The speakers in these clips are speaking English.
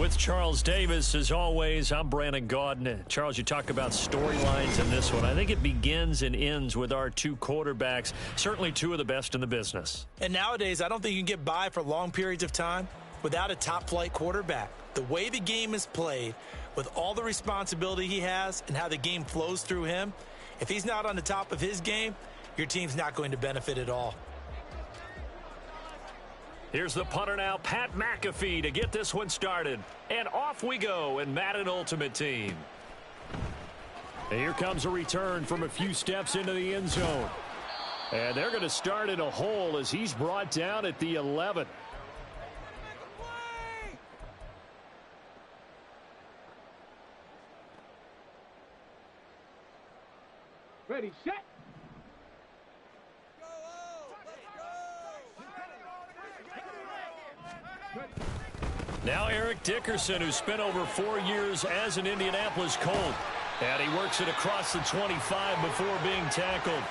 With Charles Davis, as always, I'm Brandon Gaudin. Charles, you talk about storylines in this one. I think it begins and ends with our two quarterbacks, certainly two of the best in the business. And nowadays, I don't think you can get by for long periods of time without a top-flight quarterback. The way the game is played, with all the responsibility he has and how the game flows through him, if he's not on the top of his game, your team's not going to benefit at all. Here's the punter now, Pat McAfee, to get this one started. And off we go in Madden Ultimate Team. And here comes a return from a few steps into the end zone. And they're going to start in a hole as he's brought down at the 11. Ready, set. Now Eric Dickerson, who spent over 4 years as an Indianapolis Colt. And he works it across the 25 before being tackled.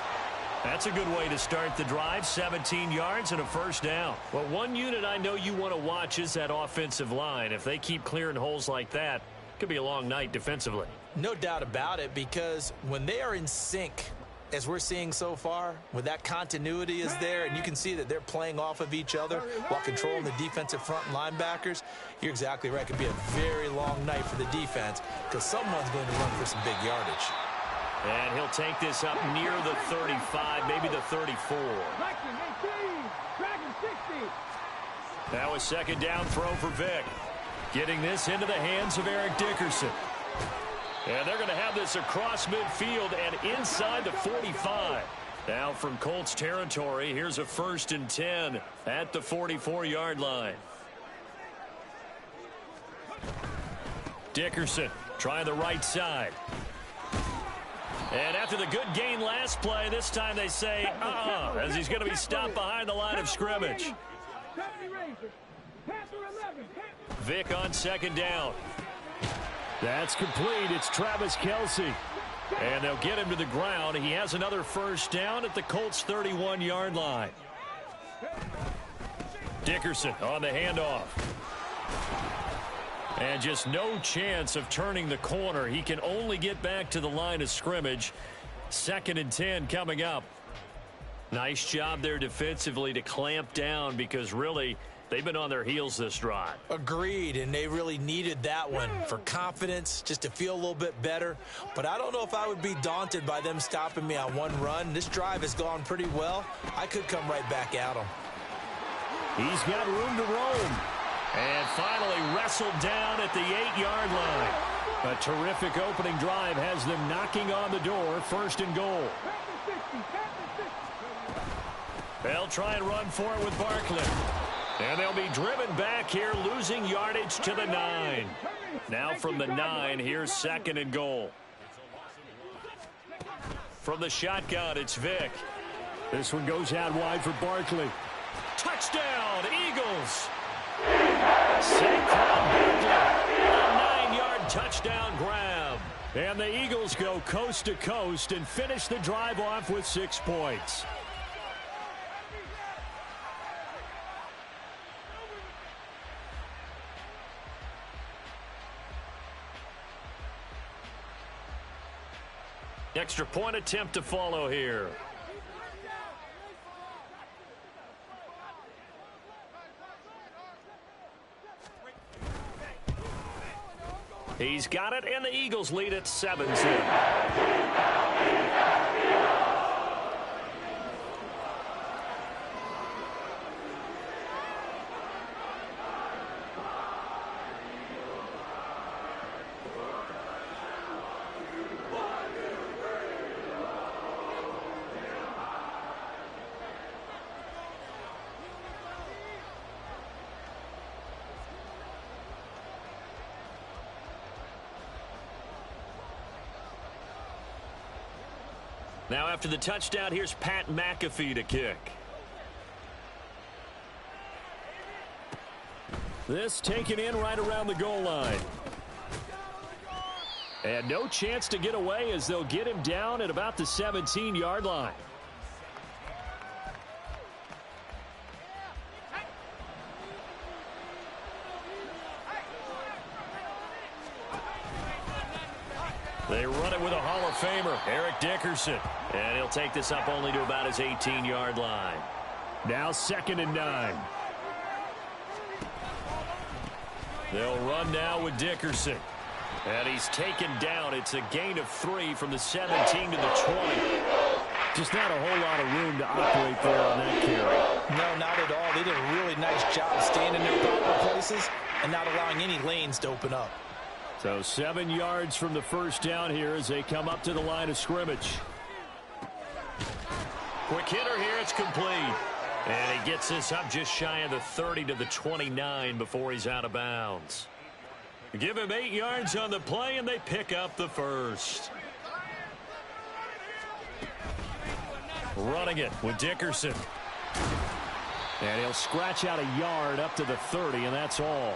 That's a good way to start the drive, 17 yards and a first down. Well, one unit I know you want to watch is that offensive line. If they keep clearing holes like that, it could be a long night defensively. No doubt about it, because when they are in sync, as we're seeing so far, when that continuity is there and you can see that they're playing off of each other while controlling the defensive front linebackers, you're exactly right. It could be a very long night for the defense because someone's going to run for some big yardage. And he'll take this up near the 35, maybe the 34. Now a second down throw for Vick. Getting this into the hands of Eric Dickerson. And they're going to have this across midfield and inside the 45. Now from Colts territory, here's a 1st and 10 at the 44-yard line. Dickerson trying the right side. And after the good gain last play, this time they say, as he's going to be stopped behind the line of scrimmage. Vick on second down. That's complete. It's Travis Kelce. And they'll get him to the ground. He has another first down at the Colts' 31-yard line. Dickerson on the handoff. And just no chance of turning the corner. He can only get back to the line of scrimmage. 2nd and 10 coming up. Nice job there defensively to clamp down because really they've been on their heels this drive. Agreed, and they really needed that one for confidence, just to feel a little bit better. But I don't know if I would be daunted by them stopping me on one run. This drive has gone pretty well. I could come right back at them. He's got room to roam. And finally wrestled down at the 8-yard line. A terrific opening drive has them knocking on the door, 1st and goal. They'll try and run for it with Barkley. And they'll be driven back here, losing yardage to the 9. Now from the 9, here's 2nd and goal. From the shotgun, it's Vick. This one goes out wide for Barkley. Touchdown, Eagles! Saquon Barkley, a 9-yard touchdown grab. And the Eagles go coast to coast and finish the drive off with 6 points. Extra point attempt to follow here. He's got it, and the Eagles lead at 7-0. Now after the touchdown, here's Pat McAfee to kick. This taken in right around the goal line. And no chance to get away as they'll get him down at about the 17-yard line. They run it with a Hall of Famer, Eric Dickerson. And he'll take this up only to about his 18-yard line. Now 2nd and 9. They'll run now with Dickerson. And he's taken down. It's a gain of 3 from the 17 to the 20. Just not a whole lot of room to operate there on that carry. No, not at all. They did a really nice job staying in their proper places and not allowing any lanes to open up. So 7 yards from the first down here as they come up to the line of scrimmage. Quick hitter here. It's complete. And he gets this up just shy of the 30 to the 29 before he's out of bounds. Give him 8 yards on the play, and they pick up the first. Running it with Dickerson. And he'll scratch out a yard up to the 30, and that's all.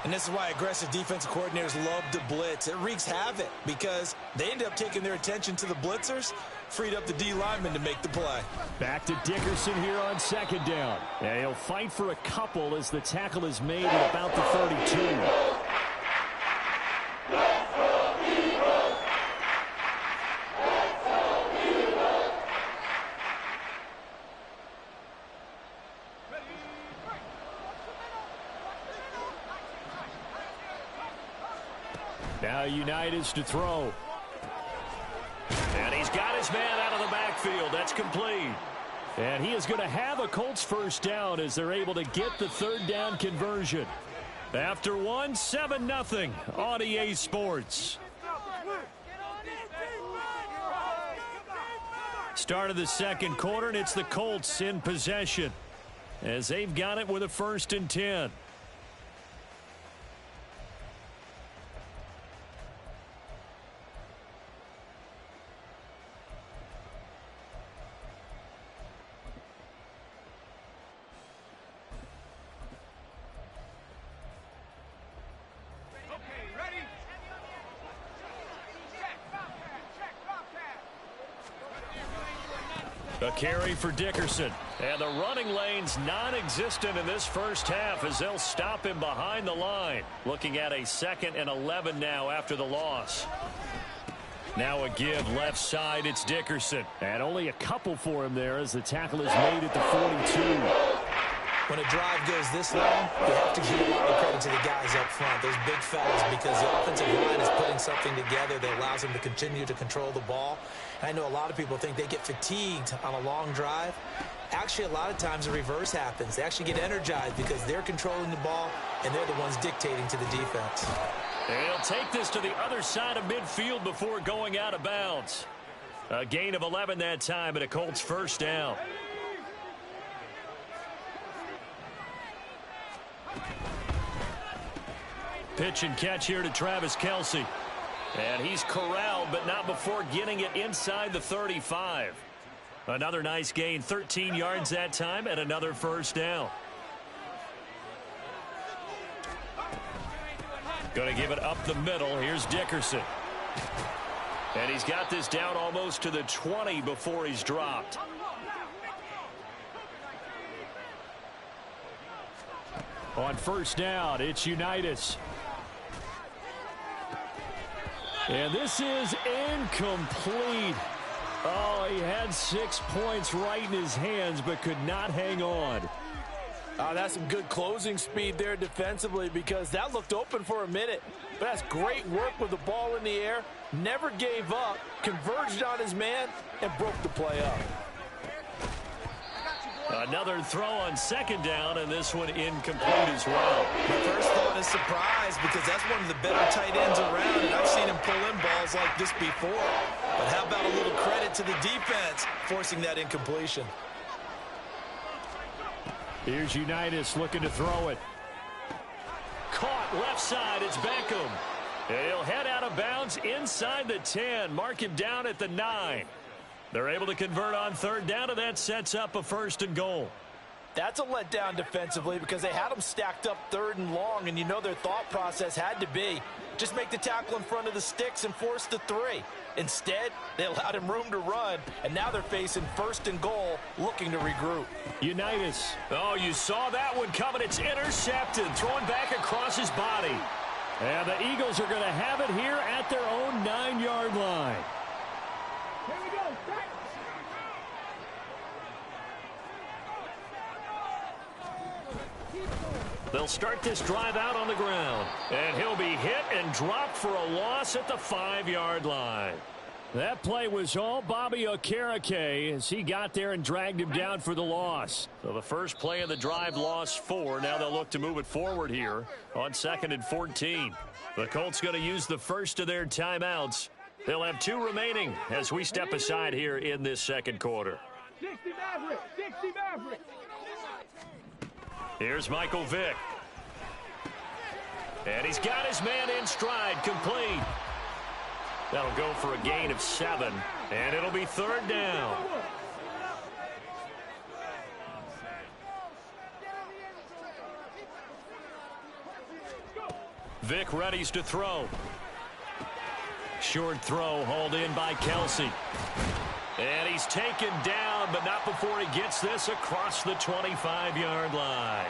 And this is why aggressive defensive coordinators love to blitz. It wreaks havoc because they end up taking their attention to the blitzers, freed up the D lineman to make the play. Back to Dickerson here on 2nd down. And he'll fight for a couple as the tackle is made at about the 32. Now Unitas to throw. And he's got his man out of the backfield. That's complete. And he is going to have a Colts first down as they're able to get the 3rd down conversion. After 7-0 on EA Sports. Start of the 2nd quarter, and it's the Colts in possession as they've got it with a 1st and 10. A carry for Dickerson. And the running lane's non-existent in this first half as they'll stop him behind the line. Looking at a 2nd and 11 now after the loss. Now a give left side. It's Dickerson. And only a couple for him there as the tackle is made at the 42. When a drive goes this long, you have to give a lot of credit to the guys up front, those big fellas, because the offensive line is putting something together that allows them to continue to control the ball. I know a lot of people think they get fatigued on a long drive. Actually, a lot of times the reverse happens. They actually get energized because they're controlling the ball, and they're the ones dictating to the defense. They'll take this to the other side of midfield before going out of bounds. A gain of 11 that time, and a Colts first down. Pitch and catch here to Travis Kelce. And he's corralled, but not before getting it inside the 35. Another nice gain, 13 yards that time, and another first down. Going to give it up the middle. Here's Dickerson. And he's got this down almost to the 20 before he's dropped. On first down, it's Unitas. And this is incomplete. Oh, he had 6 points right in his hands, but could not hang on. That's some good closing speed there defensively because that looked open for a minute. But that's great work with the ball in the air. Never gave up, converged on his man, and broke the play up. Another throw on 2nd down, and this one incomplete as well. My first thought is surprise because that's one of the better tight ends around, and I've seen him pull in balls like this before. But how about a little credit to the defense forcing that incompletion? Here's Unitas looking to throw it. Caught left side. It's Beckham. And he'll head out of bounds inside the 10. Mark him down at the 9. They're able to convert on 3rd down, and that sets up a 1st and goal. That's a letdown defensively because they had him stacked up 3rd and long, and you know their thought process had to be just make the tackle in front of the sticks and force the 3. Instead, they allowed him room to run, and now they're facing 1st and goal, looking to regroup. Unitas. Oh, you saw that one coming. It's intercepted, thrown back across his body. And the Eagles are going to have it here at their own 9-yard line. Here we go. They'll start this drive out on the ground. And he'll be hit and dropped for a loss at the 5-yard line. That play was all Bobby Okereke as he got there and dragged him down for the loss. So the first play of the drive lost 4. Now they'll look to move it forward here on 2nd and 14. The Colts going to use the first of their timeouts. They'll have 2 remaining as we step aside here in this second quarter. 60 Maverick. 60 Maverick. Here's Michael Vick. And he's got his man in stride, complete. That'll go for a gain of 7, and it'll be 3rd down. Vick readies to throw. Short throw hauled in by Kelsey. And he's taken down, but not before he gets this across the 25-yard line.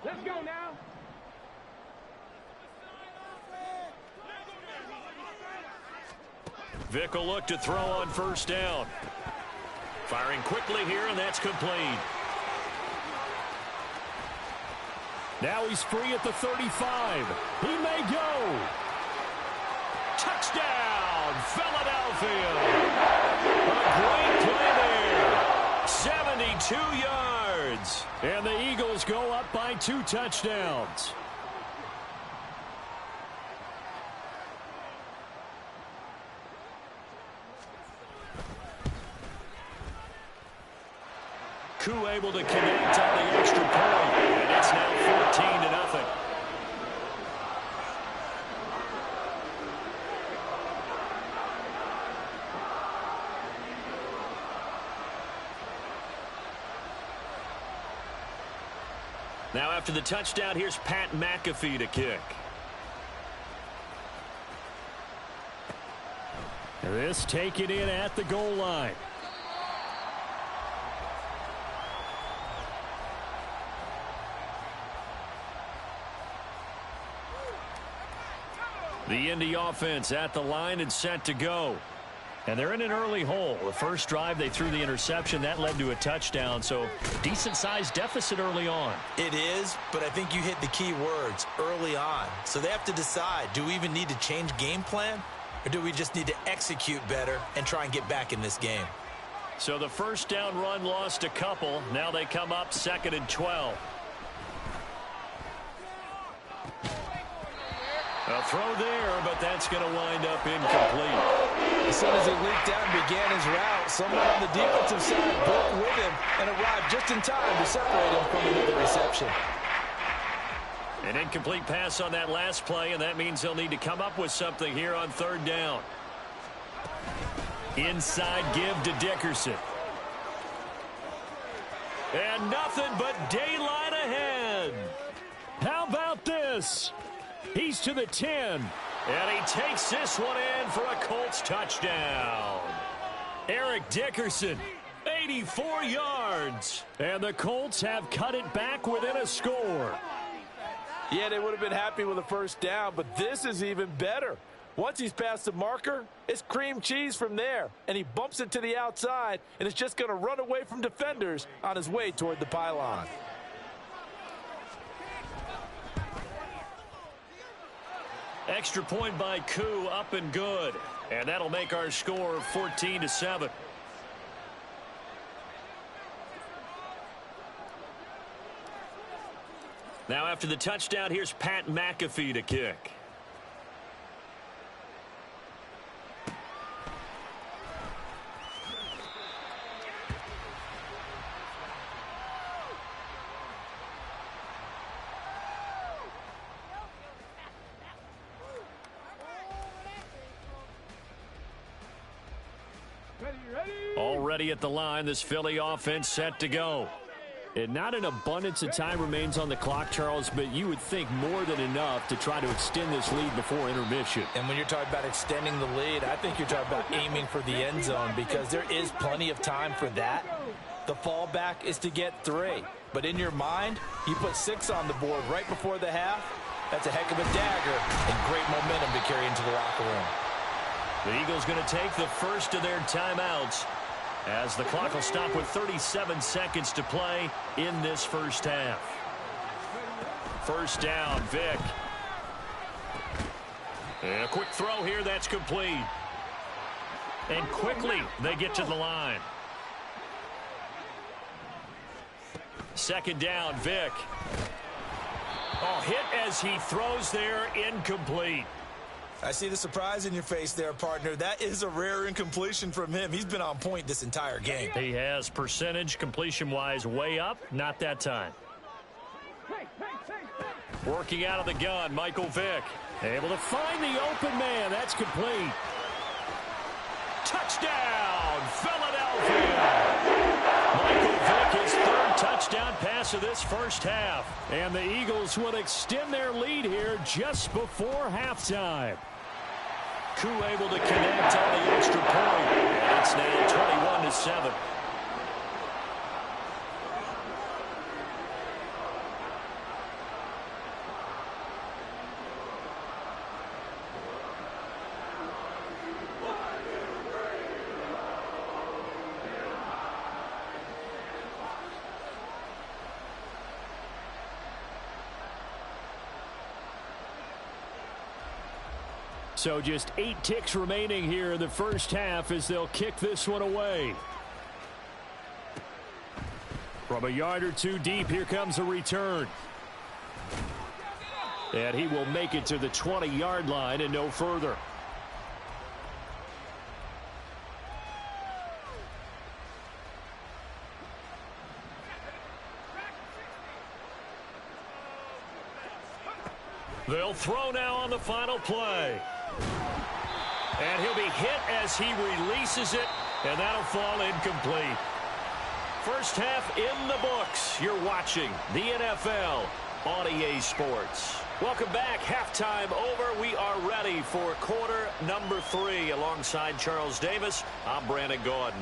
Let's go now. Vick will look to throw on 1st down. Firing quickly here, and that's complete. Now he's free at the 35. He may go. Touchdown, Philadelphia. A great play there. 72 yards. And the Eagles go up by 2 touchdowns. Koo able to connect on the extra point, and it's now 14-0. Now after the touchdown, here's Pat McAfee to kick. This taken in at the goal line. The Indy offense at the line and set to go. And they're in an early hole. The first drive, they threw the interception. That led to a touchdown, so decent-sized deficit early on. It is, but I think you hit the key words, early on. So they have to decide, do we even need to change game plan, or do we just need to execute better and try and get back in this game? So the first down run lost a couple. Now they come up 2nd and 12. A throw there, but that's going to wind up incomplete. As soon as he leaked out and began his route, someone on the defensive side broke with him and arrived just in time to separate him from another reception. An incomplete pass on that last play, and that means they'll need to come up with something here on 3rd down. Inside give to Dickerson. And nothing but daylight ahead. How about this? He's to the 10. And he takes this one in for a Colts touchdown. Eric Dickerson, 84 yards. And the Colts have cut it back within a score. Yeah, they would have been happy with a 1st down, but this is even better. Once he's past the marker, it's cream cheese from there. And he bumps it to the outside, and it's just going to run away from defenders on his way toward the pylon. Extra point by Koo, up and good. And that'll make our score 14-7. Now after the touchdown, here's Pat McAfee to kick. Already at the line, this Philly offense set to go. And not an abundance of time remains on the clock, Charles, but you would think more than enough to try to extend this lead before intermission. And when you're talking about extending the lead, I think you're talking about aiming for the end zone because there is plenty of time for that. The fallback is to get 3. But in your mind, you put 6 on the board right before the half. That's a heck of a dagger and great momentum to carry into the locker room. The Eagles going to take the first of their timeouts as the clock will stop with 37 seconds to play in this first half. First down, Vick. And a quick throw here, that's complete. And quickly they get to the line. Second down, Vick. Oh, hit as he throws there, incomplete. I see the surprise in your face there, partner. That is a rare incompletion from him. He's been on point this entire game. He has percentage completion-wise way up. Not that time. Working out of the gun, Michael Vick. Able to find the open man. That's complete. Touchdown, Philadelphia. Michael Vick, his 3rd touchdown pass of this first half. And the Eagles will extend their lead here just before halftime. Koo able to connect on the extra point. And it's now 21-7. So just 8 ticks remaining here in the first half as they'll kick this one away. From a yard or 2 deep, here comes a return. And he will make it to the 20-yard line and no further. They'll throw now on the final play. And he'll be hit as he releases it, and that'll fall incomplete. First half in the books. You're watching the NFL on EA Sports. Welcome back. Halftime over. We are ready for quarter number 3. Alongside Charles Davis, I'm Brandon Gordon.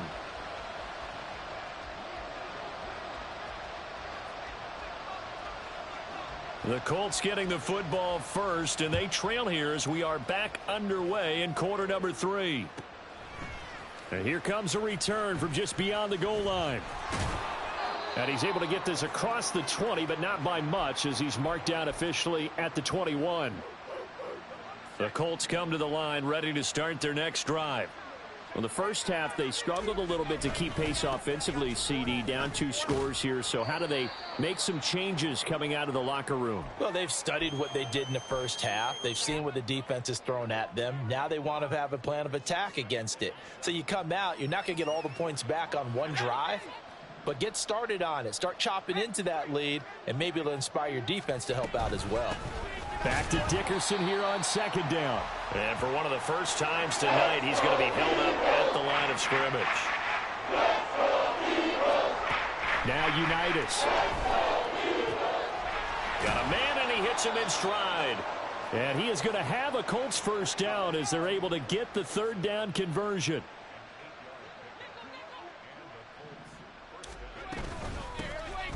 The Colts getting the football first, and they trail here as we are back underway in quarter number 3. And here comes a return from just beyond the goal line. And he's able to get this across the 20, but not by much as he's marked down officially at the 21. The Colts come to the line ready to start their next drive. Well, the first half, they struggled a little bit to keep pace offensively, CD, down 2 scores here. So how do they make some changes coming out of the locker room? Well, they've studied what they did in the first half. They've seen what the defense has thrown at them. Now they want to have a plan of attack against it. So you come out, you're not going to get all the points back on one drive, but get started on it. Start chopping into that lead, and maybe it'll inspire your defense to help out as well. Back to Dickerson here on second down. And for one of the first times tonight, he's going to be held up at the line of scrimmage. Now Unitas. Got a man, and he hits him in stride. And he is going to have a Colts first down as they're able to get the 3rd down conversion.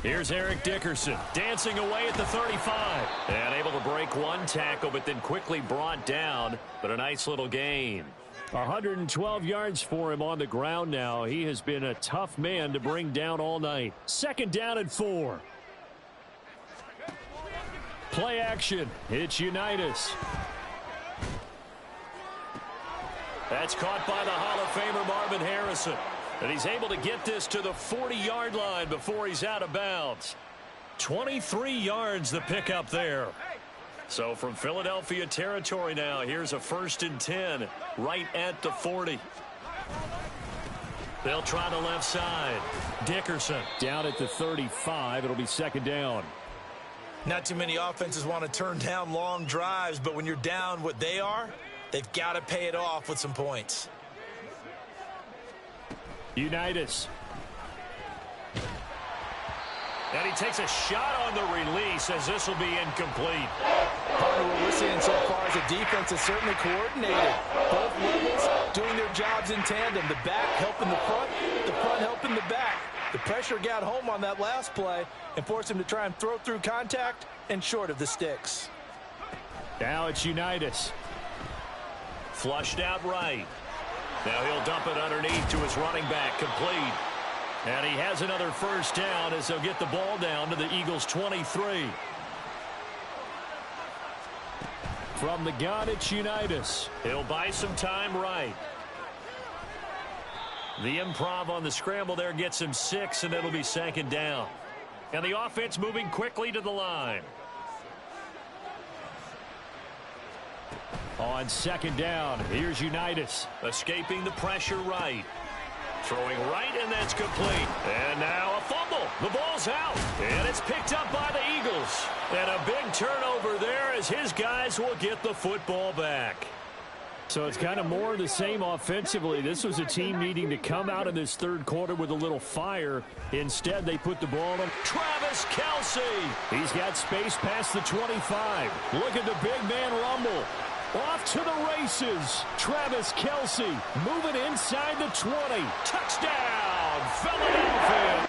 Here's Eric Dickerson dancing away at the 35. And able to break one tackle, but then quickly brought down. But a nice little gain. 112 yards for him on the ground now. He has been a tough man to bring down all night. 2nd down and 4. Play action. It's Unitas. That's caught by the Hall of Famer Marvin Harrison. And he's able to get this to the 40-yard line before he's out of bounds. 23 yards the pickup there. So from Philadelphia territory now, here's a 1st and 10 right at the 40. They'll try the left side. Dickerson down at the 35. It'll be 2nd down. Not too many offenses want to turn down long drives, but when you're down what they are, they've got to pay it off with some points. Unitas. And he takes a shot on the release as this will be incomplete. Partner, what we're seeing so far is the defense is certainly coordinated. Both levels doing their jobs in tandem. The back helping the front helping the back. The pressure got home on that last play and forced him to try and throw through contact and short of the sticks. Now it's Unitas. Flushed out right. Now he'll dump it underneath to his running back, complete. And he has another first down as they'll get the ball down to the Eagles' 23. From the gun, it's Unitas. He'll buy some time right. The improv on the scramble there gets him 6, and it'll be second down. And the offense moving quickly to the line. On second down, here's Unitas. Escaping the pressure right. Throwing right, and that's complete. And now a fumble. The ball's out. And it's picked up by the Eagles. And a big turnover there as his guys will get the football back. So it's kind of more of the same offensively. This was a team needing to come out in this third quarter with a little fire. Instead, they put the ball on Travis Kelce. He's got space past the 25. Look at the big man rumble. Off to the races. Travis Kelce moving inside the 20. Touchdown, Philadelphia.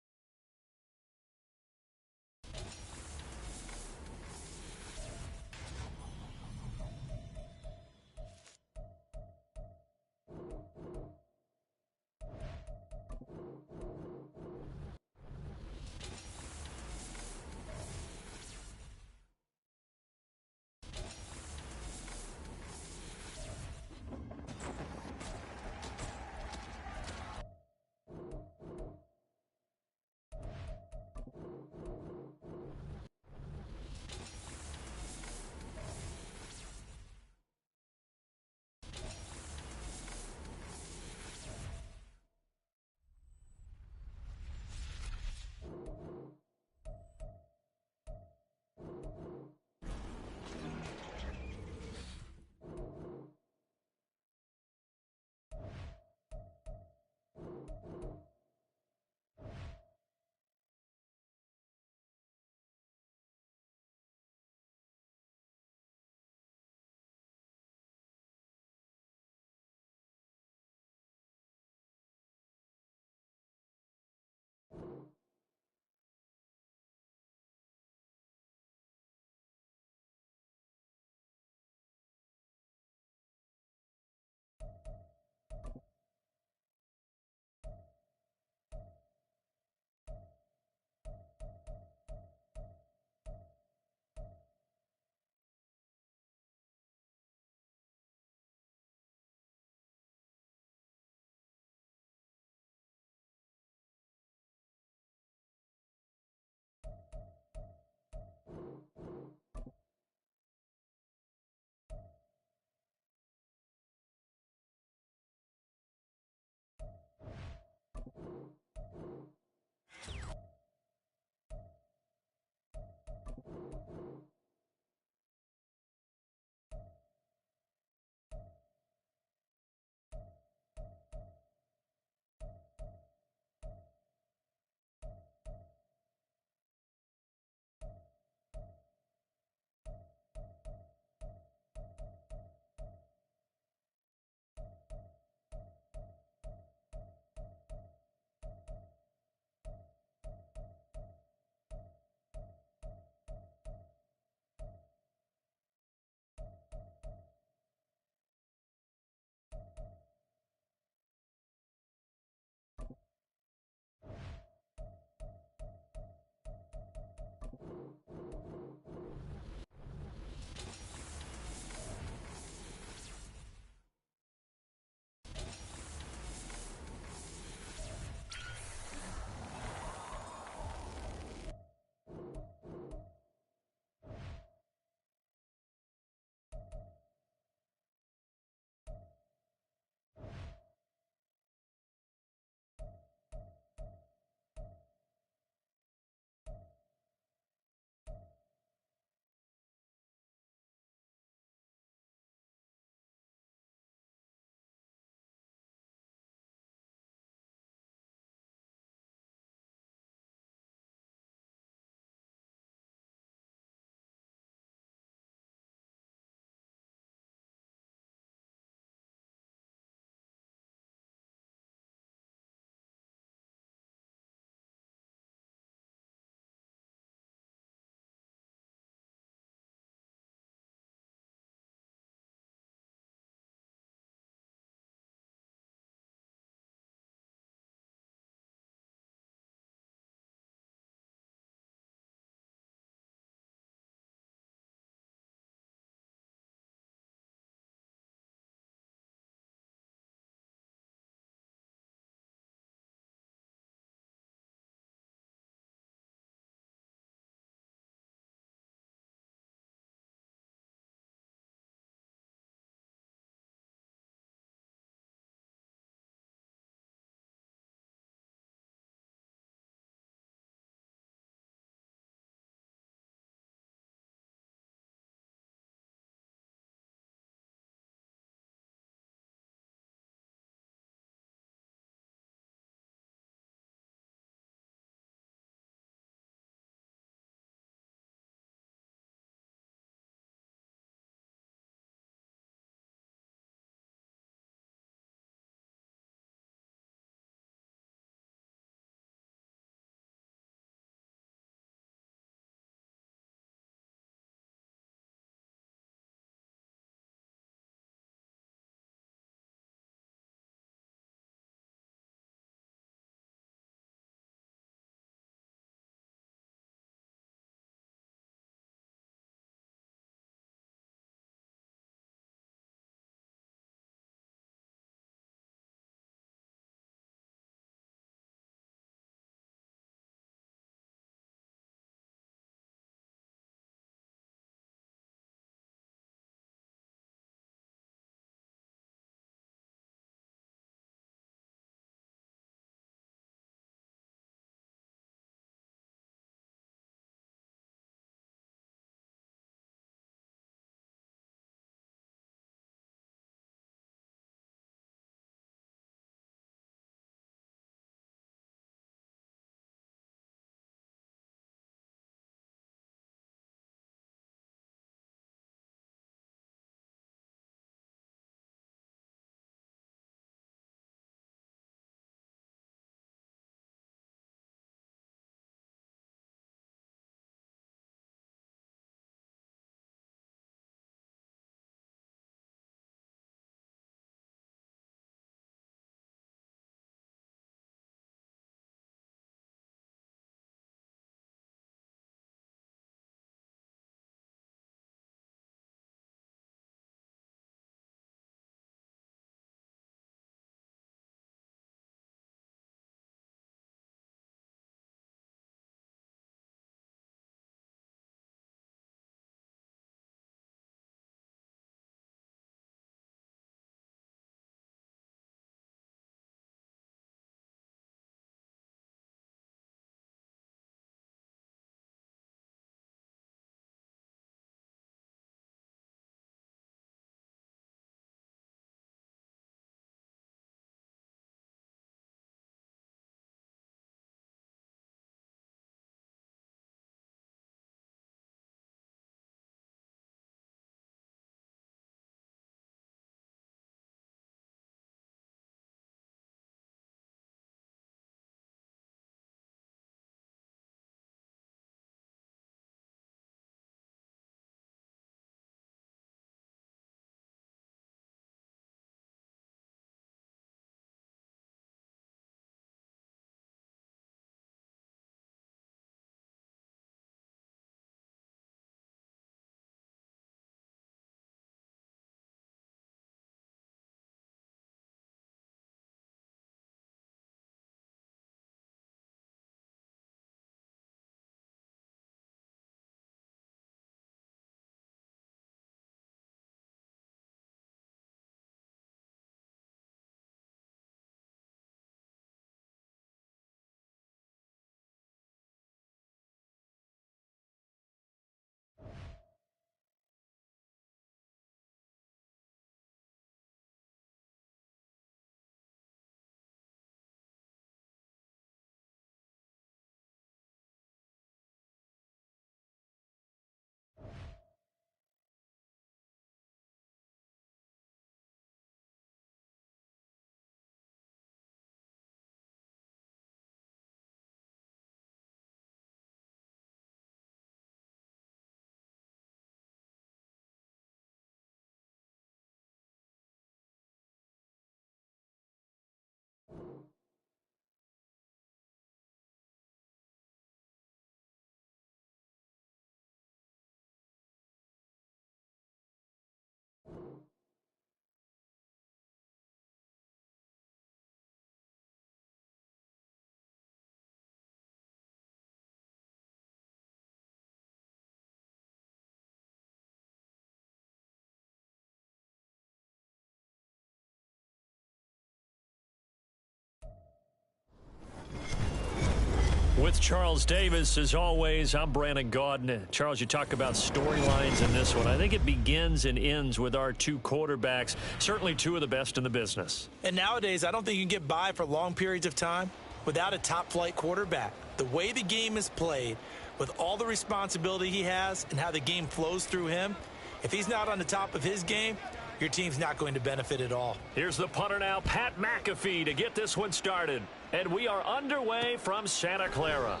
With Charles Davis, as always, I'm Brandon Gaudin. Charles, you talk about storylines in this one. I think it begins and ends with our two quarterbacks, certainly two of the best in the business. And nowadays, I don't think you can get by for long periods of time without a top-flight quarterback. The way the game is played, with all the responsibility he has and how the game flows through him, if he's not on the top of his game, your team's not going to benefit at all. Here's the punter now, Pat McAfee, to get this one started. And we are underway from Santa Clara.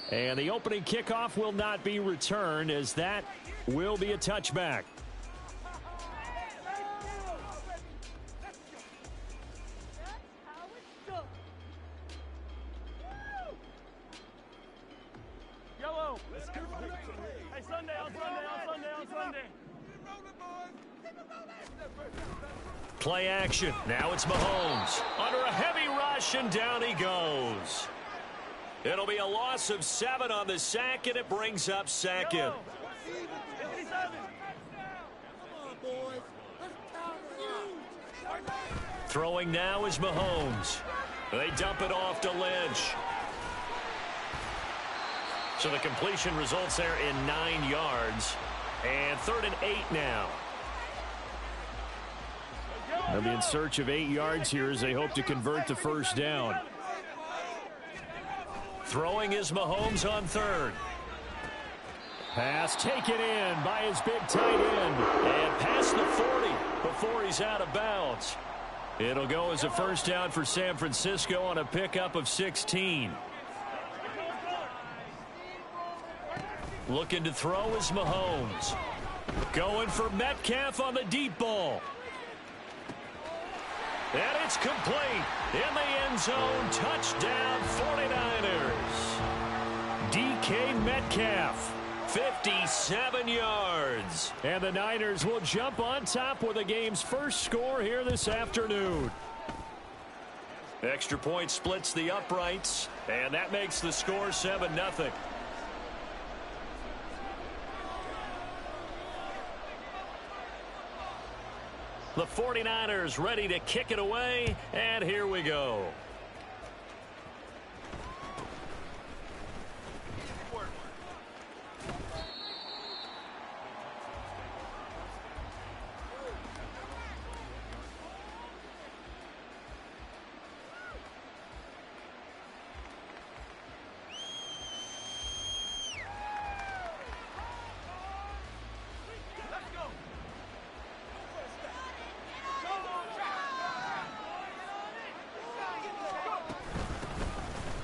And the opening kickoff will not be returned, as that will be a touchback. Yellow. Hey, Sunday, on Sunday. Play action. Now it's Mahomes. Under a heavy rush, and down he goes. It'll be a loss of 7 on the sack, and it brings up second. Throwing now is Mahomes. They dump it off to Lynch. So the completion results there in 9 yards. And 3rd and 8 now. They'll be in search of 8 yards here as they hope to convert the first down. Throwing is Mahomes on 3rd. Pass taken in by his big tight end. And past the 40 before he's out of bounds. It'll go as a first down for San Francisco on a pickup of 16. Looking to throw is Mahomes. Going for Metcalf on the deep ball. And it's complete. In the end zone. Touchdown 49ers. DK Metcalf. 57 yards. And the Niners will jump on top with the game's first score here this afternoon. Extra point splits the uprights. And that makes the score 7-0. The 49ers ready to kick it away, and here we go.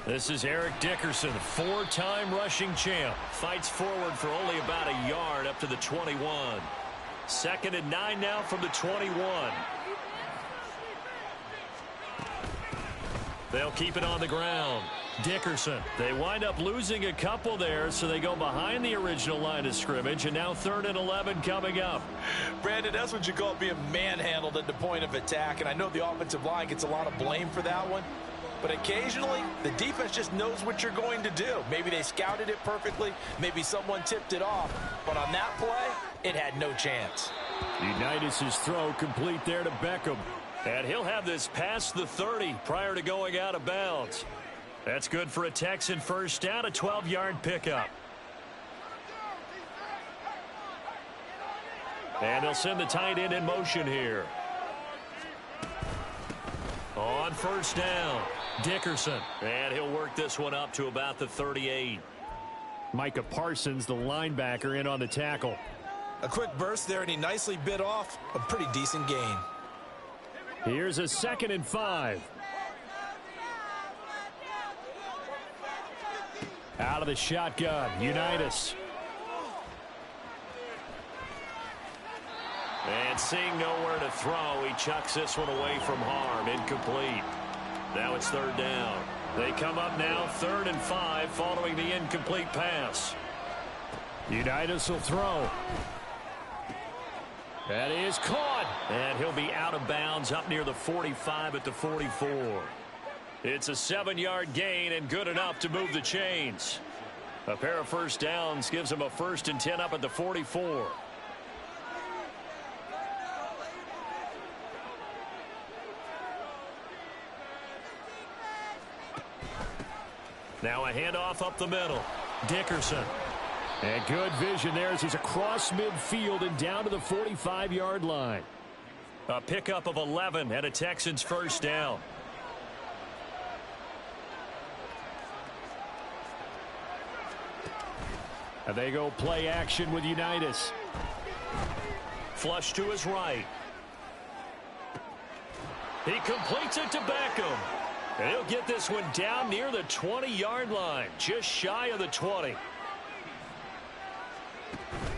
This is Eric Dickerson, 4-time rushing champ. Fights forward for only about a yard up to the 21. 2nd and 9 now from the 21. They'll keep it on the ground. Dickerson. They wind up losing a couple there, so they go behind the original line of scrimmage, and now 3rd and 11 coming up. Brandon, that's what you call being manhandled at the point of attack, and I know the offensive line gets a lot of blame for that one. But occasionally, the defense just knows what you're going to do. Maybe they scouted it perfectly. Maybe someone tipped it off. But on that play, it had no chance. Unitas' throw complete there to Beckham. And he'll have this past the 30 prior to going out of bounds. That's good for a Texan first down, a 12-yard pickup. And they'll send the tight end in motion here. On first down, Dickerson. And he'll work this one up to about the 38. Micah Parsons, the linebacker, in on the tackle. A quick burst there, and he nicely bit off a pretty decent gain. Here's a 2nd and 5. Out of the shotgun, Unitas. And seeing nowhere to throw, he chucks this one away from harm. Incomplete. Now it's 3rd down. They come up now 3rd and 5 following the incomplete pass. Unitas will throw. That is caught. And he'll be out of bounds up near the 45 at the 44. It's a 7-yard gain and good enough to move the chains. A pair of first downs gives him a 1st and 10 up at the 44. Now a handoff up the middle. Dickerson. And good vision there as he's across midfield and down to the 45-yard line. A pickup of 11 and a Texans first down. And they go play action with Unitas. Flush to his right. He completes it to Beckham. And he'll get this one down near the 20-yard line, just shy of the 20.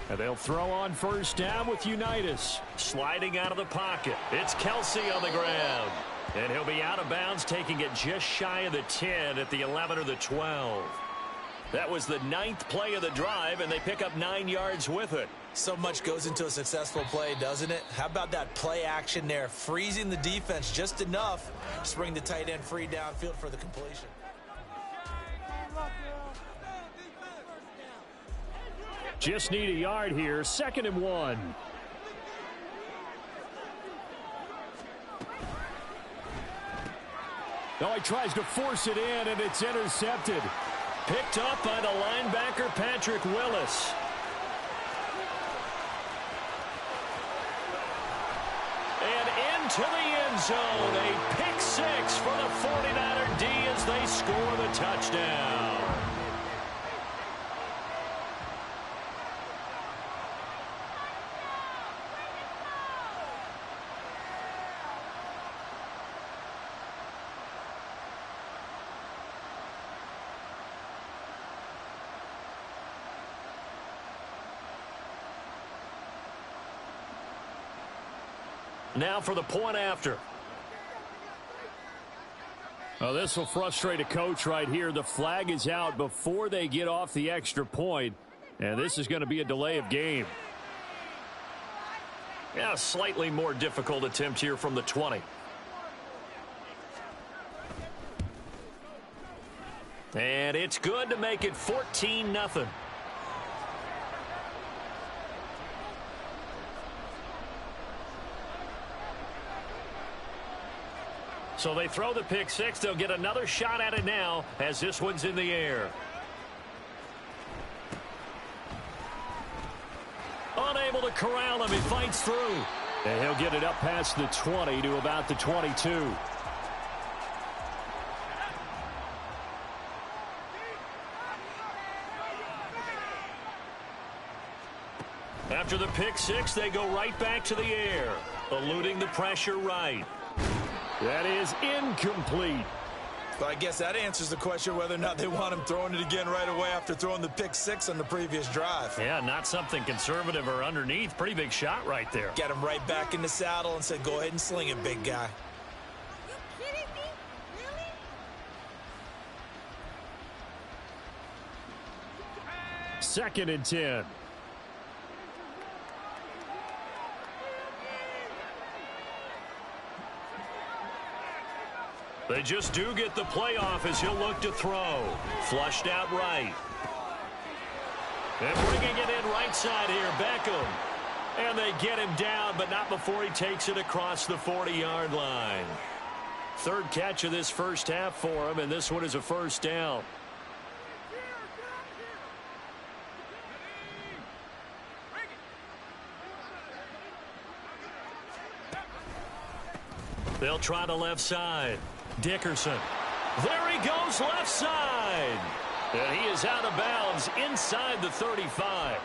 And they'll throw on first down with Unitas. Sliding out of the pocket. It's Kelsey on the ground. And he'll be out of bounds, taking it just shy of the 10 at the 11 or the 12. That was the 9th play of the drive, and they pick up 9 yards with it. So much goes into a successful play, doesn't it? How about that play action there? Freezing the defense just enough to bring the tight end free downfield for the completion. Just need a yard here. 2nd and 1. Oh, he tries to force it in, and it's intercepted. Picked up by the linebacker, Patrick Willis. And into the end zone. A pick 6 for the 49er D as they score the touchdown. Now for the point after. Well, this will frustrate a coach right here. The flag is out before they get off the extra point, and this is going to be a delay of game. Yeah, slightly more difficult attempt here from the 20. And it's good to make it 14-0. So they throw the pick 6. They'll get another shot at it now as this one's in the air. Unable to corral him. He fights through. And he'll get it up past the 20 to about the 22. After the pick 6, they go right back to the air, eluding the pressure right. That is incomplete. But I guess that answers the question whether or not they want him throwing it again right away after throwing the pick 6 on the previous drive. Yeah, not something conservative or underneath. Pretty big shot right there. Get him right back in the saddle and said, go ahead and sling it, big guy. Are you kidding me? Really? 2nd and 10. They just do get the playoff as he'll look to throw. Flushed out right. And bringing it in right side here, Beckham. And they get him down, but not before he takes it across the 40-yard line. 3rd catch of this first half for him, and this one is a first down. They'll try the left side. Dickerson. There he goes left side. And he is out of bounds inside the 35.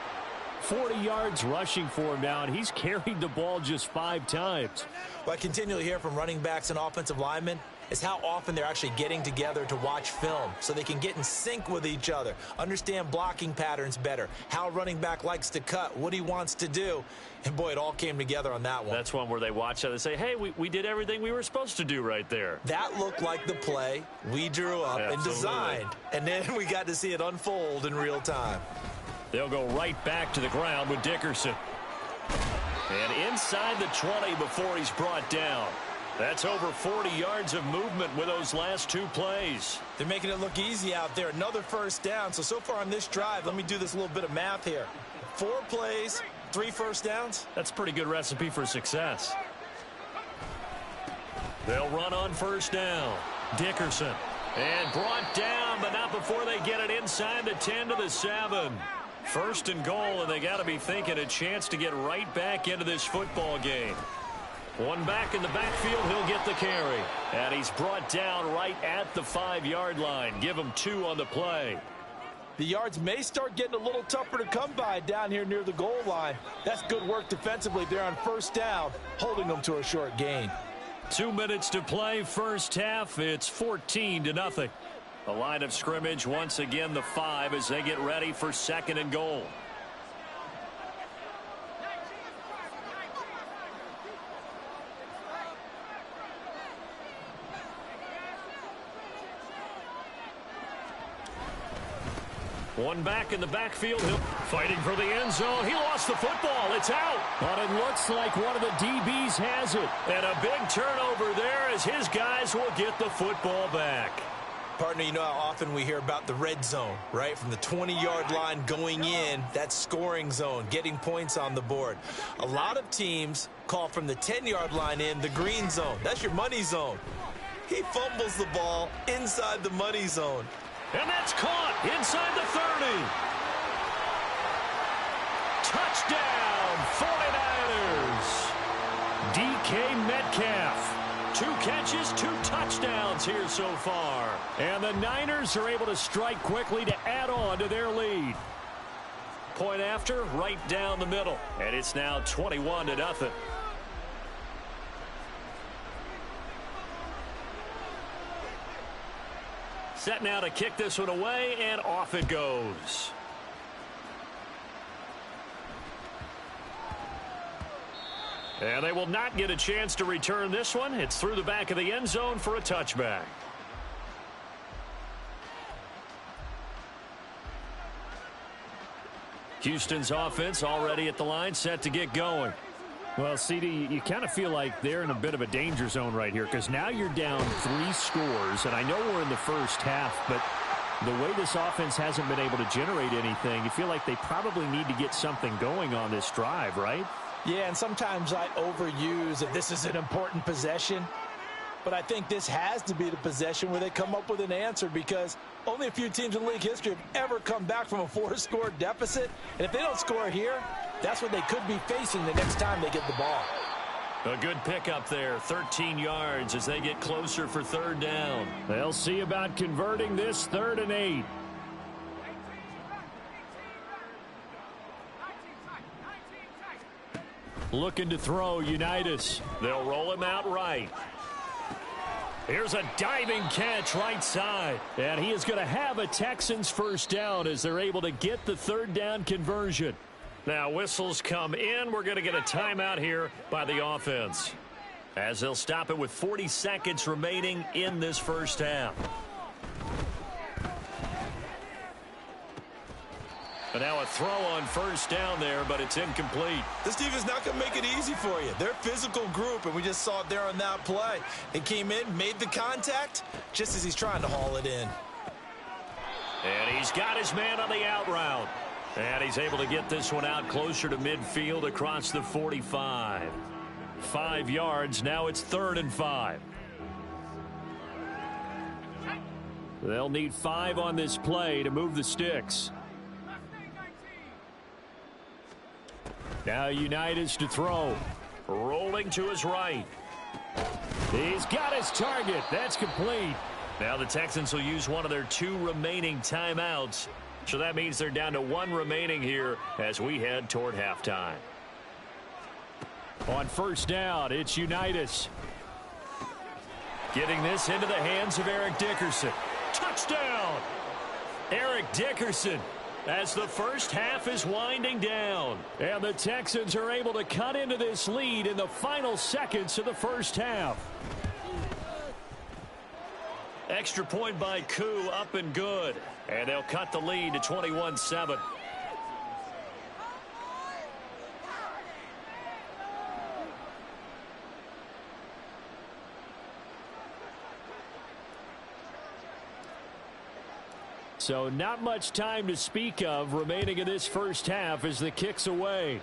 40 yards rushing for him now, and he's carried the ball just 5 times. What I continually hear from running backs and offensive linemen is how often they're actually getting together to watch film so they can get in sync with each other, understand blocking patterns better, how a running back likes to cut, what he wants to do. And, boy, it all came together on that one. That's one where they watch it and say, hey, we did everything we were supposed to do right there. That looked like the play we drew up and designed. And then we got to see it unfold in real time. They'll go right back to the ground with Dickerson. And inside the 20 before he's brought down. That's over 40 yards of movement with those last 2 plays. They're making it look easy out there. Another first down. So far on this drive, let me do this little bit of math here. 4 plays, 3 first downs. That's a pretty good recipe for success. They'll run on first down. Dickerson. And brought down, but not before they get it inside the 10 to the 7. First and goal, and they got to be thinking a chance to get right back into this football game. One back in the backfield, he'll get the carry. And he's brought down right at the 5-yard line. Give him 2 on the play. The yards may start getting a little tougher to come by down here near the goal line. That's good work defensively there on first down, holding them to a short gain. 2 minutes to play, first half. It's 14-0. The line of scrimmage, once again, the 5 as they get ready for second and goal. One back in the backfield. Fighting for the end zone. He lost the football. It's out. But it looks like one of the DBs has it. And a big turnover there as his guys will get the football back. Partner, you know how often we hear about the red zone, right? From the 20-yard line going in, that scoring zone, getting points on the board. A lot of teams call from the 10-yard line in the green zone. That's your money zone. He fumbles the ball inside the money zone. And that's caught inside the 30. Touchdown, 49ers. DK Metcalf. 2 catches, 2 touchdowns here so far. And the Niners are able to strike quickly to add on to their lead. Point after, right down the middle. And it's now 21-0. Set now to kick this one away, and off it goes. And they will not get a chance to return this one. It's through the back of the end zone for a touchback. Houston's offense already at the line, set to get going. Well, CD, you kind of feel like they're in a bit of a danger zone right here because now you're down 3 scores, and I know we're in the first half, but the way this offense hasn't been able to generate anything, you feel like they probably need to get something going on this drive, right? Yeah, and sometimes I overuse that this is an important possession. But I think this has to be the possession where they come up with an answer because only a few teams in league history have ever come back from a 4-score deficit. And if they don't score here, that's what they could be facing the next time they get the ball. A good pickup there, 13 yards as they get closer for third down. They'll see about converting this 3rd and 8. Looking to throw, Unitas. They'll roll him out right. Here's a diving catch right side. And he is going to have a Texans first down as they're able to get the 3rd down conversion. Now whistles come in. We're going to get a timeout here by the offense, as they'll stop it with 40 seconds remaining in this first half. And now a throw on first down there, but it's incomplete. This defense not going to make it easy for you. They're a physical group, and we just saw it there on that play. It came in, made the contact, just as he's trying to haul it in. And he's got his man on the out route. And he's able to get this one out closer to midfield across the 45. 5 yards, now it's 3rd and 5. They'll need 5 on this play to move the sticks. Now Unitas to throw. Rolling to his right. He's got his target. That's complete. Now the Texans will use one of their 2 remaining timeouts. So that means they're down to 1 remaining here as we head toward halftime. On first down, it's Unitas. Getting this into the hands of Eric Dickerson. Touchdown! Eric Dickerson, as the first half is winding down. And the Texans are able to cut into this lead in the final seconds of the first half. Extra point by Koo, up and good. And they'll cut the lead to 21-7. So not much time to speak of remaining in this first half as the kick's away.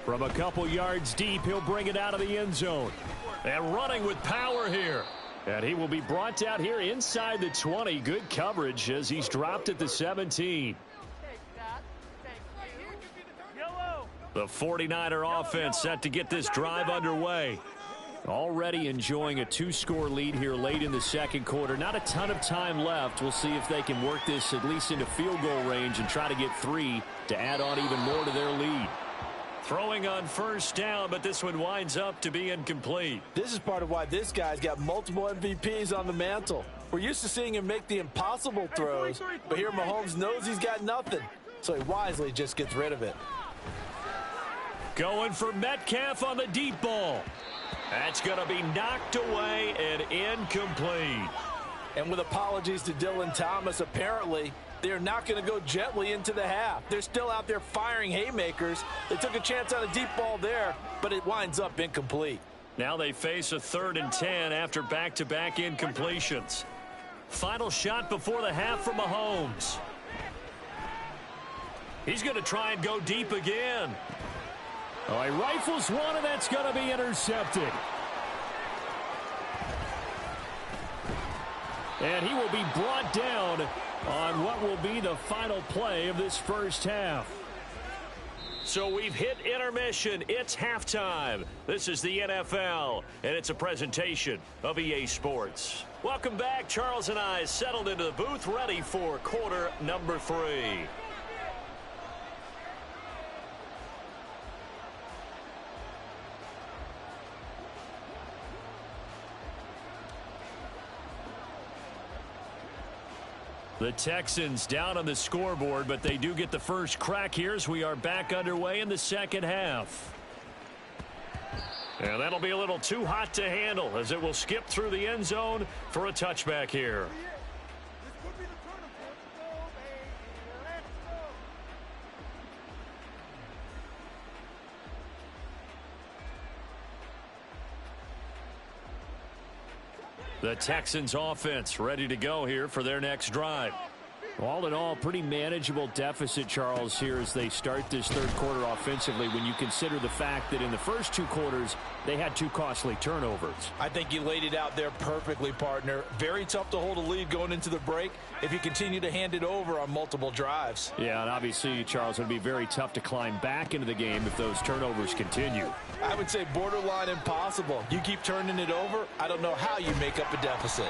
From a couple yards deep, he'll bring it out of the end zone. And running with power here. And he will be brought down here inside the 20. Good coverage as he's dropped at the 17. The 49er offense set to get this drive underway. Already enjoying a 2-score lead here late in the second quarter. Not a ton of time left. We'll see if they can work this at least into field goal range and try to get 3 to add on even more to their lead. Throwing on first down, but this one winds up to be incomplete. This is part of why this guy's got multiple MVPs on the mantle. We're used to seeing him make the impossible throws, but here Mahomes knows he's got nothing, so he wisely just gets rid of it. Going for Metcalf on the deep ball. That's going to be knocked away and incomplete. And with apologies to Dylan Thomas, apparently they're not going to go gently into the half. They're still out there firing haymakers. They took a chance on a deep ball there, but it winds up incomplete. Now they face a 3rd and 10 after back-to-back incompletions. Final shot before the half for Mahomes. He's going to try and go deep again. Oh, he rifles one, and that's going to be intercepted. And he will be brought down on what will be the final play of this first half. So we've hit intermission. It's halftime. This is the NFL, and it's a presentation of EA Sports. Welcome back. Charles and I settled into the booth, ready for quarter number 3. The Texans down on the scoreboard, but they do get the first crack here as we are back underway in the second half. And that'll be a little too hot to handle as it will skip through the end zone for a touchback here. The Texans offense ready to go here for their next drive. All in all, pretty manageable deficit, Charles, here as they start this third quarter offensively when you consider the fact that in the first 2 quarters, they had 2 costly turnovers. I think you laid it out there perfectly, partner. Very tough to hold a lead going into the break if you continue to hand it over on multiple drives. Yeah, and obviously, Charles, it would be very tough to climb back into the game if those turnovers continue. I would say borderline impossible. You keep turning it over, I don't know how you make up a deficit.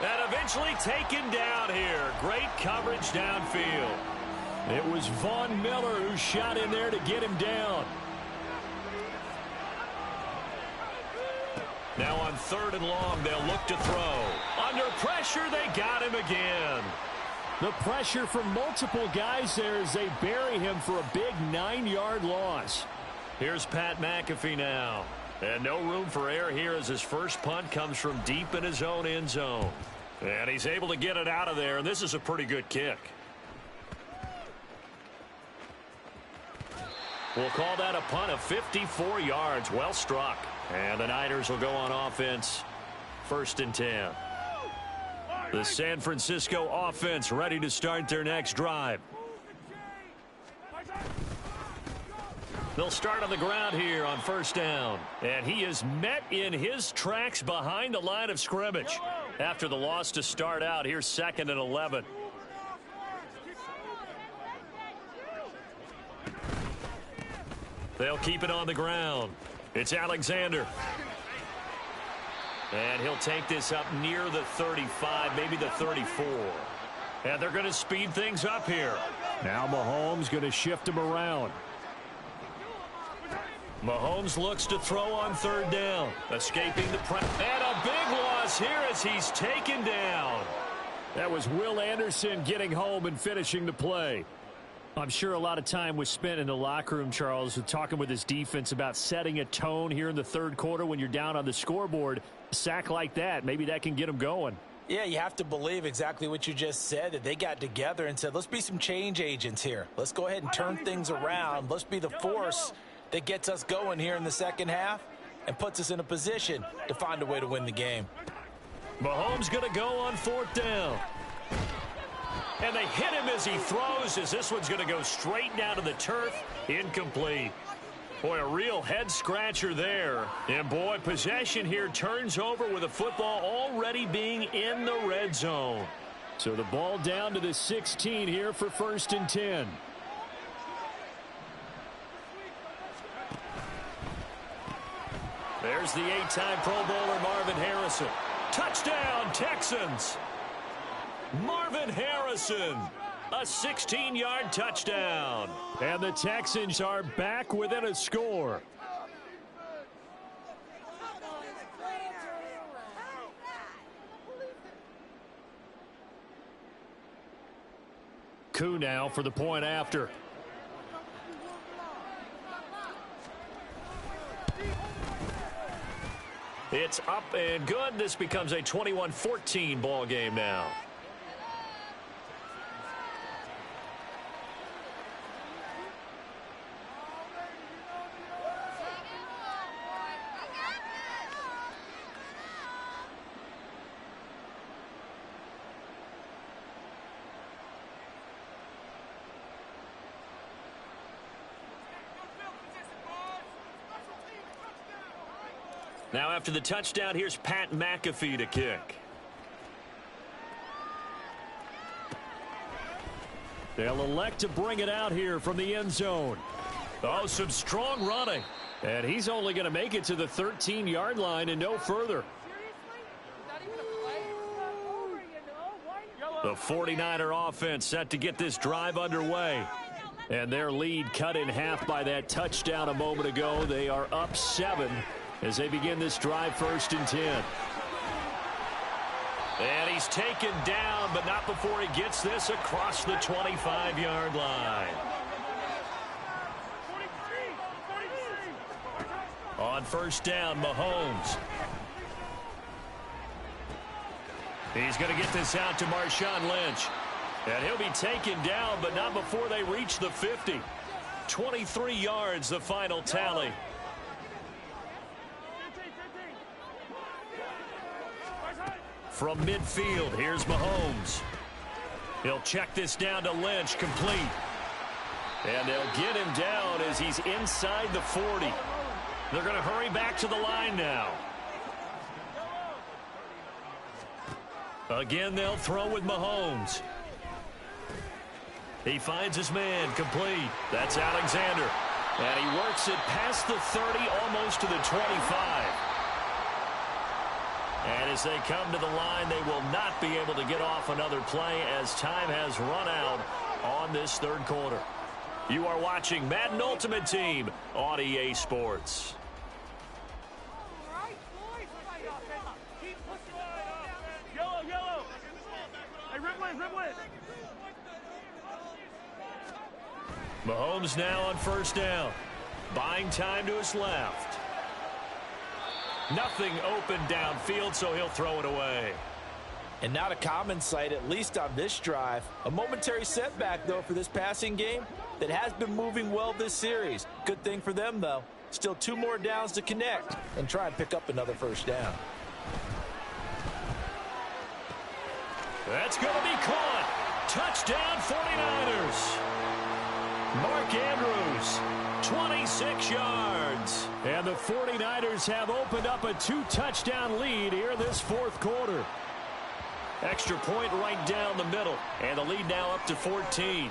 And eventually taken down here. Great coverage downfield. It was Von Miller who shot in there to get him down. Now on 3rd and long, they'll look to throw. Under pressure, they got him again. The pressure from multiple guys there as they bury him for a big 9-yard loss. Here's Pat McAfee now. And no room for error here as his first punt comes from deep in his own end zone. And he's able to get it out of there, and this is a pretty good kick. We'll call that a punt of 54 yards. Well struck. And the Niners will go on offense. 1st and 10. The San Francisco offense ready to start their next drive. They'll start on the ground here on 1st down. And he is met in his tracks behind the line of scrimmage. After the loss to start out, here's 2nd and 11. They'll keep it on the ground. It's Alexander. And he'll take this up near the 35, maybe the 34. And they're going to speed things up here. Now Mahomes going to shift him around. Mahomes looks to throw on 3rd down. Escaping the press. And a big loss here as he's taken down. That was Will Anderson getting home and finishing the play. I'm sure a lot of time was spent in the locker room, Charles, talking with his defense about setting a tone here in the 3rd quarter when you're down on the scoreboard. A sack like that, maybe that can get them going. Yeah, you have to believe exactly what you just said, that they got together and said, let's be some change agents here. Let's go ahead and turn things around. Let's be the force that gets us going here in the second half and puts us in a position to find a way to win the game. Mahomes going to go on 4th down. And they hit him as he throws, as this one's going to go straight down to the turf. Incomplete. Boy, a real head-scratcher there. And, boy, possession here turns over with the football already being in the red zone. So the ball down to the 16 here for 1st and 10. There's the 8-time Pro Bowler Marvin Harrison. Touchdown, Texans! Marvin Harrison, a 16-yard touchdown. And the Texans are back within a score. Koo now for the point after. It's up and good. This becomes a 21-14 ball game now. Now after the touchdown, here's Pat McAfee to kick. They'll elect to bring it out here from the end zone. Oh, some strong running. And he's only going to make it to the 13-yard line and no further. The 49er offense set to get this drive underway. And their lead cut in half by that touchdown a moment ago. They are up 7 as they begin this drive, 1st and 10. And he's taken down, but not before he gets this across the 25-yard line. On 1st down, Mahomes. He's going to get this out to Marshawn Lynch. And he'll be taken down, but not before they reach the 50. 23 yards, the final tally. From midfield, here's Mahomes. He'll check this down to Lynch, complete. And they'll get him down as he's inside the 40. They're going to hurry back to the line now. Again, they'll throw with Mahomes. He finds his man, complete. That's Alexander. And he works it past the 30, almost to the 25. And as they come to the line, they will not be able to get off another play as time has run out on this 3rd quarter. You are watching Madden Ultimate Team on EA Sports. Yellow, yellow. Hey, riblet. Mahomes now on 1st down. Buying time to his left. Nothing open downfield, so he'll throw it away. And not a common sight, at least on this drive. A momentary setback, though, for this passing game that has been moving well this series. Good thing for them, though. Still 2 more downs to connect and try and pick up another 1st down. That's going to be caught. Touchdown 49ers. Mark Andrews, 26 yards. And the 49ers have opened up a 2-touchdown lead here this 4th quarter. Extra point right down the middle. And the lead now up to 14.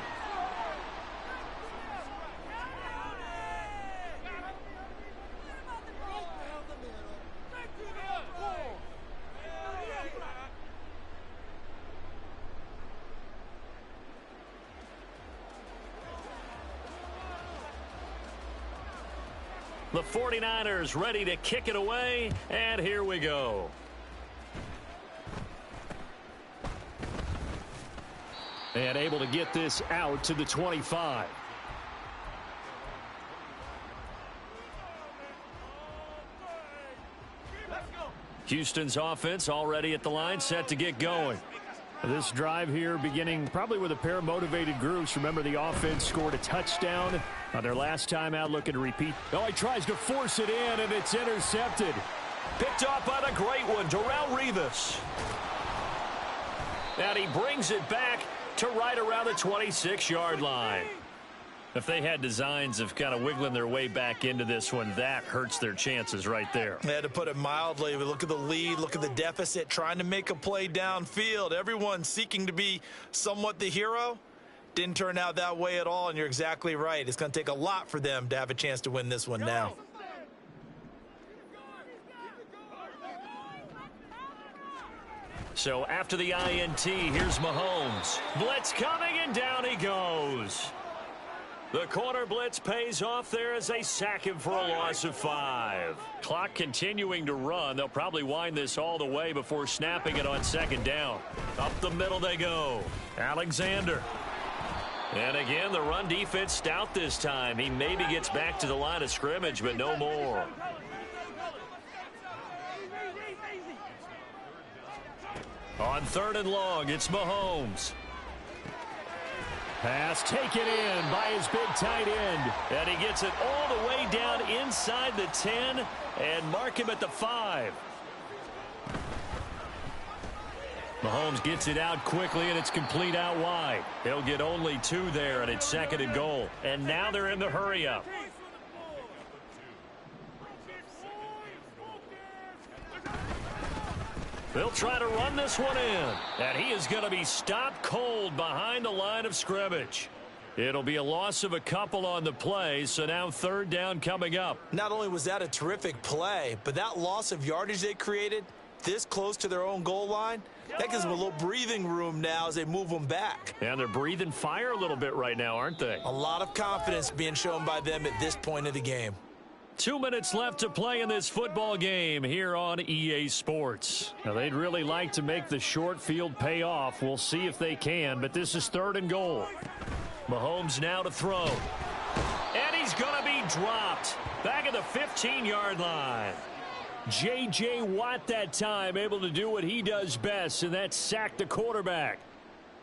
The 49ers ready to kick it away, and here we go. And able to get this out to the 25. Houston's offense already at the line, set to get going. This drive here beginning probably with a pair of motivated groups. Remember, the offense scored a touchdown on their last time out, looking to repeat. Oh, he tries to force it in, and it's intercepted. Picked off by the great one, Darrelle Revis. And he brings it back to right around the 26-yard line. If they had designs of kind of wiggling their way back into this one, that hurts their chances right there. They had to put it mildly. We look at the lead, look at the deficit, trying to make a play downfield. Everyone seeking to be somewhat the hero. Didn't turn out that way at all, and you're exactly right. It's going to take a lot for them to have a chance to win this one now. So after the INT, here's Mahomes. Blitz coming, and down he goes. The corner blitz pays off there as they sack him for a loss of 5. Clock continuing to run. They'll probably wind this all the way before snapping it on second down. Up the middle they go. Alexander. And again, the run defense stout this time. He maybe gets back to the line of scrimmage, but no more. On 3rd and long, it's Mahomes. Pass taken in by his big tight end. And he gets it all the way down inside the 10 and mark him at the 5. Mahomes gets it out quickly, and it's complete out wide. He'll get only 2 there, and it's 2nd and goal. And now they're in the hurry-up. They'll try to run this one in. And he is going to be stopped cold behind the line of scrimmage. It'll be a loss of a couple on the play, so now 3rd down coming up. Not only was that a terrific play, but that loss of yardage they created this close to their own goal line, that gives them a little breathing room now as they move them back. And they're breathing fire a little bit right now, aren't they? A lot of confidence being shown by them at this point of the game. 2 minutes left to play in this football game here on EA Sports. Now, they'd really like to make the short field pay off. We'll see if they can, but this is 3rd and goal. Mahomes now to throw. And he's going to be dropped back at the 15-yard line. J.J. Watt that time able to do what he does best, and that's sack the quarterback.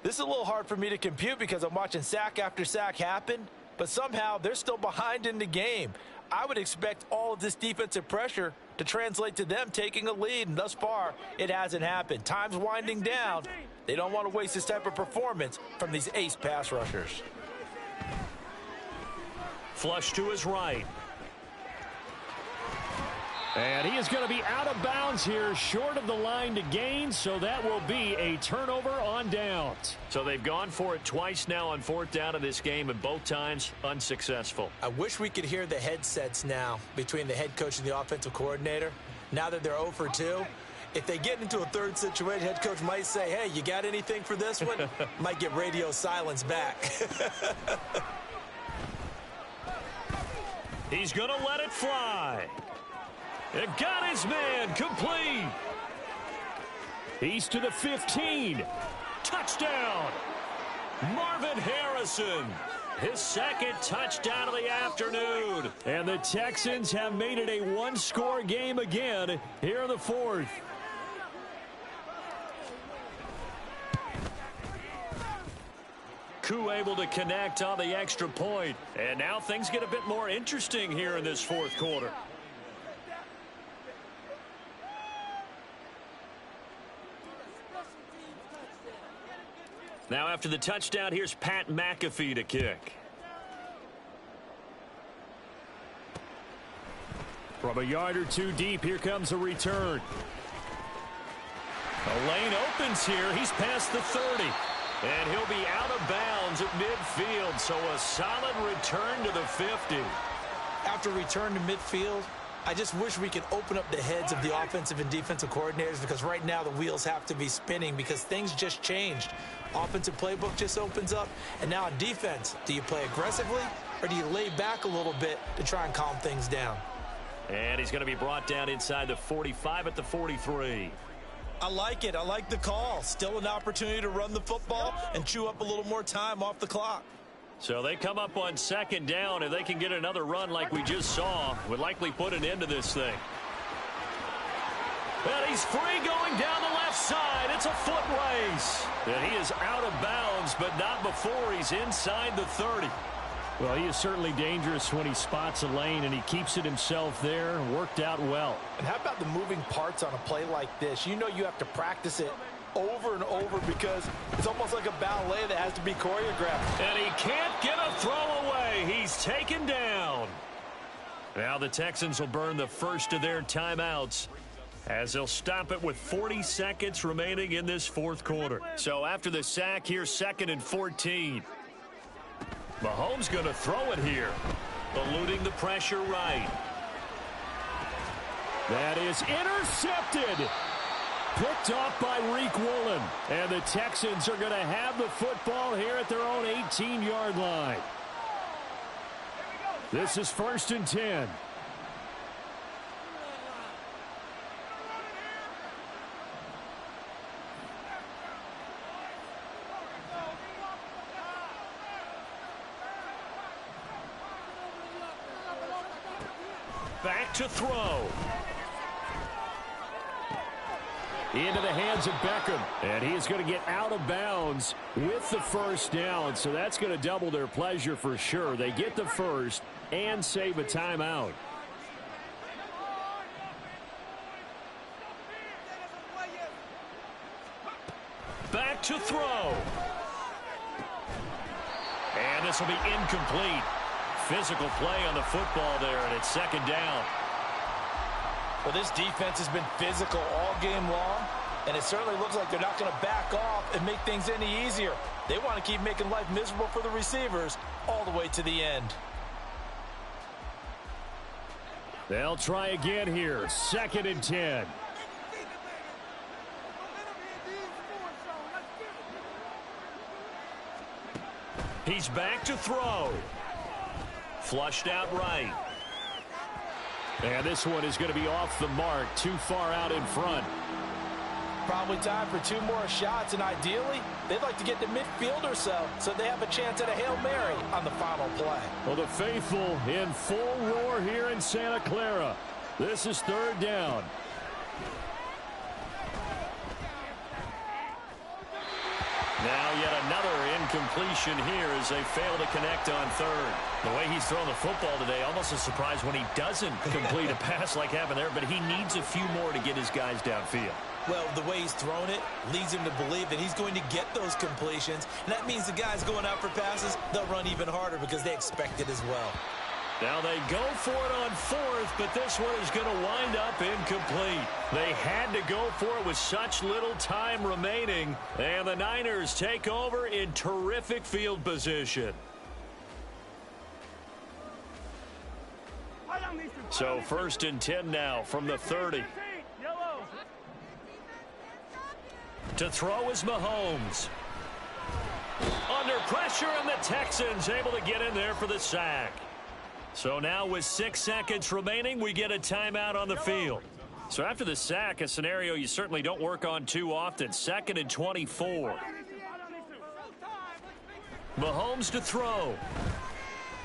This is a little hard for me to compute because I'm watching sack after sack happen, but somehow they're still behind in the game. I would expect all of this defensive pressure to translate to them taking a lead, and thus far, it hasn't happened. Time's winding down. They don't want to waste this type of performance from these ace pass rushers. Flush to his right. And he is going to be out of bounds here, short of the line to gain, so that will be a turnover on downs. So they've gone for it twice now on 4th down in this game, and both times unsuccessful. I wish we could hear the headsets now between the head coach and the offensive coordinator. Now that they're 0 for 2, if they get into a 3rd situation, head coach might say, hey, you got anything for this one? Might get radio silence back. He's going to let it fly. It got his man complete. He's to the 15. Touchdown. Marvin Harrison. His 2nd touchdown of the afternoon. And the Texans have made it a 1-score game again here in the 4th. Koo able to connect on the extra point. And now things get a bit more interesting here in this 4th quarter. Now after the touchdown, here's Pat McAfee to kick. From a yard or 2 deep, here comes a return. The lane opens here. He's past the 30. And he'll be out of bounds at midfield, so a solid return to the 50. After return to midfield, I just wish we could open up the heads of the offensive and defensive coordinators, because right now the wheels have to be spinning because things just changed. Offensive playbook just opens up, and now on defense, do you play aggressively or do you lay back a little bit to try and calm things down? And he's going to be brought down inside the 45 at the 43. I like it. I like the call. Still an opportunity to run the football and chew up a little more time off the clock. So they come up on 2nd down. If they can get another run like we just saw, would likely put an end to this thing. And he's free going down the left side. It's a foot race. And he is out of bounds, but not before he's inside the 30. Well, he is certainly dangerous when he spots a lane, and he keeps it himself there. Worked out well. And how about the moving parts on a play like this? You know you have to practice it over and over because it's almost like a ballet that has to be choreographed. And he can't get a throw away. He's taken down. Now the Texans will burn the first of their timeouts as they'll stop it with 40 seconds remaining in this fourth quarter. So after the sack, here's 2nd and 14. Mahomes going to throw it here, eluding the pressure right. That is intercepted. Picked off by Reek Woolen. And the Texans are going to have the football here at their own 18-yard line. This is 1st and 10. Back to throw. Into the hands of Beckham. And he is going to get out of bounds with the first down. So that's going to double their pleasure for sure. They get the first and save a timeout. Back to throw. And this will be incomplete. Physical play on the football there, and it's 2nd down. Well, this defense has been physical all game long, and it certainly looks like they're not going to back off and make things any easier. They want to keep making life miserable for the receivers all the way to the end. They'll try again here. 2nd and 10. He's back to throw. Flushed out right. And this one is going to be off the mark, too far out in front. Probably time for 2 more shots, and ideally, they'd like to get to midfield or so they have a chance at a Hail Mary on the final play. Well, the faithful in full roar here in Santa Clara. This is 3rd down. Now yet another incompletion here as they fail to connect on 3rd. The way he's thrown the football today, almost a surprise when he doesn't complete a pass like happened there, but he needs a few more to get his guys downfield. Well, the way he's thrown it leads him to believe that he's going to get those completions, and that means the guys going out for passes, they'll run even harder because they expect it as well. Now they go for it on 4th, but this one is going to wind up incomplete. They had to go for it with such little time remaining, and the Niners take over in terrific field position. So 1st and 10 now from the 30. To throw is Mahomes. Under pressure, and the Texans able to get in there for the sack. So now with 6 seconds remaining, we get a timeout on the field. So after the sack, a scenario you certainly don't work on too often. 2nd and 24. Mahomes to throw.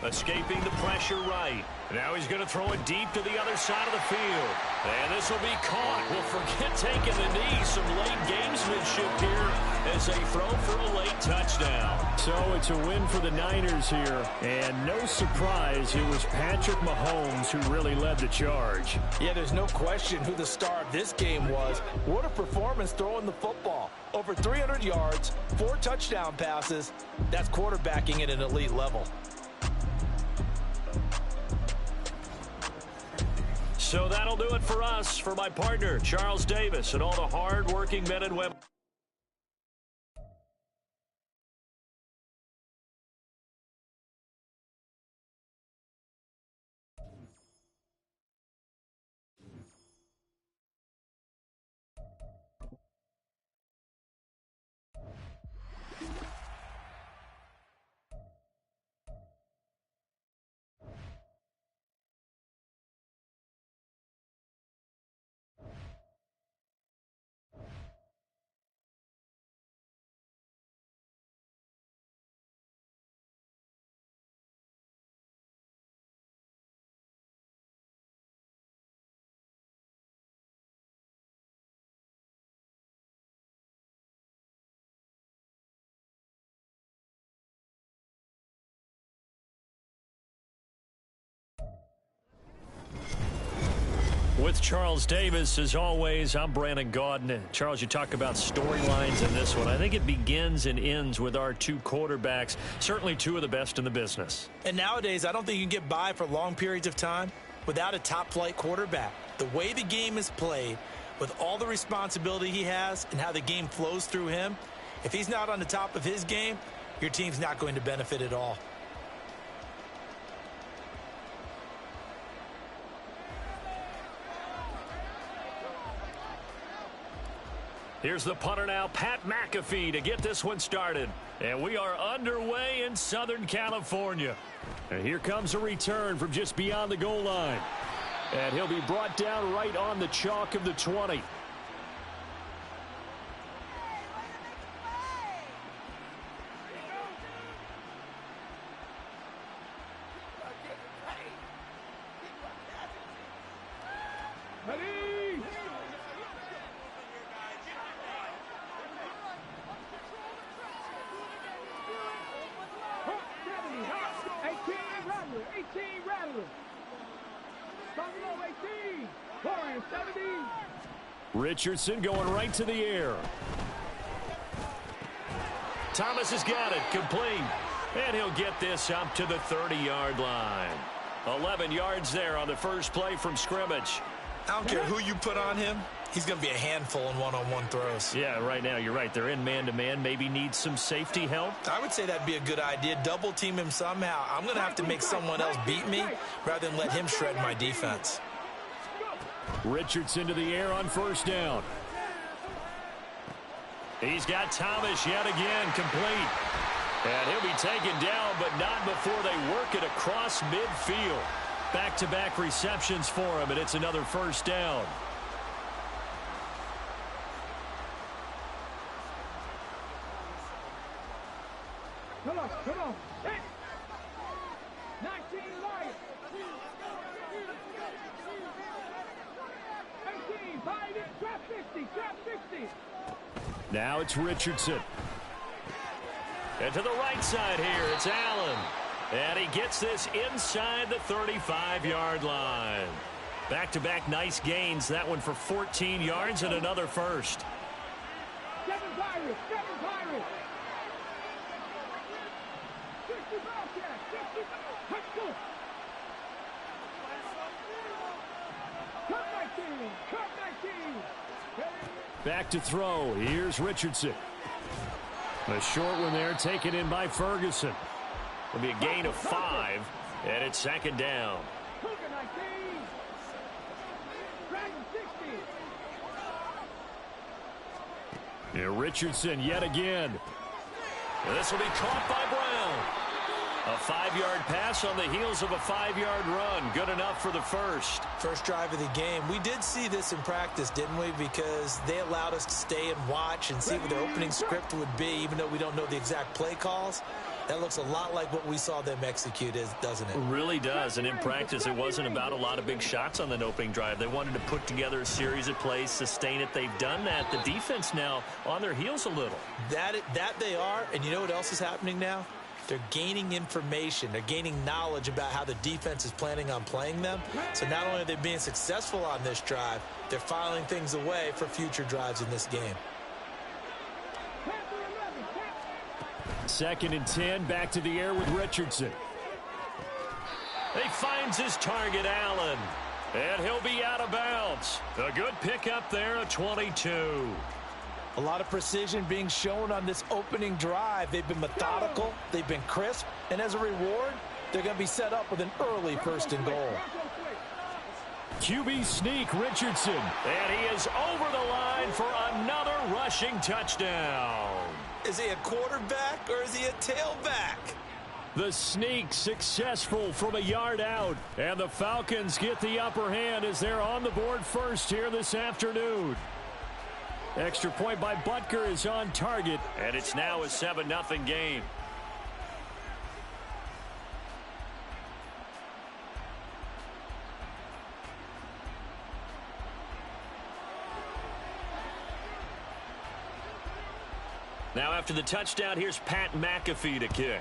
Escaping the pressure right. Now he's going to throw it deep to the other side of the field. And this will be caught. Well, forget taking the knee. Some late gamesmanship here as they throw for a late touchdown. So it's a win for the Niners here. And no surprise, it was Patrick Mahomes who really led the charge. Yeah, there's no question who the star of this game was. What a performance throwing the football. Over 300 yards, 4 touchdown passes. That's quarterbacking at an elite level. So that'll do it for us, for my partner, Charles Davis, and all the hard-working men and women. With Charles Davis, as always, I'm Brandon Gaudin. Charles, you talk about storylines in this one. I think it begins and ends with our two quarterbacks, certainly two of the best in the business. And nowadays, I don't think you can get by for long periods of time without a top-flight quarterback. The way the game is played, with all the responsibility he has and how the game flows through him, if he's not on the top of his game, your team's not going to benefit at all. Here's the punter now, Pat McAfee, to get this one started. And we are underway in Southern California. And here comes a return from just beyond the goal line. And he'll be brought down right on the chalk of the 20. Richardson going right to the air. Thomas has got it, complete. And he'll get this up to the 30-yard line. 11 yards there on the first play from scrimmage. I don't care who you put on him. He's going to be a handful in one-on-one throws. Yeah, right now, you're right. They're in man-to-man. Maybe needs some safety help. I would say that'd be a good idea. Double team him somehow. I'm going to have to make someone else beat me rather than let him shred my defense. Richardson to the air on first down. He's got Thomas yet again, complete. And he'll be taken down, but not before they work it across midfield. Back-to-back receptions for him, and it's another first down. Come on. Hey. 19 Lions. 18, 5, trap 60. Now it's Richardson. And to the right side here, it's Allen. And he gets this inside the 35-yard line. Back-to-back nice gains. That one for 14 yards and another first. Seven Pirates. 60 Bobcats. 60. Let's go. Cut 19. Back to throw. Here's Richardson. A short one there, taken in by Ferguson. It'll be a gain of 5, and it's second down. And Richardson yet again. And this will be caught by Brown. A 5-yard pass on the heels of a 5-yard run. Good enough for the first. First drive of the game. We did see this in practice, didn't we? Because they allowed us to stay and watch and see what their opening script would be, even though we don't know the exact play calls. That looks a lot like what we saw them execute, doesn't it? It really does. And in practice, it wasn't about a lot of big shots on that opening drive. They wanted to put together a series of plays, sustain it. They've done that. The defense now on their heels a little. That they are. And you know what else is happening now? They're gaining information. They're gaining knowledge about how the defense is planning on playing them. So not only are they being successful on this drive, they're filing things away for future drives in this game. 2nd and 10, back to the air with Richardson. He finds his target, Allen. And he'll be out of bounds. A good pickup there, a 22. A lot of precision being shown on this opening drive. They've been methodical. They've been crisp. And as a reward, they're going to be set up with an early 1st and goal. QB sneak, Richardson. And he is over the line for another rushing touchdown. Is he a quarterback or is he a tailback? The sneak successful from a yard out. And the Falcons get the upper hand as they're on the board first here this afternoon. Extra point by Butker is on target, and it's now a 7-0 game. Now after the touchdown, here's Pat McAfee to kick.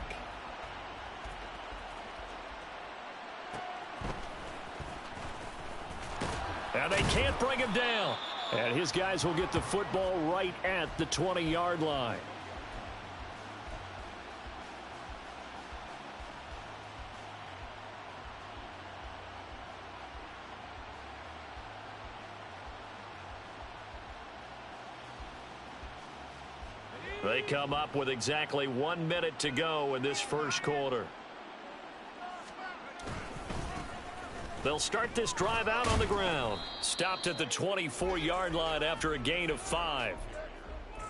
And they can't bring him down. And his guys will get the football right at the 20-yard line. They come up with exactly 1 minute to go in this first quarter. They'll start this drive out on the ground. Stopped at the 24-yard line after a gain of 5.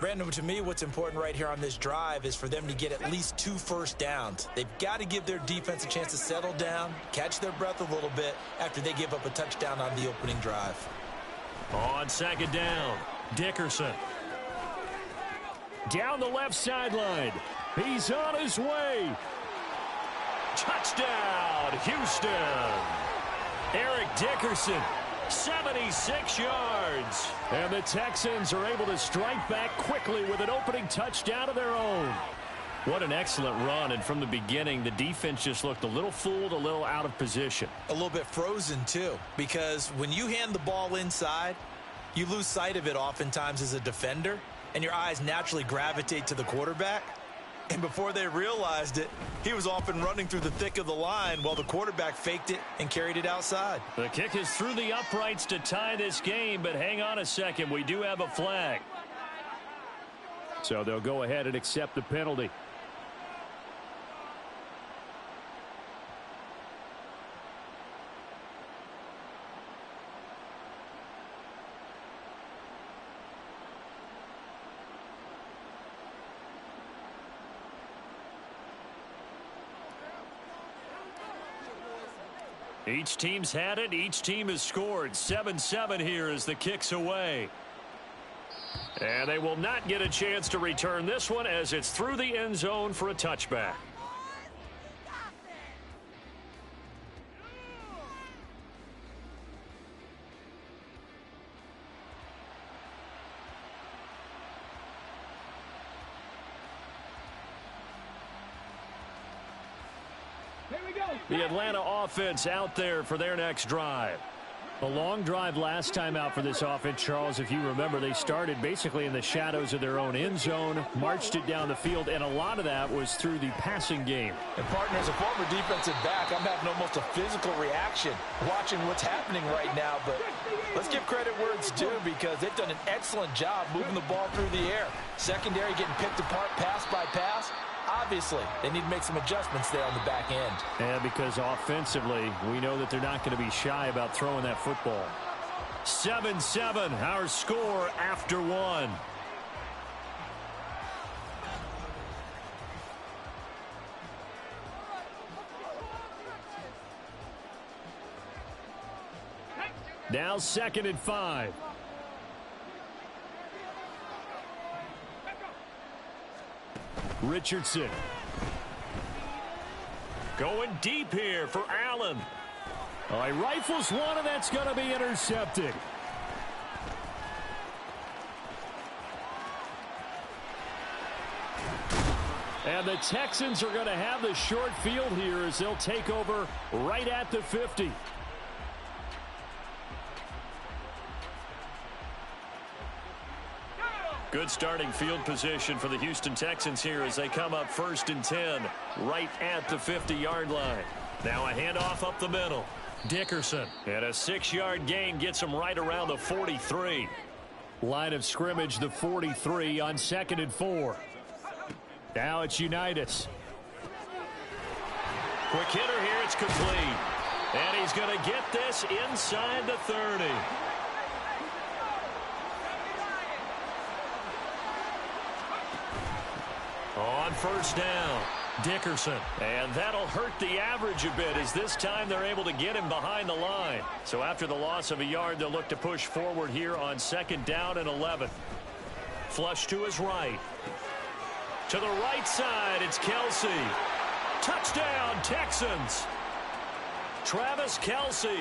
Brandon, to me, what's important right here on this drive is for them to get at least 2 first downs. They've got to give their defense a chance to settle down, catch their breath a little bit after they give up a touchdown on the opening drive. On second down, Dickerson. Down the left sideline. He's on his way. Touchdown, Houston. Eric Dickerson, 76 yards. And the Texans are able to strike back quickly with an opening touchdown of their own. What an excellent run. And from the beginning, the defense just looked a little fooled, a little out of position. A little bit frozen, too, because when you hand the ball inside, you lose sight of it oftentimes as a defender, and your eyes naturally gravitate to the quarterback. And before they realized it, he was off and running through the thick of the line while the quarterback faked it and carried it outside. The kick is through the uprights to tie this game, but hang on a second. We do have a flag. So they'll go ahead and accept the penalty. Each team's had it. Each team has scored. 7-7 here as the kick's away. And they will not get a chance to return this one as it's through the end zone for a touchback. The Atlanta offense out there for their next drive. A long drive last time out for this offense, Charles. If you remember, they started basically in the shadows of their own end zone, marched it down the field, and a lot of that was through the passing game. And, partner, as a former defensive back, I'm having almost a physical reaction watching what's happening right now. But let's give credit where it's due because they've done an excellent job moving the ball through the air. Secondary getting picked apart pass by pass. Obviously, they need to make some adjustments there on the back end. Yeah, because offensively, we know that they're not going to be shy about throwing that football. 7-7, our score after one. Now 2nd and 5. Richardson. Going deep here for Allen. He rifles one, and that's going to be intercepted. And the Texans are going to have the short field here as they'll take over right at the 50. Good starting field position for the Houston Texans here as they come up 1st and 10 right at the 50-yard line. Now a handoff up the middle. Dickerson. And a 6-yard gain gets him right around the 43. Line of scrimmage, the 43 on 2nd and 4. Now it's Unitas. Quick hitter here. It's complete. And he's going to get this inside the 30. On 1st down, Dickerson. And that'll hurt the average a bit as this time they're able to get him behind the line. So after the loss of a yard, they'll look to push forward here on 2nd down and 11. Flush to his right. To the right side, it's Kelsey. Touchdown, Texans. Travis Kelsey,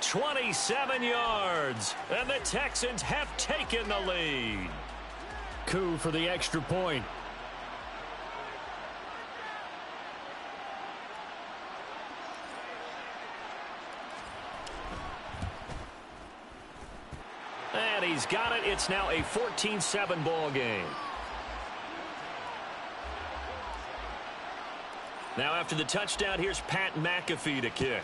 27 yards. And the Texans have taken the lead. Coup for the extra point. he's got it. It's now a 14-7 ball game. Now after the touchdown, here's Pat McAfee to kick.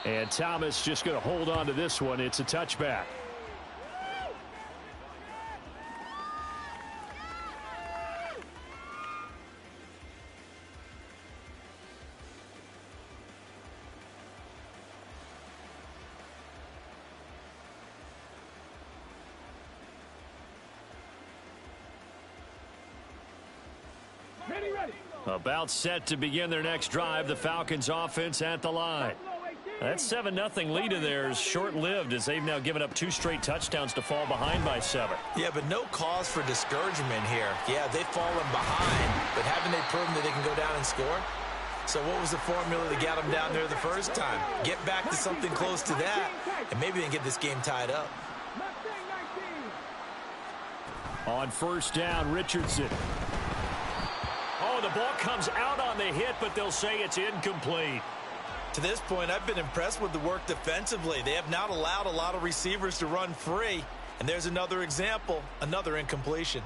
And Thomas just going to hold on to this one. It's a touchback. About set to begin their next drive. The Falcons offense at the line. That 7-0 lead of theirs short-lived as they've now given up 2 straight touchdowns to fall behind by 7. Yeah, but no cause for discouragement here. Yeah, they've fallen behind, but haven't they proven that they can go down and score? So what was the formula that got them down there the first time? Get back to something close to that, and maybe they can get this game tied up. On first down, Richardson. Oh, the ball comes out on the hit, but they'll say it's incomplete. To this point, I've been impressed with the work defensively. They have not allowed a lot of receivers to run free. And there's another example, another incompletion.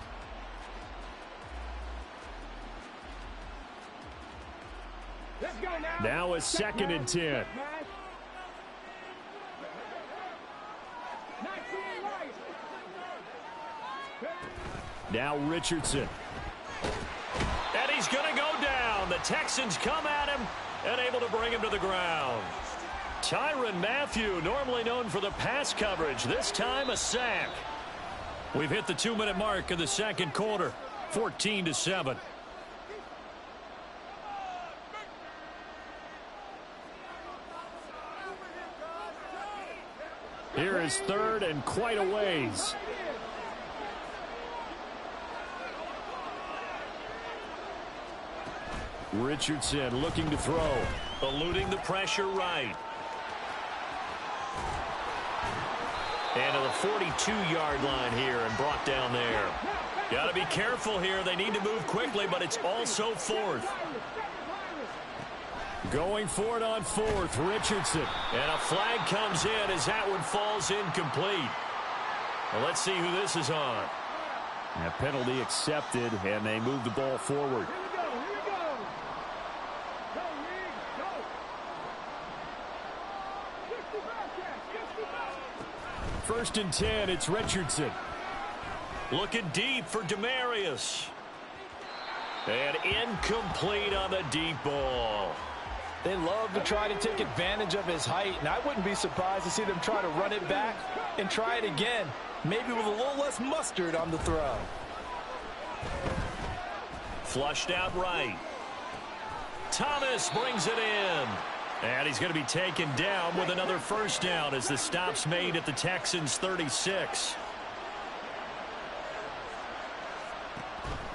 Now a 2nd and 10. Now Richardson. And he's going to go down. The Texans come at him and able to bring him to the ground. Tyrann Mathieu, normally known for the pass coverage, this time a sack. We've hit the 2-minute mark of the second quarter, 14-7. Here is 3rd and quite a ways. Richardson looking to throw. Eluding the pressure right. And to the 42-yard line here and brought down there. Got to be careful here. They need to move quickly, but it's also 4th. Going for it on 4th, Richardson. And a flag comes in as that one falls incomplete. Well, let's see who this is on. A penalty accepted, and they move the ball forward. 1st and 10, it's Richardson. Looking deep for Demarius. And incomplete on the deep ball. They love to try to take advantage of his height, and I wouldn't be surprised to see them try to run it back and try it again, maybe with a little less mustard on the throw. Flushed out right. Thomas brings it in. And he's going to be taken down with another first down as the stop's made at the Texans' 36.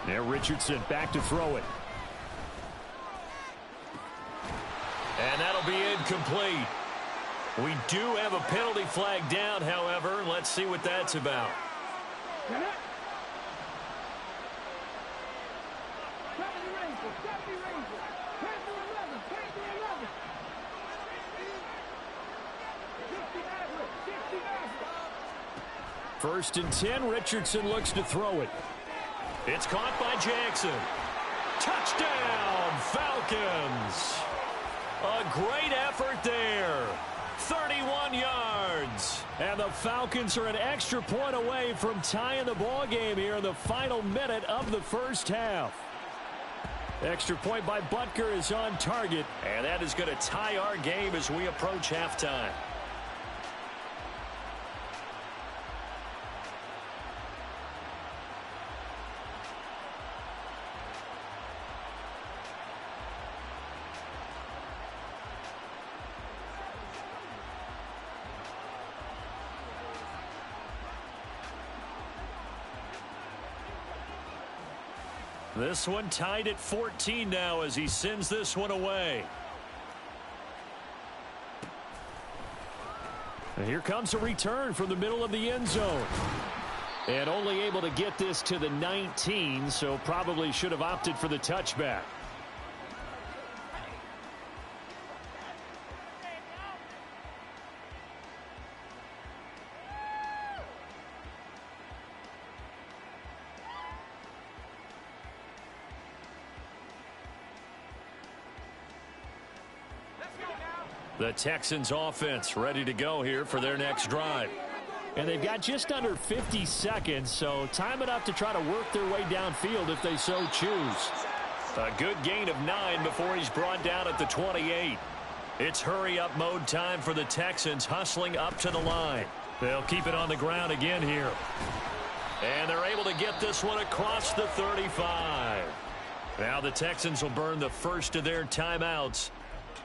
Now Richardson back to throw it. And that'll be incomplete. We do have a penalty flag down, however. Let's see what that's about. First and 10, Richardson looks to throw it. It's caught by Jackson. Touchdown, Falcons. A great effort there. 31 yards. And the Falcons are an extra point away from tying the ball game here in the final minute of the first half. Extra point by Butker is on target. And that is going to tie our game as we approach halftime. This one tied at 14 now as he sends this one away. And here comes a return from the middle of the end zone. And only able to get this to the 19, so probably should have opted for the touchback. The Texans offense ready to go here for their next drive. And they've got just under 50 seconds, so time enough to try to work their way downfield if they so choose. A good gain of 9 before he's brought down at the 28. It's hurry-up mode time for the Texans, hustling up to the line. They'll keep it on the ground again here. And they're able to get this one across the 35. Now the Texans will burn the first of their timeouts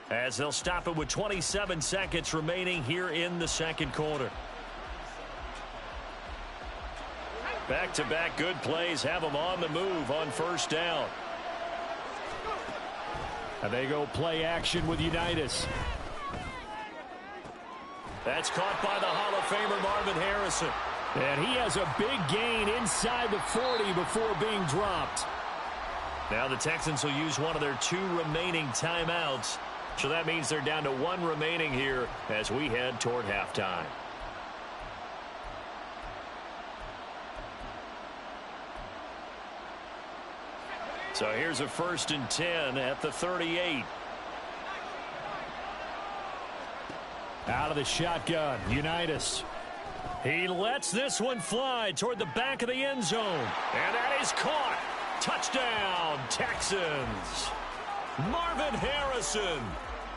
as they'll stop it with 27 seconds remaining here in the second quarter. Back-to-back good plays have them on the move on first down. And they go play action with Unitas. That's caught by the Hall of Famer Marvin Harrison. And he has a big gain inside the 40 before being dropped. Now the Texans will use one of their 2 remaining timeouts. So that means they're down to 1 remaining here as we head toward halftime. So here's a 1st and 10 at the 38. Out of the shotgun, Unitas. He lets this one fly toward the back of the end zone. And that is caught. Touchdown, Texans. Marvin Harrison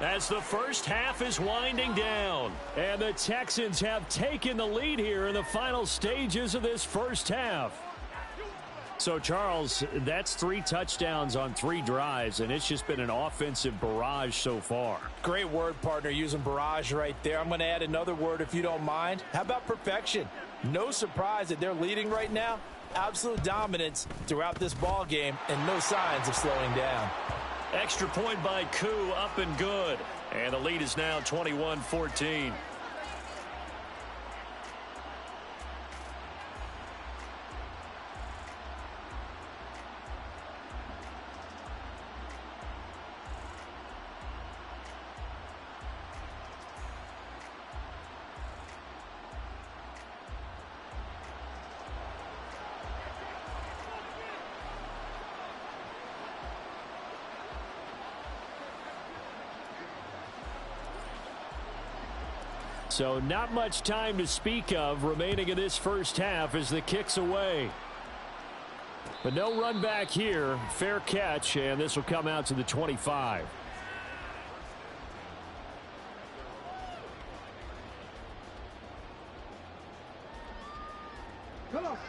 as the first half is winding down. And the Texans have taken the lead here in the final stages of this first half. So, Charles, that's 3 touchdowns on 3 drives, and it's just been an offensive barrage so far. Great word, partner, using barrage right there. I'm going to add another word if you don't mind. How about perfection? No surprise that they're leading right now. Absolute dominance throughout this ball game and no signs of slowing down. Extra point by Koo, up and good. And the lead is now 21-14. So not much time to speak of remaining in this first half as the kick's away. But no run back here. Fair catch, and this will come out to the 25.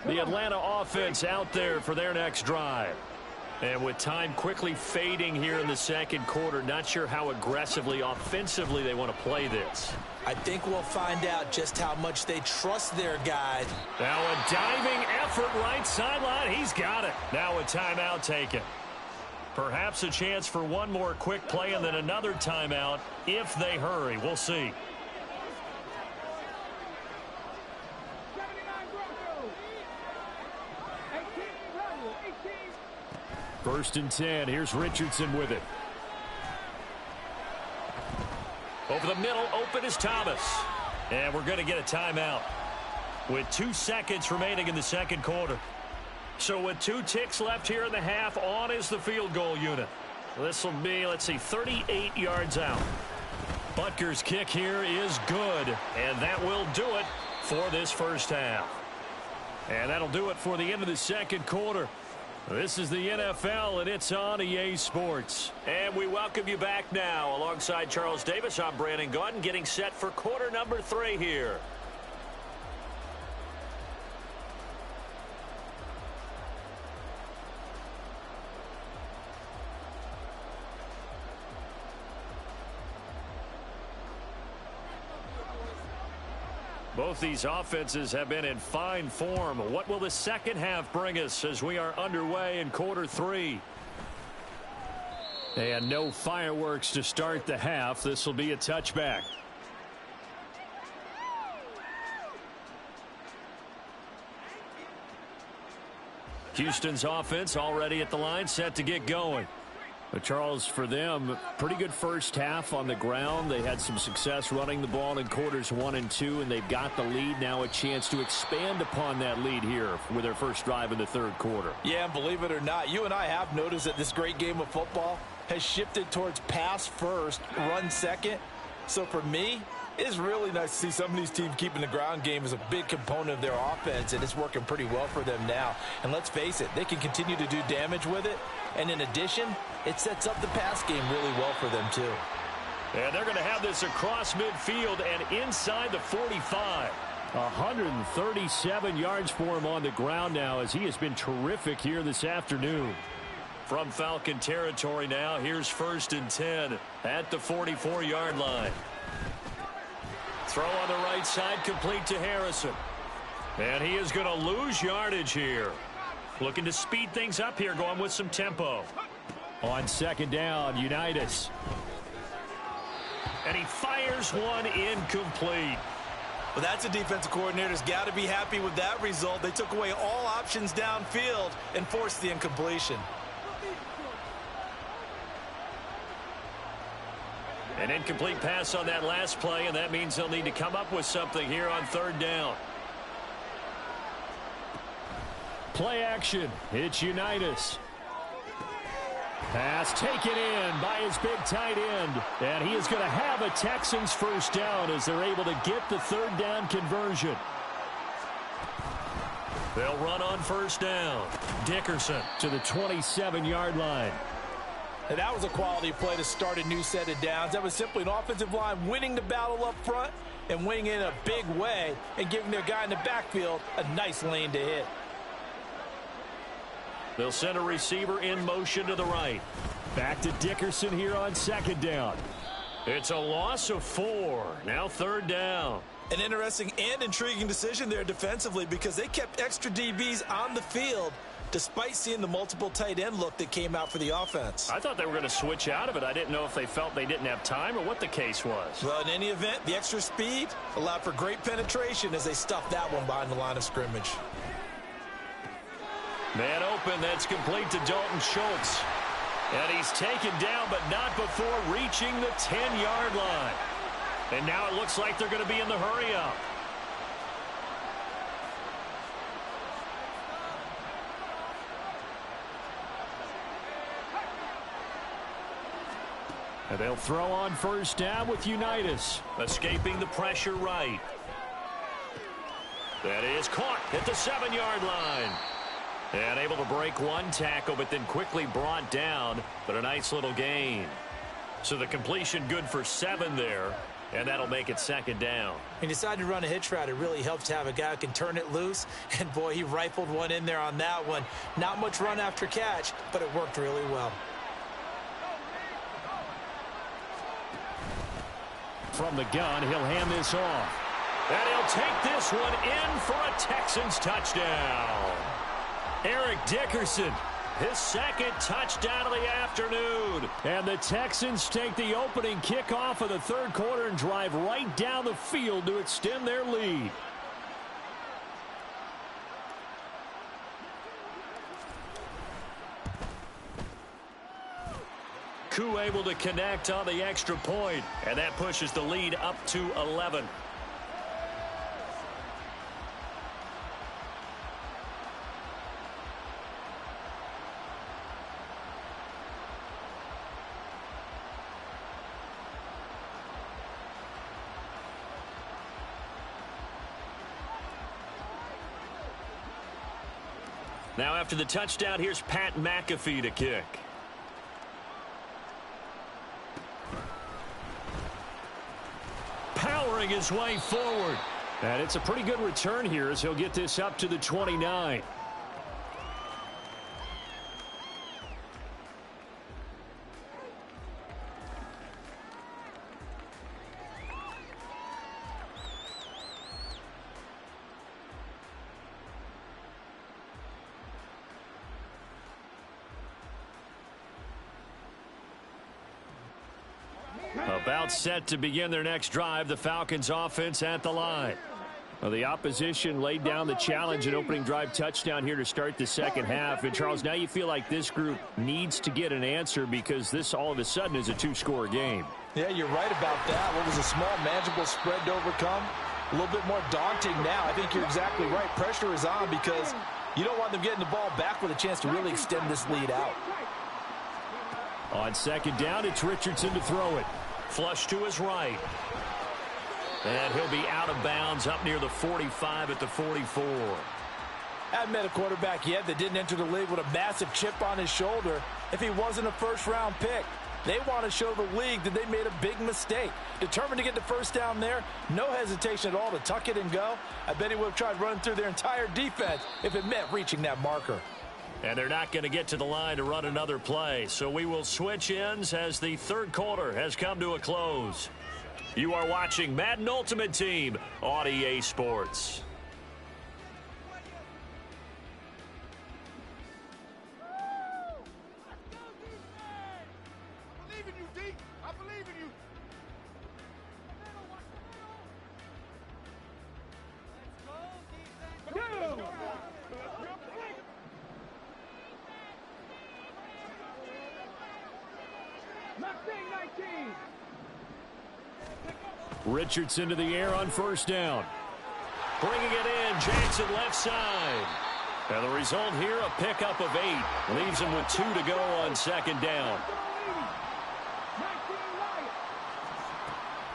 The Atlanta offense out there for their next drive. And with time quickly fading here in the second quarter, not sure how aggressively, offensively they want to play this. I think we'll find out just how much they trust their guy. Now a diving effort right sideline. He's got it. Now a timeout taken. Perhaps a chance for one more quick play and then another timeout if they hurry. We'll see. 79 Broncos. 18 Rebel. 18. 1st and 10. Here's Richardson with it. Over the middle, open is Thomas. And we're going to get a timeout with 2 seconds remaining in the second quarter. So with 2 ticks left here in the half, on is the field goal unit. This will be, let's see, 38 yards out. Butker's kick here is good, and that will do it for this first half. And that'll do it for the end of the second quarter. This is the NFL, and it's on EA Sports. And we welcome you back now. Alongside Charles Davis, I'm Brandon Gaudin, getting set for quarter number 3 here. Both these offenses have been in fine form. What will the second half bring us as we are underway in quarter 3? And no fireworks to start the half. This will be a touchback. Houston's offense already at the line, set to get going. But Charles, for them, pretty good first half on the ground. They had some success running the ball in quarters 1 and 2, and they've got the lead. Now a chance to expand upon that lead here with their first drive in the third quarter. Yeah, and believe it or not, you and I have noticed that this great game of football has shifted towards pass first, run second. So for me, it's really nice to see some of these teams keeping the ground game as a big component of their offense, and it's working pretty well for them now. And let's face it, they can continue to do damage with it. And in addition, it sets up the pass game really well for them too. And they're going to have this across midfield and inside the 45. 137 yards for him on the ground now as he has been terrific here this afternoon. From Falcon territory now, here's 1st and 10 at the 44-yard line. Throw on the right side, complete to Harrison. And he is going to lose yardage here. Looking to speed things up here, going with some tempo. On 2nd down, Unitas. And he fires one incomplete. Well, that's a defensive coordinator's got to be happy with that result. They took away all options downfield and forced the incompletion. An incomplete pass on that last play, and that means they'll need to come up with something here on 3rd down. Play action. It's Unitas. Pass taken in by his big tight end. And he is going to have a Texans 1st down as they're able to get the 3rd down conversion. They'll run on 1st down. Dickerson to the 27-yard line. And that was a quality play to start a new set of downs. That was simply an offensive line winning the battle up front and winning in a big way and giving their guy in the backfield a nice lane to hit. They'll send a receiver in motion to the right. Back to Dickerson here on 2nd down. It's a loss of 4. Now 3rd down. An interesting and intriguing decision there defensively because they kept extra DBs on the field despite seeing the multiple tight end look that came out for the offense. I thought they were going to switch out of it. I didn't know if they felt they didn't have time or what the case was. Well, in any event, the extra speed allowed for great penetration as they stuffed that one behind the line of scrimmage. Man open, that's complete to Dalton Schultz. And he's taken down, but not before reaching the 10-yard line. And now it looks like they're going to be in the hurry-up. And they'll throw on 1st down with Unitas. Escaping the pressure right. That is caught at the 7-yard line. And able to break one tackle, but then quickly brought down. But a nice little gain. So the completion good for 7 there. And that'll make it 2nd down. He decided to run a hitch route. It really helps to have a guy who can turn it loose. And, boy, he rifled one in there on that one. Not much run after catch, but it worked really well. From the gun, he'll hand this off. And he'll take this one in for a Texans touchdown. Eric Dickerson, his 2nd touchdown of the afternoon. And the Texans take the opening kickoff of the 3rd quarter and drive right down the field to extend their lead. Koo able to connect on the extra point, and that pushes the lead up to 11. Now after the touchdown, here's Pat McAfee to kick. Powering his way forward. And it's a pretty good return here as he'll get this up to the 29. About set to begin their next drive, the Falcons offense at the line. Well, the opposition laid down the challenge and opening drive touchdown here to start the 2nd half. And, Charles, now you feel like this group needs to get an answer because this all of a sudden is a 2-score game. Yeah, you're right about that. What was a small, manageable spread to overcome? A little bit more daunting now. I think you're exactly right. Pressure is on because you don't want them getting the ball back with a chance to really extend this lead out. On 2nd down, it's Richardson to throw it. Flush to his right. And he'll be out of bounds up near the 45 at the 44. I haven't met a quarterback yet that didn't enter the league with a massive chip on his shoulder if he wasn't a first-round pick. They want to show the league that they made a big mistake. Determined to get the first down there, no hesitation at all to tuck it and go. I bet he would have tried running through their entire defense if it meant reaching that marker. And they're not going to get to the line to run another play. So we will switch ends as the third quarter has come to a close. You are watching Madden Ultimate Team on EA Sports. Richardson to the air on first down. Bringing it in, Jansen left side. And the result here, a pickup of 8. Leaves him with 2 to go on second down.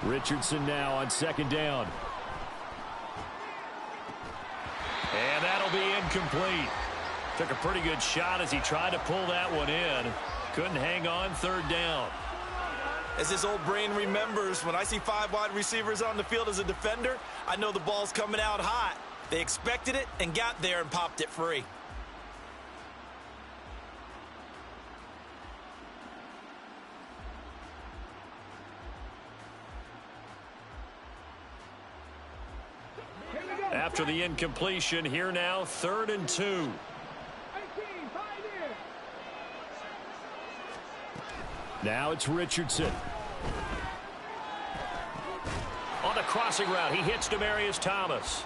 Richardson now on second down. And that'll be incomplete. Took a pretty good shot as he tried to pull that one in. Couldn't hang on third down. As his old brain remembers, when I see 5 wide receivers on the field as a defender, I know the ball's coming out hot. They expected it and got there and popped it free. After the incompletion, here now, 3rd and 2. Now it's Richardson. On the crossing route, he hits Demaryius Thomas.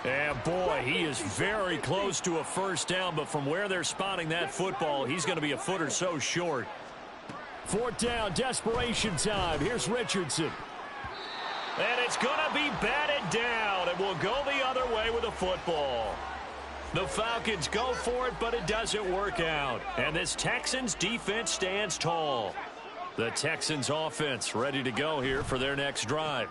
And boy, he is very close to a first down, but from where they're spotting that football, he's going to be a foot or so short. 4th down, desperation time. Here's Richardson. And it's going to be batted down, and will go the other way with the football. The Falcons go for it, but it doesn't work out. And this Texans defense stands tall. The Texans offense ready to go here for their next drive.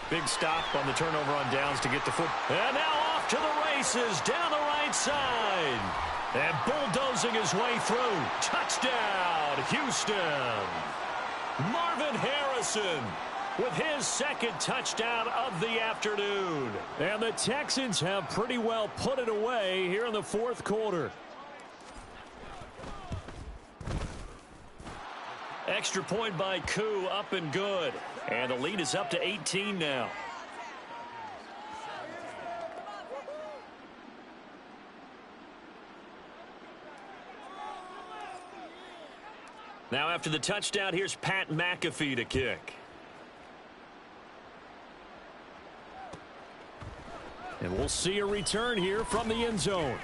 Big stop on the turnover on downs to get the foot. And now off to the races down the right side. And bulldozing his way through. Touchdown, Houston. Marvin Harrison with his second touchdown of the afternoon. And the Texans have pretty well put it away here in the 4th quarter. Extra point by Koo, up and good. And the lead is up to 18 now. Now after the touchdown, here's Pat McAfee to kick. And we'll see a return here from the end zone.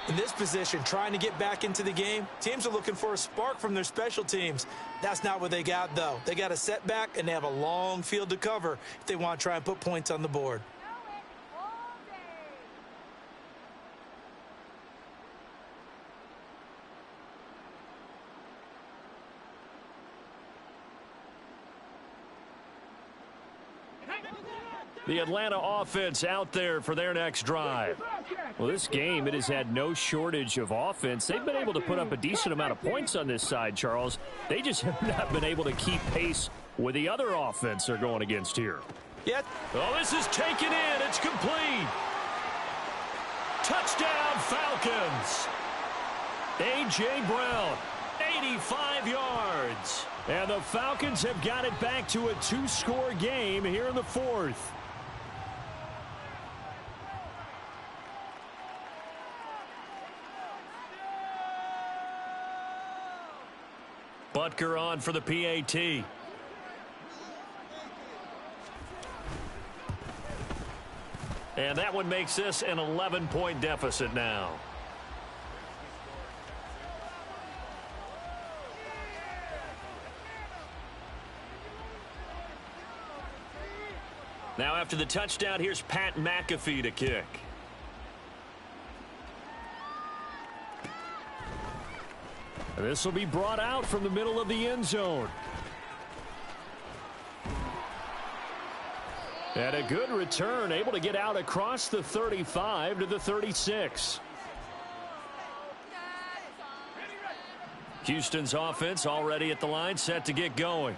In this position, trying to get back into the game, teams are looking for a spark from their special teams. That's not what they got, though. They got a setback, and they have a long field to cover if they want to try and put points on the board. The Atlanta offense out there for their next drive. Well, this game, it has had no shortage of offense. They've been able to put up a decent amount of points on this side, Charles. They just have not been able to keep pace with the other offense they're going against here. Yet. Oh, this is taken in. It's complete. Touchdown, Falcons. A.J. Brown, 85 yards. And the Falcons have got it back to a 2-score game here in the 4th. Butker on for the PAT. And that one makes this an 11-point deficit now. Now after the touchdown, here's Pat McAfee to kick. This will be brought out from the middle of the end zone. And a good return, able to get out across the 35 to the 36. Houston's offense already at the line, set to get going.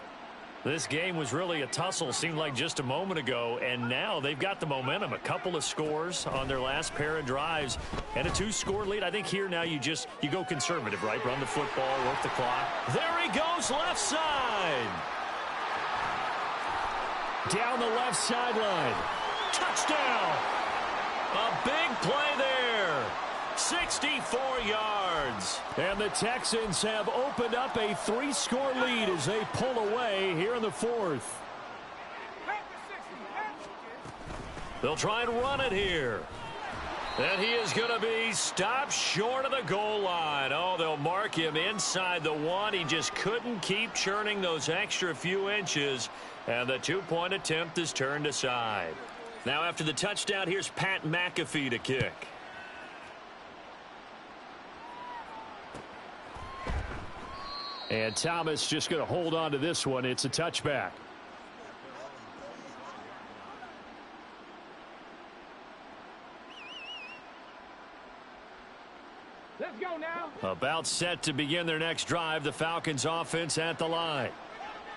This game was really a tussle, seemed like just a moment ago, and now they've got the momentum. A couple of scores on their last pair of drives and a 2-score lead. I think here now you go conservative, right? Run the football, work the clock. There he goes, left side. Down the left sideline. Touchdown. A big play there. 64 yards. And the Texans have opened up a 3-score lead as they pull away here in the 4th. They'll try and run it here. And he is going to be stopped short of the goal line. Oh, they'll mark him inside the 1. He just couldn't keep churning those extra few inches. And the 2-point attempt is turned aside. Now after the touchdown, here's Pat McAfee to kick. And Thomas just going to hold on to this one. It's a touchback. Let's go now. About set to begin their next drive. The Falcons offense at the line.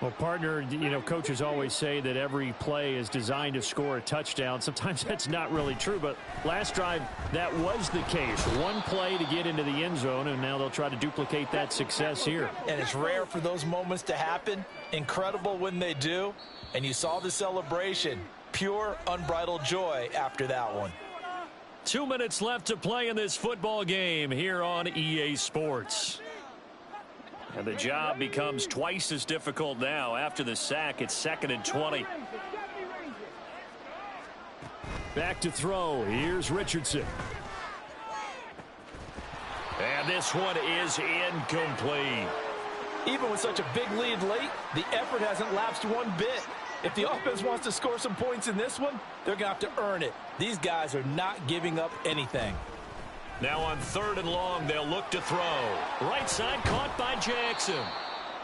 Well, partner, coaches always say that every play is designed to score a touchdown. Sometimes that's not really true, but last drive, that was the case. One play to get into the end zone, and now they'll try to duplicate that success here. And it's rare for those moments to happen. Incredible when they do. And you saw the celebration. Pure, unbridled joy after that one. 2 minutes left to play in this football game here on EA Sports. And the job becomes twice as difficult now. After the sack, it's 2nd and 20. Back to throw. Here's Richardson. And this one is incomplete. Even with such a big lead late, the effort hasn't lapsed one bit. If the offense wants to score some points in this one, they're going to have to earn it. These guys are not giving up anything. Now on 3rd and long, they'll look to throw. Right side caught by Jackson.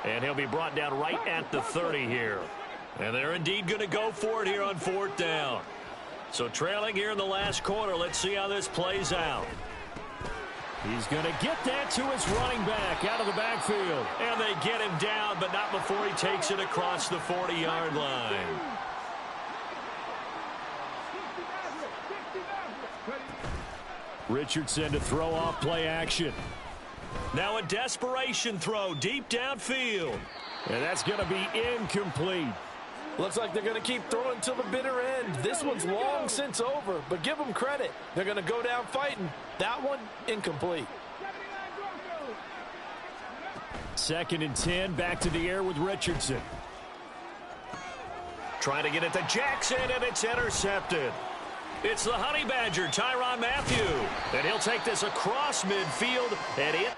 And he'll be brought down right at the 30 here. And they're indeed going to go for it here on 4th down. So trailing here in the last quarter, let's see how this plays out. He's going to get that to his running back out of the backfield. And they get him down, but not before he takes it across the 40-yard line. Richardson to throw off play action. Now a desperation throw deep downfield. And that's going to be incomplete. Looks like they're going to keep throwing till the bitter end. This one's long since over, but give them credit. They're going to go down fighting. That one, incomplete. 2nd and 10, back to the air with Richardson. Trying to get it to Jackson, and it's intercepted. It's the Honey Badger, Tyrann Mathieu. And he'll take this across midfield and in.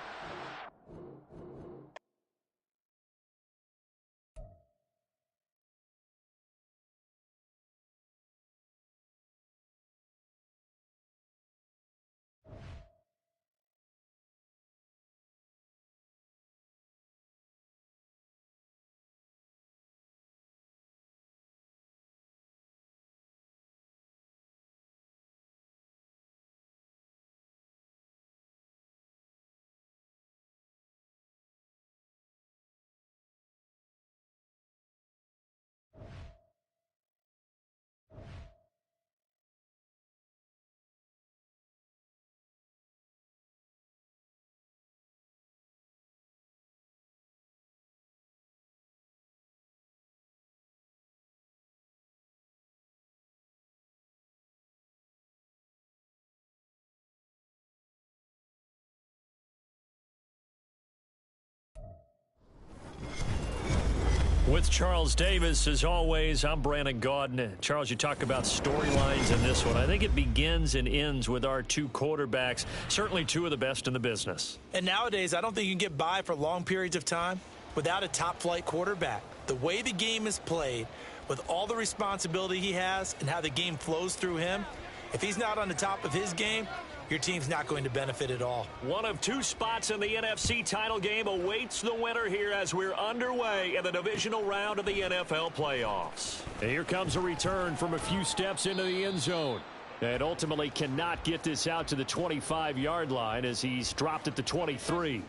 With Charles Davis, as always, I'm Brandon Gaudin. Charles, you talk about storylines in this one. I think it begins and ends with our 2 quarterbacks, certainly 2 of the best in the business. And nowadays, I don't think you can get by for long periods of time without a top-flight quarterback. The way the game is played, with all the responsibility he has and how the game flows through him, if he's not on the top of his game, your team's not going to benefit at all. One of two spots in the NFC title game awaits the winner here as we're underway in the divisional round of the NFL playoffs. And here comes a return from a few steps into the end zone. And ultimately cannot get this out to the 25-yard line as he's dropped at the 23.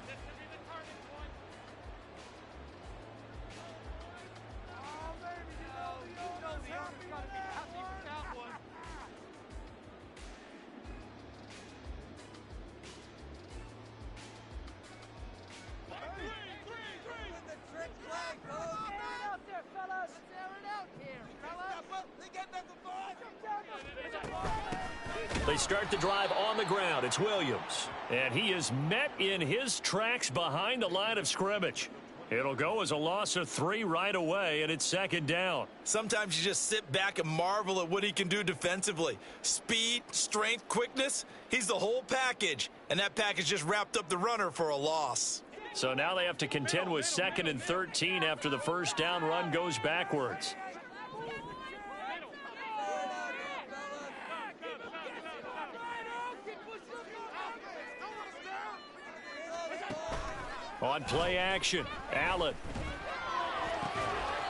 They start the drive on the ground. It's Williams. And he is met in his tracks behind the line of scrimmage. It'll go as a loss of 3 right away, and it's second down. Sometimes you just sit back and marvel at what he can do defensively. Speed, strength, quickness, he's the whole package. And that package just wrapped up the runner for a loss. So now they have to contend with 2nd and 13 after the first down run goes backwards. On play action, Allen.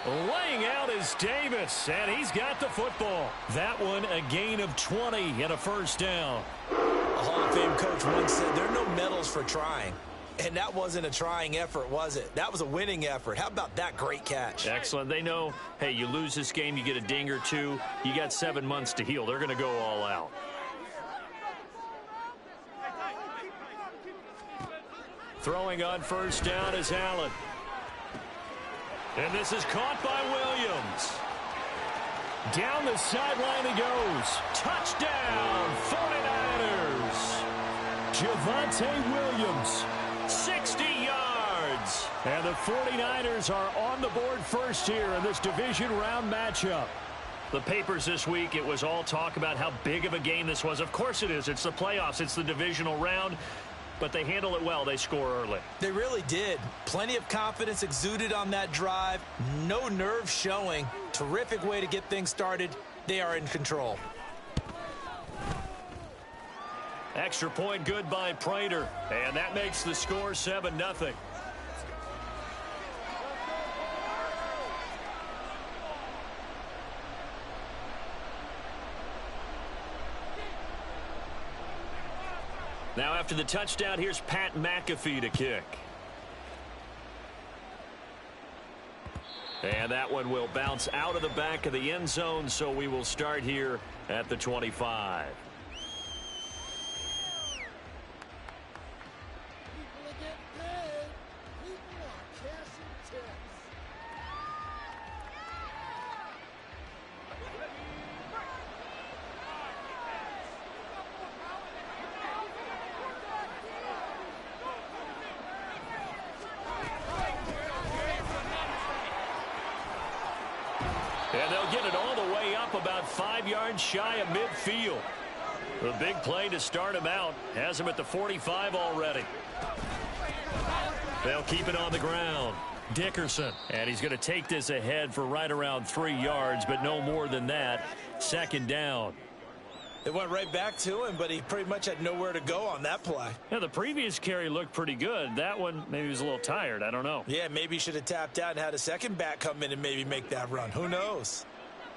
Laying out is Davis, and he's got the football. That one a gain of 20 and a first down. A Hall of Fame coach once said there are no medals for trying. And that wasn't a trying effort, was it? That was a winning effort. How about that great catch? Excellent. They know, hey, you lose this game, you get a ding or two. You got 7 months to heal. They're going to go all out. Throwing on first down is Allen. And this is caught by Williams. Down the sideline he goes. Touchdown, 49ers. Javonte Williams, 60 yards. And the 49ers are on the board first here in this division round matchup. The papers this week, it was all talk about how big of a game this was. Of course it is. It's the playoffs. It's the divisional round. But they handle it well. They score early. They really did. Plenty of confidence exuded on that drive. No nerve showing. Terrific way to get things started. They are in control. Extra point good by Prater. And that makes the score 7-0. Now after the touchdown, here's Pat McAfee to kick. And that one will bounce out of the back of the end zone, so we will start here at the 25. And they'll get it all the way up about 5 yards shy of midfield. The big play to start him out has him at the 45 already. They'll keep it on the ground. Dickerson, and he's going to take this ahead for right around 3 yards, but no more than that. Second down. It went right back to him, but he pretty much had nowhere to go on that play. Yeah, the previous carry looked pretty good. That one, maybe he was a little tired. I don't know. Yeah, maybe he should have tapped out and had a second back come in and maybe make that run. Who knows?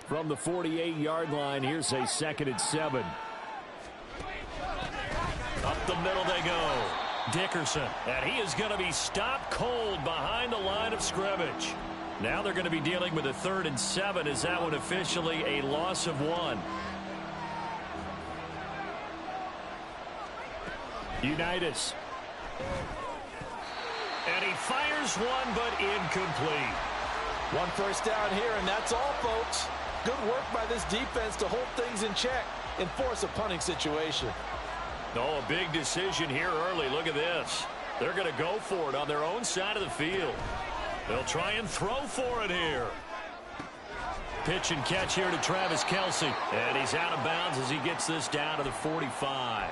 From the 48-yard line, here's a 2nd and 7. Up the middle they go. Dickerson, and he is going to be stopped cold behind the line of scrimmage. Now they're going to be dealing with a 3rd and 7 as that one officially a loss of 1. Unitas. And he fires one, but incomplete. 1 first down here, and that's all, folks. Good work by this defense to hold things in check and force a punting situation. Oh, a big decision here early. Look at this. They're going to go for it on their own side of the field. They'll try and throw for it here. Pitch and catch here to Travis Kelce. And he's out of bounds as he gets this down to the 45.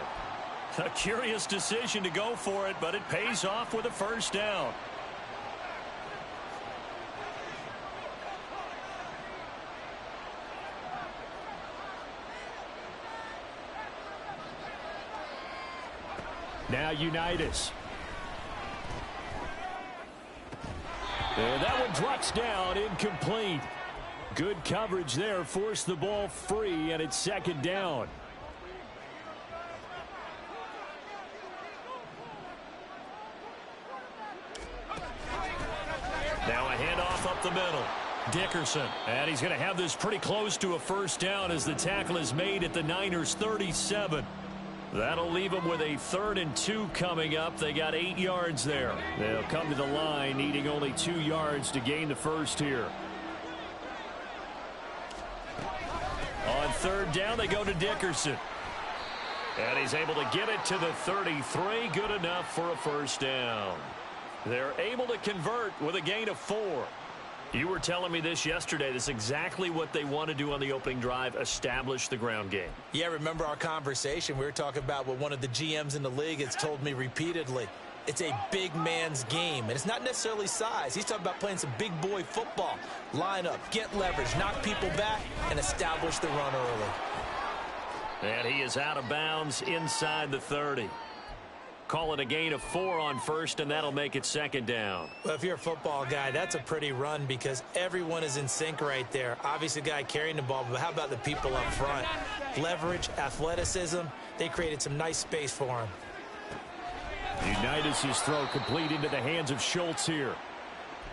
A curious decision to go for it, but it pays off with a first down. Now Unitas. And that one drops down, incomplete. Good coverage there, forced the ball free, and it's second down. Now a handoff up the middle. Dickerson, and he's going to have this pretty close to a first down as the tackle is made at the Niners' 37. That'll leave them with a 3rd and 2 coming up. They got 8 yards there. They'll come to the line needing only 2 yards to gain the first here. On 3rd down, they go to Dickerson. And he's able to get it to the 33. Good enough for a first down. They're able to convert with a gain of 4. You were telling me this yesterday. This is exactly what they want to do on the opening drive, establish the ground game. Yeah, remember our conversation? We were talking about what one of the GMs in the league has told me repeatedly. It's a big man's game, and it's not necessarily size. He's talking about playing some big boy football. Line up, get leverage, knock people back, and establish the run early. And he is out of bounds inside the 30. Call it a gain of 4 on first, and that'll make it second down. Well, if you're a football guy, that's a pretty run because everyone is in sync right there. Obviously, the guy carrying the ball, but how about the people up front? Leverage, athleticism, they created some nice space for him. Unitas' throw complete into the hands of Schultz here.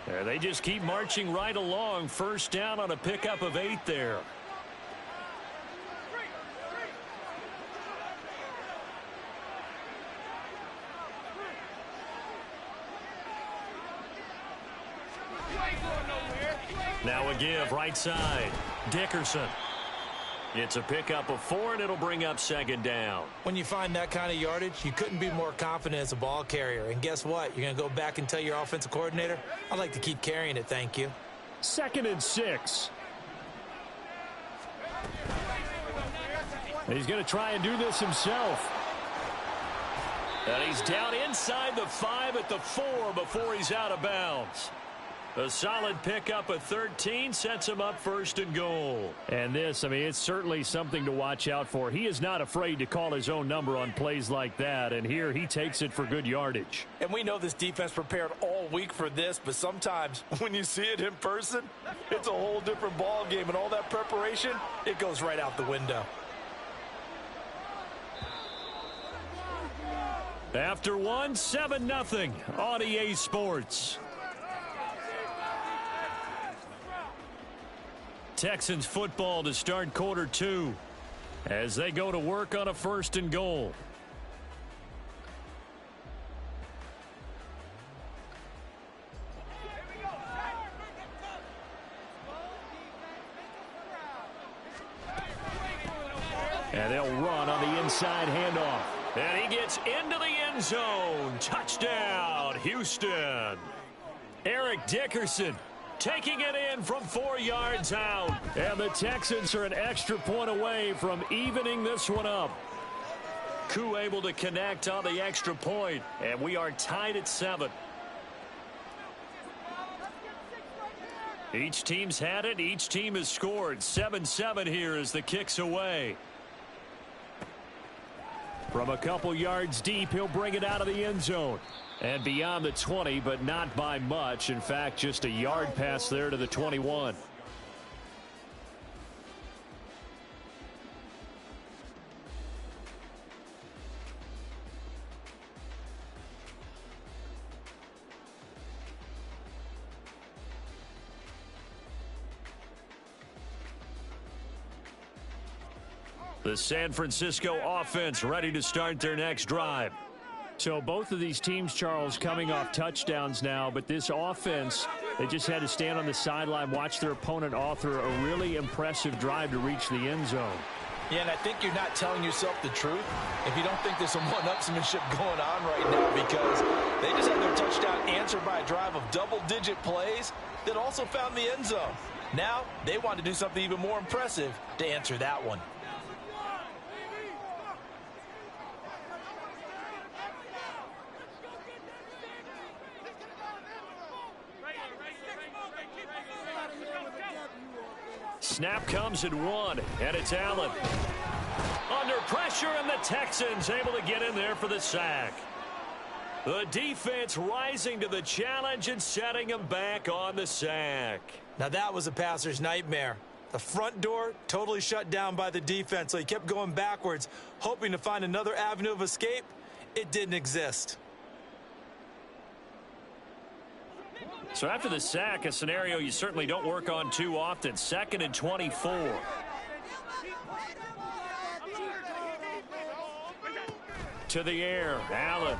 They just keep marching right along. First down on a pickup of 8 there. Now a give right side. Dickerson. It's a pickup of 4, and it'll bring up second down. When you find that kind of yardage, you couldn't be more confident as a ball carrier. And guess what? You're going to go back and tell your offensive coordinator, I'd like to keep carrying it, thank you. 2nd and 6. He's going to try and do this himself. And he's down inside the 5 at the 4 before he's out of bounds. A solid pickup of 13 sets him up 1st and goal. And this, I mean, it's certainly something to watch out for. He is not afraid to call his own number on plays like that, and here he takes it for good yardage. And we know this defense prepared all week for this, but sometimes when you see it in person, it's a whole different ball game, and all that preparation, it goes right out the window. After 1, 7-0 on EA Sports. Texans football to start quarter 2 as they go to work on a 1st and goal. And they'll run on the inside handoff. And he gets into the end zone. Touchdown, Houston. Eric Dickerson taking it in from 4 yards out. And the Texans are an extra point away from evening this one up. Koo able to connect on the extra point. And we are tied at 7. Each team's had it. Each team has scored. 7-7 here as the kick's away. From a couple yards deep, he'll bring it out of the end zone. And beyond the 20, but not by much. In fact, just a yard pass there to the 21. The San Francisco offense ready to start their next drive. So both of these teams, Charles, coming off touchdowns now, but this offense, they just had to stand on the sideline, watch their opponent author a really impressive drive to reach the end zone. Yeah, and I think you're not telling yourself the truth if you don't think there's some one-upsmanship going on right now, because they just had their touchdown answered by a drive of double-digit plays that also found the end zone. Now they want to do something even more impressive to answer that one. Snap comes at 1, and it's Allen. Under pressure, and the Texans able to get in there for the sack. The defense rising to the challenge and setting them back on the sack. Now that was a passer's nightmare. The front door totally shut down by the defense, so he kept going backwards, hoping to find another avenue of escape. It didn't exist. So after the sack, a scenario you certainly don't work on too often. 2nd and 24. To the air, Allen.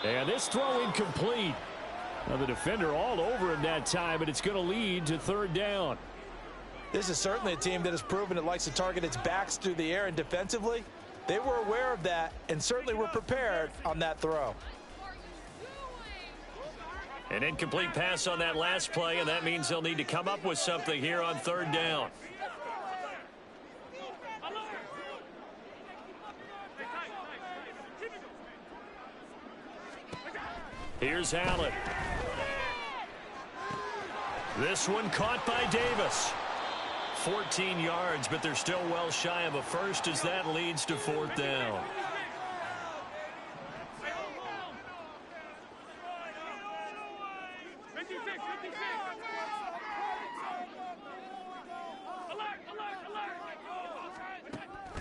And this throw incomplete. Now the defender all over him that time, but it's going to lead to 3rd down. This is certainly a team that has proven it likes to target its backs through the air, and defensively, they were aware of that and certainly were prepared on that throw. An incomplete pass on that last play, and that means they'll need to come up with something here on 3rd down. Here's Allen. This one caught by Davis. 14 yards, but they're still well shy of a first as that leads to 4th down.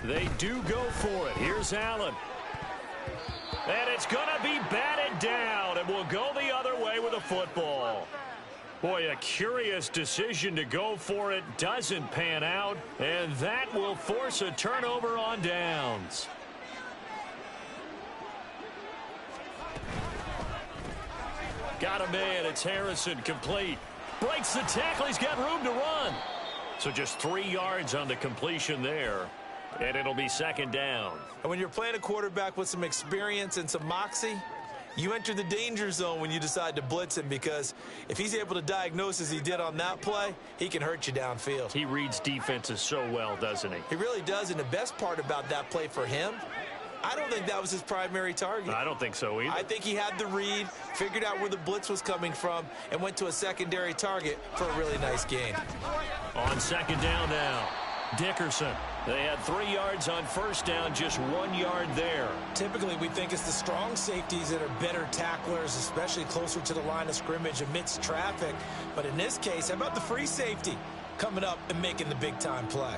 They do go for it. Here's Allen. And it's going to be batted down, and will go the other way with a football. Boy, a curious decision to go for it. Doesn't pan out, and that will force a turnover on downs. Got a man. It's Harrison, complete. Breaks the tackle. He's got room to run. So just 3 yards on the completion there. And it'll be 2nd down. And when you're playing a quarterback with some experience and some moxie, you enter the danger zone when you decide to blitz him, because if he's able to diagnose as he did on that play, he can hurt you downfield. He reads defenses so well, doesn't he? He really does, and the best part about that play for him, I don't think that was his primary target. I don't think so either. I think he had the read, figured out where the blitz was coming from, and went to a secondary target for a really nice gain. On 2nd down now, Dickerson. They had 3 yards on 1st down, just 1 yard there. Typically, we think it's the strong safeties that are better tacklers, especially closer to the line of scrimmage amidst traffic. But in this case, how about the free safety coming up and making the big-time play?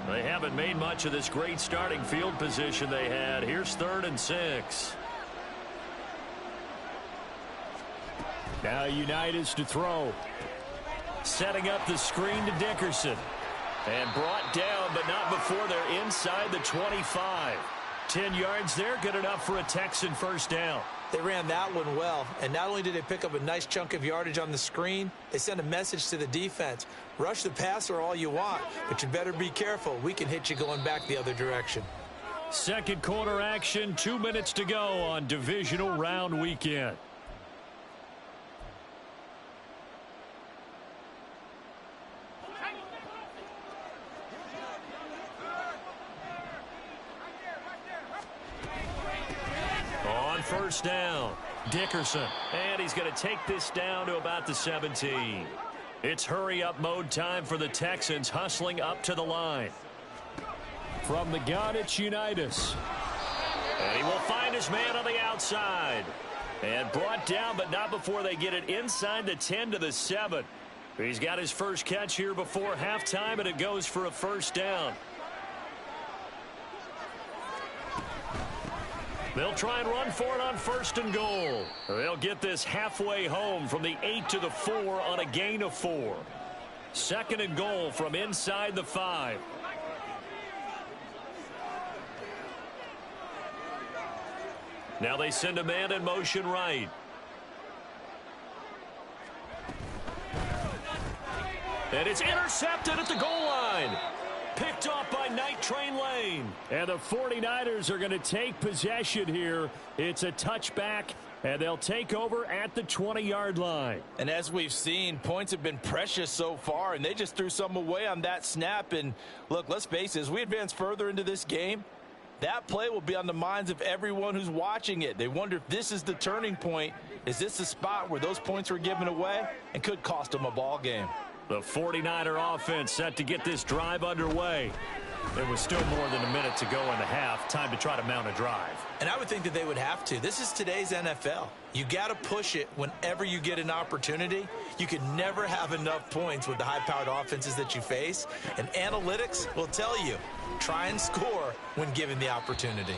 They haven't made much of this great starting field position they had. Here's 3rd and 6. Now Unitas to throw. Setting up the screen to Dickerson. And brought down, but not before they're inside the 25. 10 yards there, good enough for a Texan 1st down. They ran that one well, and not only did they pick up a nice chunk of yardage on the screen, they sent a message to the defense. Rush the passer all you want, but you better be careful. We can hit you going back the other direction. 2nd quarter action, 2 minutes to go on divisional round weekend. On 1st down, Dickerson. And he's going to take this down to about the 17. It's hurry-up mode time for the Texans, hustling up to the line. From the gun, it's Unitas. And he will find his man on the outside. And brought down, but not before they get it inside the 10 to the 7. He's got his first catch here before halftime, and it goes for a 1st down. They'll try and run for it on 1st and goal. They'll get this halfway home from the 8 to the 4 on a gain of 4. 2nd and goal from inside the 5. Now they send a man in motion right. And it's intercepted at the goal line. Picked off by Night Train Lane. And the 49ers are going to take possession here. It's a touchback, and they'll take over at the 20-yard line. And as we've seen, points have been precious so far, and they just threw some away on that snap. And look, let's face it, as we advance further into this game, that play will be on the minds of everyone who's watching it. They wonder if this is the turning point. Is this the spot where those points were given away and could cost them a ball game? The 49er offense set to get this drive underway. There was still more than a minute to go in the half. Time to try to mount a drive. And I would think that they would have to. This is today's NFL. You got to push it whenever you get an opportunity. You can never have enough points with the high-powered offenses that you face. And analytics will tell you, try and score when given the opportunity.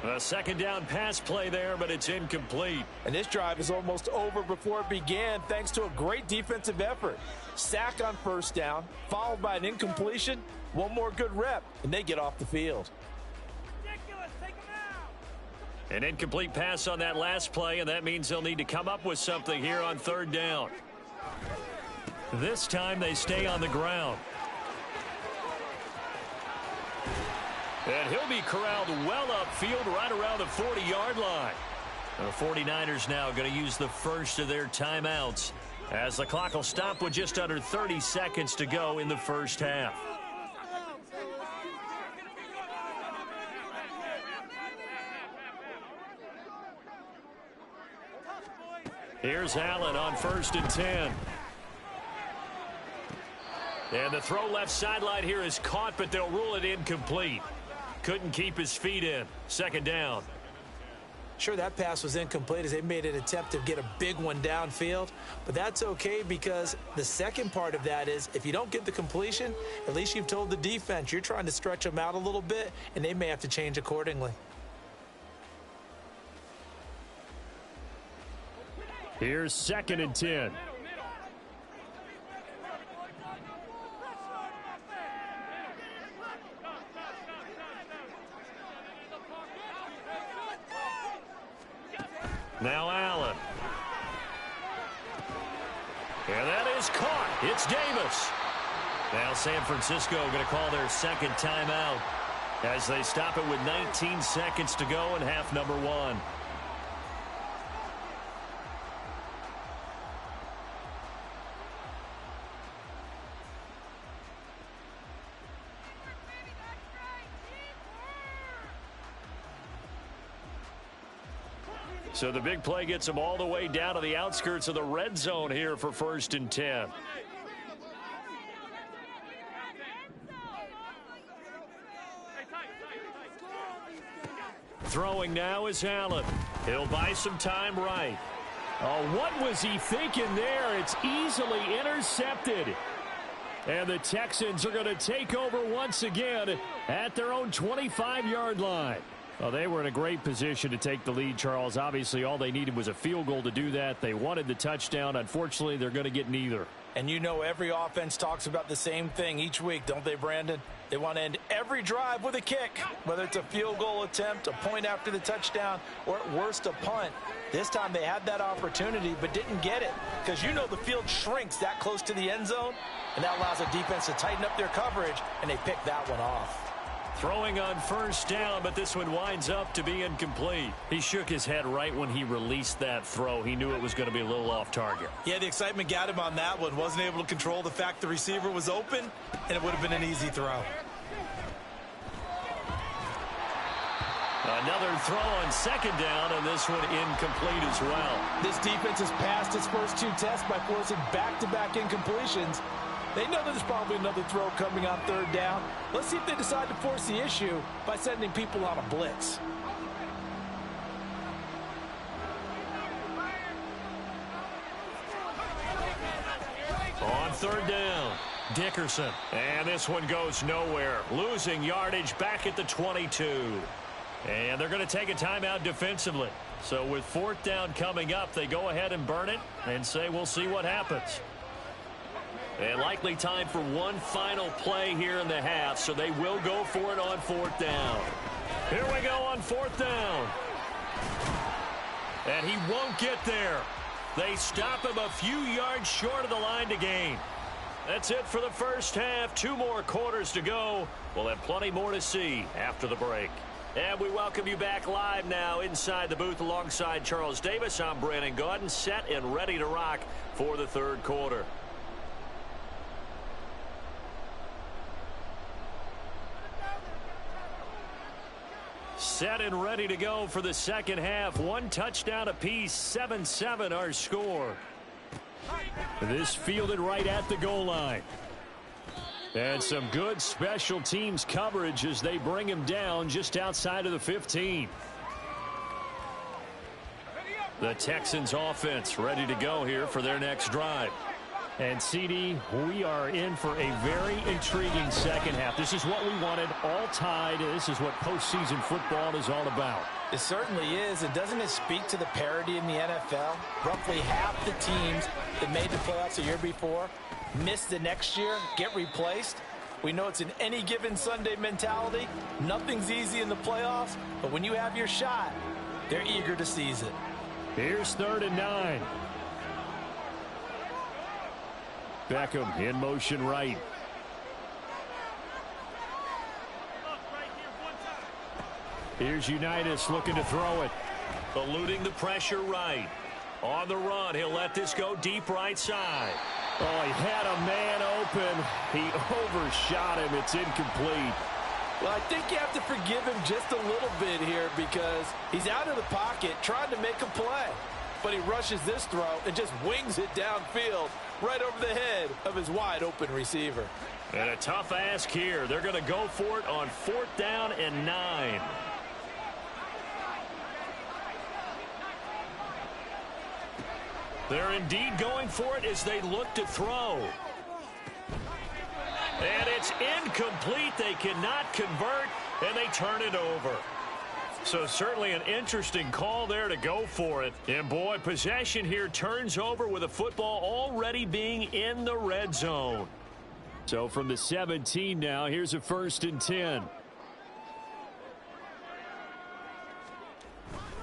A second down pass play there, but it's incomplete. And this drive is almost over before it began thanks to a great defensive effort. Sack on first down, followed by an incompletion. One more good rep, and they get off the field. An incomplete pass on that last play, and that means they'll need to come up with something here on third down. This time they stay on the ground. And he'll be corralled well upfield right around the 40-yard line. The 49ers now going to use the first of their timeouts as the clock will stop with just under 30 seconds to go in the first half. Here's Allen on 1st and 10. And the throw left sideline here is caught, but they'll rule it incomplete. Couldn't keep his feet in. Second down. Sure, that pass was incomplete as they made an attempt to get a big one downfield. But that's okay because the second part of that is if you don't get the completion, at least you've told the defense you're trying to stretch them out a little bit, and they may have to change accordingly. Here's 2nd and 10. Now Allen. And that is caught. It's Davis. Now San Francisco going to call their second timeout as they stop it with 19 seconds to go in half number 1. So the big play gets them all the way down to the outskirts of the red zone here for 1st and 10. Throwing now is Allen. He'll buy some time right. Oh, what was he thinking there? It's easily intercepted. And the Texans are going to take over once again at their own 25-yard line. Well, they were in a great position to take the lead, Charles. Obviously, all they needed was a field goal to do that. They wanted the touchdown. Unfortunately, they're going to get neither. And you know every offense talks about the same thing each week, don't they, Brandon? They want to end every drive with a kick, whether it's a field goal attempt, a point after the touchdown, or at worst a punt. This time they had that opportunity but didn't get it because you know the field shrinks that close to the end zone, and that allows the defense to tighten up their coverage, and they pick that one off. Throwing on first down, but this one winds up to be incomplete. He shook his head right when he released that throw. He knew it was going to be a little off target. Yeah, the excitement got him on that one. Wasn't able to control the fact the receiver was open, and it would have been an easy throw. Another throw on second down, and this one incomplete as well. This defense has passed its first 2 tests by forcing back-to-back incompletions. They know that there's probably another throw coming on third down. Let's see if they decide to force the issue by sending people on a blitz. On third down, Dickerson. And this one goes nowhere. Losing yardage back at the 22. And they're going to take a timeout defensively. So with 4th down coming up, they go ahead and burn it and say we'll see what happens. And likely time for one final play here in the half, so they will go for it on 4th down. Here we go on 4th down. And he won't get there. They stop him a few yards short of the line to gain. That's it for the first half. 2 more quarters to go. We'll have plenty more to see after the break. And we welcome you back live now inside the booth alongside Charles Davis. I'm Brandon Gaudin, set and ready to rock for the third quarter. Set and ready to go for the second half. 1 touchdown apiece, 7-7 our score. This fielded right at the goal line. And some good special teams coverage as they bring him down just outside of the 15. The Texans offense ready to go here for their next drive. And, CD, we are in for a very intriguing second half. This is what we wanted, all tied. This is what postseason football is all about. It certainly is. And doesn't it speak to the parity in the NFL? Roughly half the teams that made the playoffs a year before miss the next year, get replaced. We know it's an any given Sunday mentality. Nothing's easy in the playoffs, but when you have your shot, they're eager to seize it. Here's 3rd and 9. Beckham in motion right. Here's Unitas looking to throw it. Eluding the pressure right. On the run, he'll let this go deep right side. Oh, he had a man open. He overshot him. It's incomplete. Well, I think you have to forgive him just a little bit here because he's out of the pocket trying to make a play. But he rushes this throw and just wings it downfield right over the head of his wide-open receiver. And a tough ask here. They're going to go for it on 4th down and 9. They're indeed going for it as they look to throw. And it's incomplete. They cannot convert, and they turn it over. So certainly an interesting call there to go for it. And, boy, possession here turns over with a football already being in the red zone. So from the 17 now, here's a 1st and 10.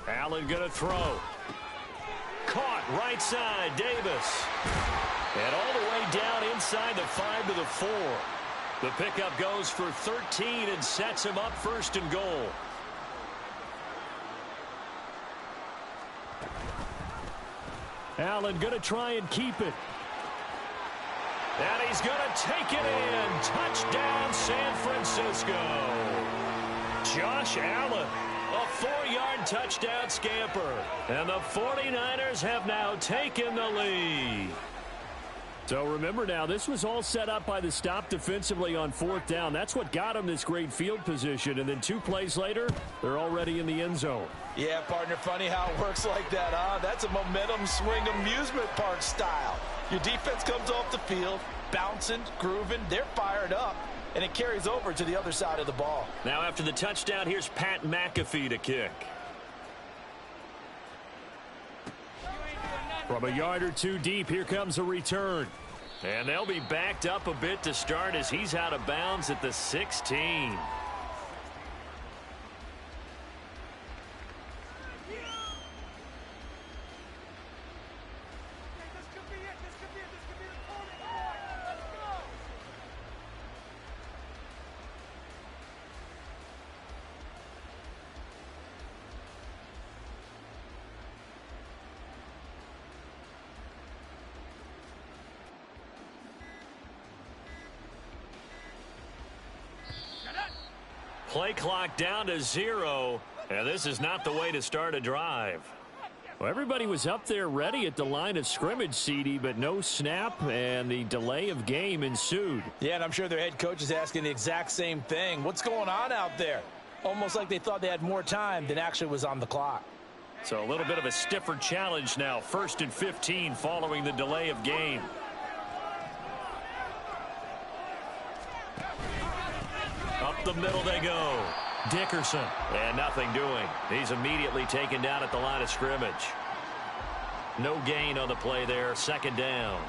Allen going to throw. Caught right side, Davis. And all the way down inside the 5 to the 4. The pickup goes for 13 and sets him up 1st and goal. Allen going to try and keep it. And he's going to take it in. Touchdown, San Francisco. Josh Allen, a 4-yard touchdown scamper. And the 49ers have now taken the lead. So remember now, this was all set up by the stop defensively on 4th down. That's what got him this great field position. And then 2 plays later, they're already in the end zone. Yeah, partner, funny how it works like that, huh? That's a momentum swing amusement park style. Your defense comes off the field, bouncing, grooving, they're fired up, and it carries over to the other side of the ball. Now after the touchdown, here's Pat McAfee to kick. From a yard or 2 deep, here comes a return. And they'll be backed up a bit to start as he's out of bounds at the 16. Play clock down to 0, and this is not the way to start a drive. Well, everybody was up there ready at the line of scrimmage, CD, but no snap, and the delay of game ensued. Yeah, and I'm sure their head coach is asking the exact same thing. What's going on out there? Almost like they thought they had more time than actually was on the clock. So a little bit of a stiffer challenge now. 1st and 15 following the delay of game. Up the middle they go. Dickerson. And nothing doing. He's immediately taken down at the line of scrimmage. No gain on the play there. 2nd down.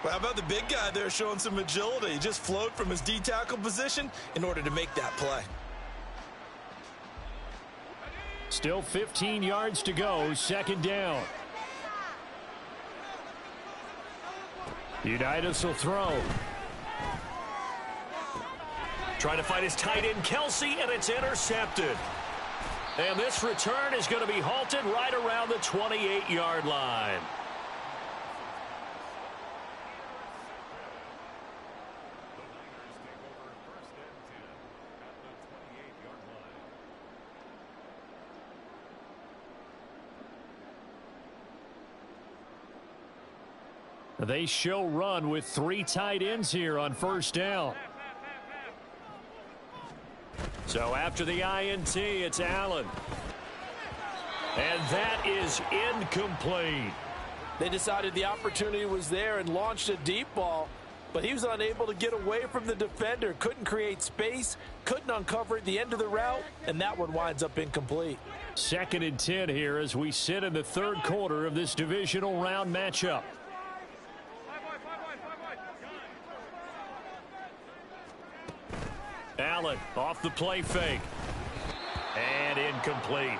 Well, how about the big guy there showing some agility? He just flowed from his D-tackle position in order to make that play. Still 15 yards to go. 2nd down. Unitas will throw. Trying to find his tight end, Kelsey, and it's intercepted. And this return is going to be halted right around the 28-yard line. They show run with 3 tight ends here on first down. So after the INT, it's Allen. And that is incomplete. They decided the opportunity was there and launched a deep ball, but he was unable to get away from the defender, couldn't create space, couldn't uncover at the end of the route, and that one winds up incomplete. 2nd and 10 here as we sit in the 3rd quarter of this divisional round matchup. Allen off the play fake. And incomplete.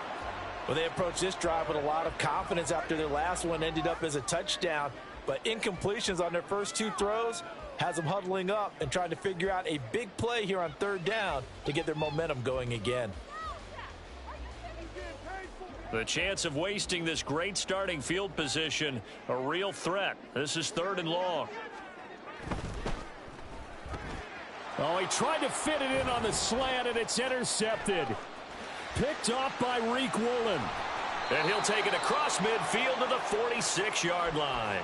Well, they approached this drive with a lot of confidence after their last one ended up as a touchdown. But incompletions on their first 2 throws has them huddling up and trying to figure out a big play here on 3rd down to get their momentum going again. The chance of wasting this great starting field position, a real threat. This is 3rd and long. Oh, he tried to fit it in on the slant, and it's intercepted. Picked off by Reek Woolen. And he'll take it across midfield to the 46-yard line.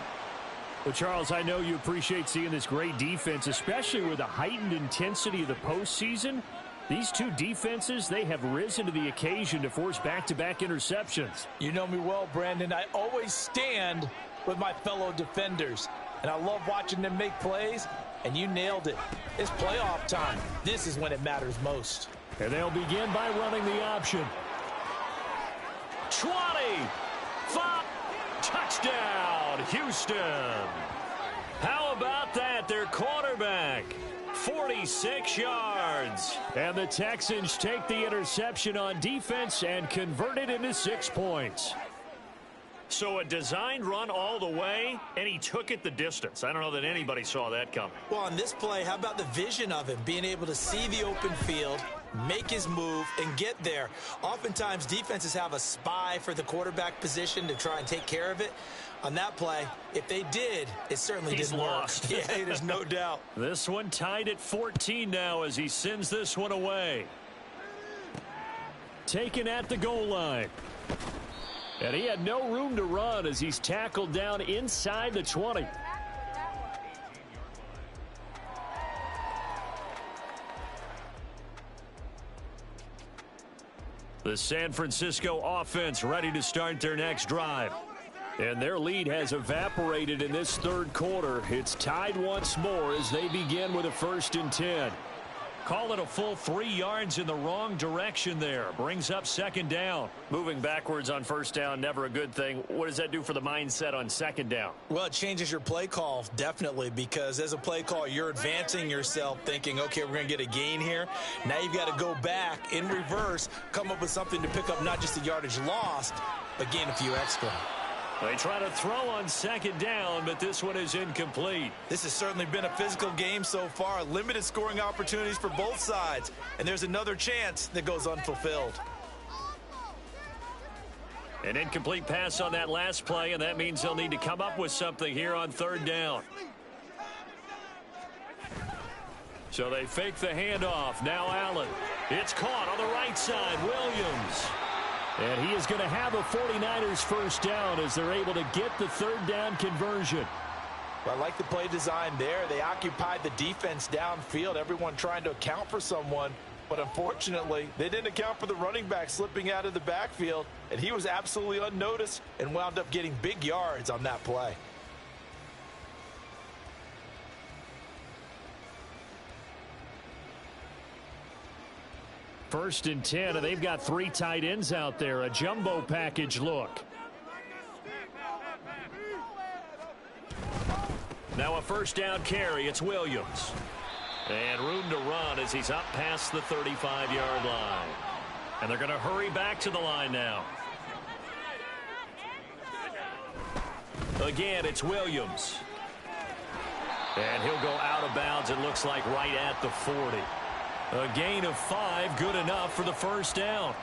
Well, Charles, I know you appreciate seeing this great defense, especially with the heightened intensity of the postseason. These 2 defenses, they have risen to the occasion to force back-to-back interceptions. You know me well, Brandon. I always stand with my fellow defenders, and I love watching them make plays, and you nailed it. It's playoff time. This is when it matters most. And they'll begin by running the option. 20, 5, touchdown, Houston. How about that? Their quarterback, 46 yards. And the Texans take the interception on defense and convert it into 6 points. So a designed run all the way, and he took it the distance. I don't know that anybody saw that coming. Well, on this play, how about the vision of him, being able to see the open field, make his move, and get there. Oftentimes, defenses have a spy for the quarterback position to try and take care of it. On that play, if they did, it certainly didn't lost. work. Yeah, there's no doubt. This one tied at 14 now as he sends this one away. Taken at the goal line. And he had no room to run as he's tackled down inside the 20. The San Francisco offense ready to start their next drive. And their lead has evaporated in this 3rd quarter. It's tied once more as they begin with a 1st and 10. Call it a full 3 yards in the wrong direction there. Brings up 2nd down. Moving backwards on 1st down, never a good thing. What does that do for the mindset on 2nd down? Well, it changes your play call, definitely, because as a play call, you're advancing yourself thinking, okay, we're going to get a gain here. Now you've got to go back in reverse, come up with something to pick up not just the yardage lost, but gain a few extra. They try to throw on 2nd down, but this one is incomplete. This has certainly been a physical game so far. Limited scoring opportunities for both sides. And there's another chance that goes unfulfilled. An incomplete pass on that last play, and that means they'll need to come up with something here on 3rd down. So they fake the handoff. Now Allen. It's caught on the right side. Williams. And he is going to have a 49ers 1st down as they're able to get the 3rd down conversion. Well, I like the play design there. They occupied the defense downfield, everyone trying to account for someone. But unfortunately, they didn't account for the running back slipping out of the backfield, and he was absolutely unnoticed and wound up getting big yards on that play. First and 10, and they've got 3 tight ends out there. A jumbo package look. Now a 1st down carry. It's Williams. And room to run as he's up past the 35-yard line. And they're going to hurry back to the line now. Again, it's Williams. And he'll go out of bounds, it looks like, right at the 40. A gain of 5, good enough for the 1st down.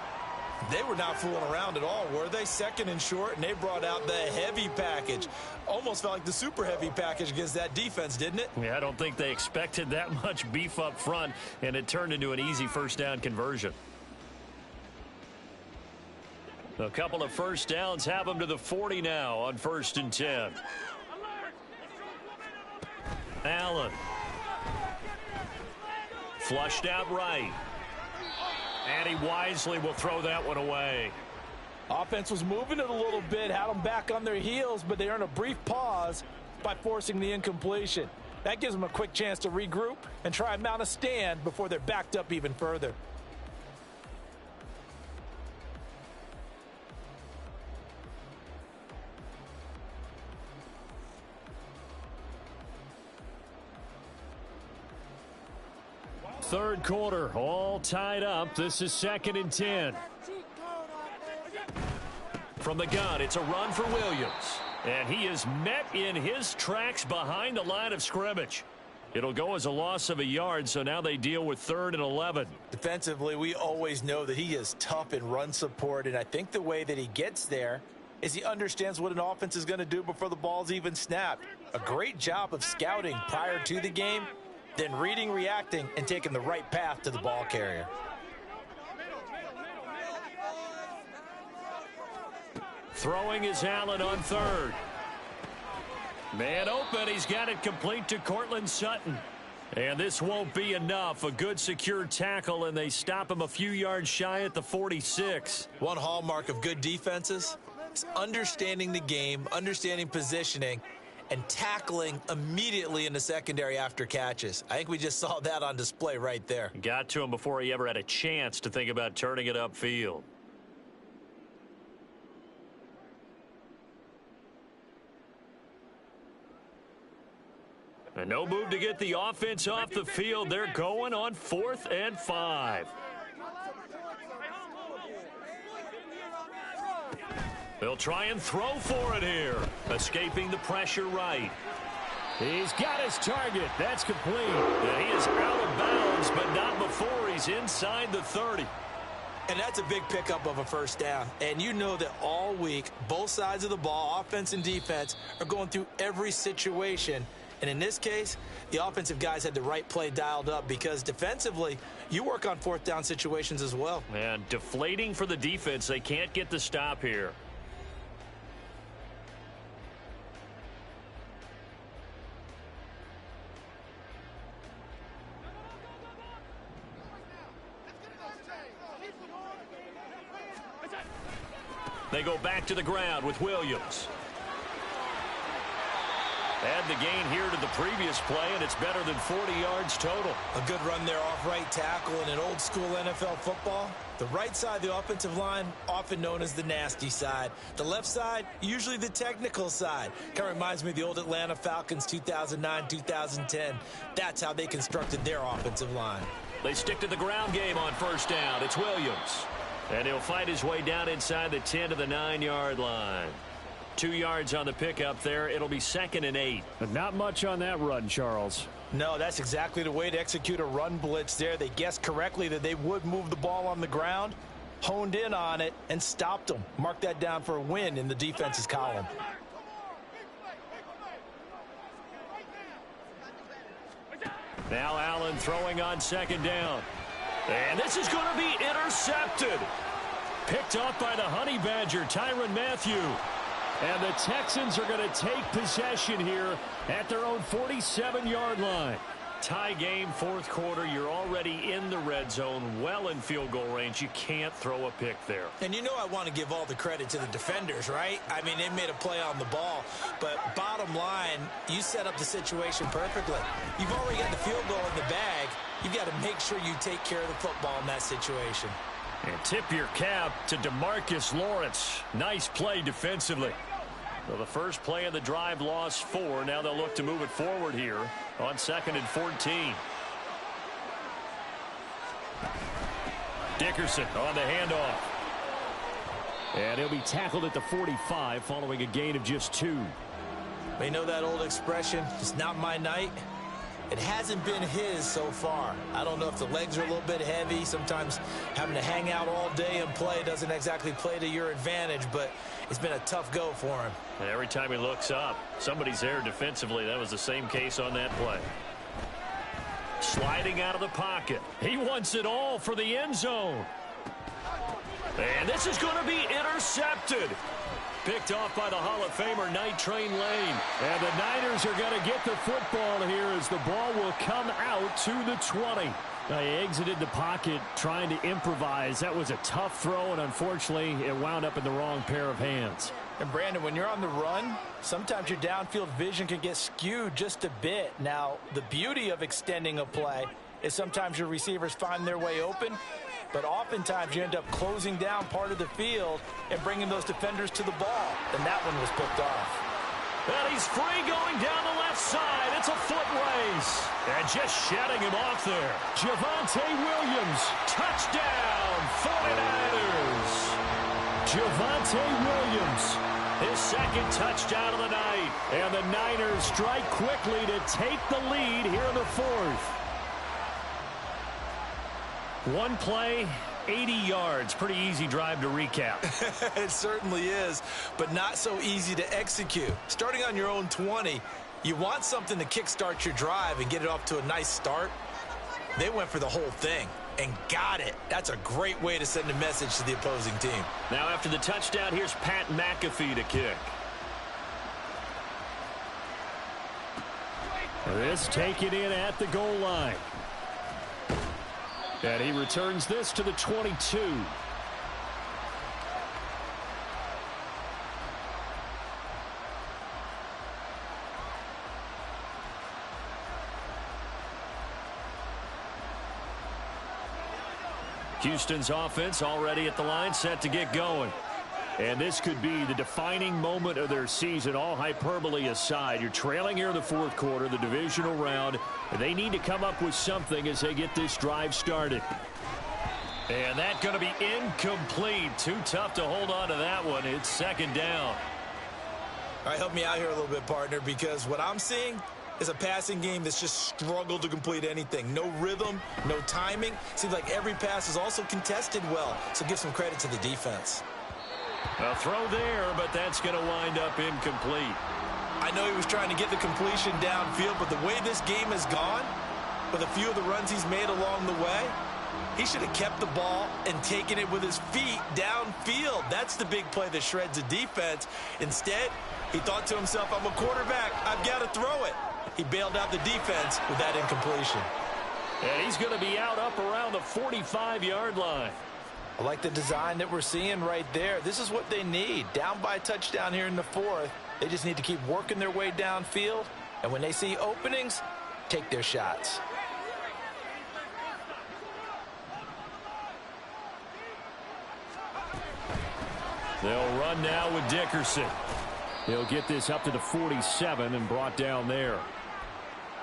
They were not fooling around at all, were they? 2nd and short, and they brought out the heavy package. Almost felt like the super heavy package against that defense, didn't it? Yeah, I don't think they expected that much beef up front, and it turned into an easy 1st down conversion. A couple of 1st downs have them to the 40 now on 1st and 10. Allen. Flushed out right. And he wisely will throw that one away. Offense was moving it a little bit, had them back on their heels, but they earned a brief pause by forcing the incompletion. That gives them a quick chance to regroup and try and mount a stand before they're backed up even further. Third quarter, all tied up. This is 2nd and 10. From the gun, it's a run for Williams. And he is met in his tracks behind the line of scrimmage. It'll go as a loss of a yard, so now they deal with 3rd and 11. Defensively, we always know that he is tough in run support, and I think the way that he gets there is he understands what an offense is going to do before the ball's even snapped. A great job of scouting prior to the game, then reading, reacting, and taking the right path to the ball carrier. Throwing is Allen on 3rd. Man open, he's got it complete to Cortland Sutton. And this won't be enough. A good secure tackle, and they stop him a few yards shy at the 46. One hallmark of good defenses is understanding the game, understanding positioning, and tackling immediately in the secondary after catches. I think we just saw that on display right there. Got to him before he ever had a chance to think about turning it upfield. And no move to get the offense off the field. They're going on 4th and 5. They'll try and throw for it here. Escaping the pressure right. He's got his target. That's complete. And he is out of bounds, but not before he's inside the 30. And that's a big pickup of a first down. And you know that all week, both sides of the ball, offense and defense, are going through every situation. And in this case, the offensive guys had the right play dialed up because defensively, you work on 4th down situations as well. And deflating for the defense. They can't get the stop here. They go back to the ground with Williams. Add the gain here to the previous play, and it's better than 40 yards total. A good run there off right tackle in an old school NFL football. The right side of the offensive line, often known as the nasty side. The left side, usually the technical side. Kind of reminds me of the old Atlanta Falcons 2009, 2010. That's how they constructed their offensive line. They stick to the ground game on first down. It's Williams. And he'll fight his way down inside the 10 to the 9-yard line. 2 yards on the pickup there. It'll be 2nd and 8. But not much on that run, Charles. No, that's exactly the way to execute a run blitz there. They guessed correctly that they would move the ball on the ground, honed in on it, and stopped them. Mark that down for a win in the defense's column. Now Allen throwing on 2nd down. And this is going to be intercepted. Picked up by the Honey Badger, Tyrann Mathieu. And the Texans are going to take possession here at their own 47-yard line. Tie game, 4th quarter. You're already in the red zone, well in field goal range. You can't throw a pick there. And you know I want to give all the credit to the defenders, right? I mean, they made a play on the ball. But bottom line, you set up the situation perfectly. You've already got the field goal in the bag. You've got to make sure you take care of the football in that situation. And tip your cap to DeMarcus Lawrence. Nice play defensively. Well, the first play of the drive lost 4. Now they'll look to move it forward here on 2nd and 14. Dickerson on the handoff. And he'll be tackled at the 45 following a gain of just 2. You know that old expression, it's not my night? It hasn't been his so far. I don't know if the legs are a little bit heavy. Sometimes having to hang out all day and play doesn't exactly play to your advantage, but it's been a tough go for him. And every time he looks up, somebody's there defensively. That was the same case on that play. Sliding out of the pocket. He wants it all for the end zone. And this is going to be intercepted. Picked off by the Hall of Famer, Night Train Lane. And the Niners are going to get the football here as the ball will come out to the 20. Now, he exited the pocket trying to improvise. That was a tough throw, and unfortunately, it wound up in the wrong pair of hands. And, Brandon, when you're on the run, sometimes your downfield vision can get skewed just a bit. Now, the beauty of extending a play is sometimes your receivers find their way open, but oftentimes you end up closing down part of the field and bringing those defenders to the ball. And that one was picked off. And he's free going down the left side. It's a foot race. And just shutting him off there. Javonte Williams. Touchdown, 49ers. Javonte Williams. His second touchdown of the night. And the Niners strike quickly to take the lead here in the fourth. One play, 80 yards. Pretty easy drive to recap. It certainly is, but not so easy to execute. Starting on your own 20, you want something to kickstart your drive and get it off to a nice start. They went for the whole thing and got it. That's a great way to send a message to the opposing team. Now after the touchdown, here's Pat McAfee to kick. This taken in at the goal line. And he returns this to the 22. Houston's offense already at the line, set to get going. And this could be the defining moment of their season, all hyperbole aside. You're trailing here in the fourth quarter, the divisional round. They need to come up with something as they get this drive started. And that's going to be incomplete. Too tough to hold on to that one. It's second down. All right, help me out here a little bit, partner, because what I'm seeing is a passing game that's just struggled to complete anything. No rhythm, no timing. Seems like every pass is also contested well, so give some credit to the defense. A throw there, but that's going to wind up incomplete. I know he was trying to get the completion downfield, but the way this game has gone, with a few of the runs he's made along the way, he should have kept the ball and taken it with his feet downfield. That's the big play that shreds a defense. Instead, he thought to himself, I'm a quarterback, I've got to throw it. He bailed out the defense with that incompletion. And he's going to be out up around the 45-yard line. I like the design that we're seeing right there. This is what they need. Down by a touchdown here in the fourth. They just need to keep working their way downfield. And when they see openings, take their shots. They'll run now with Dickerson. He'll get this up to the 47 and brought down there.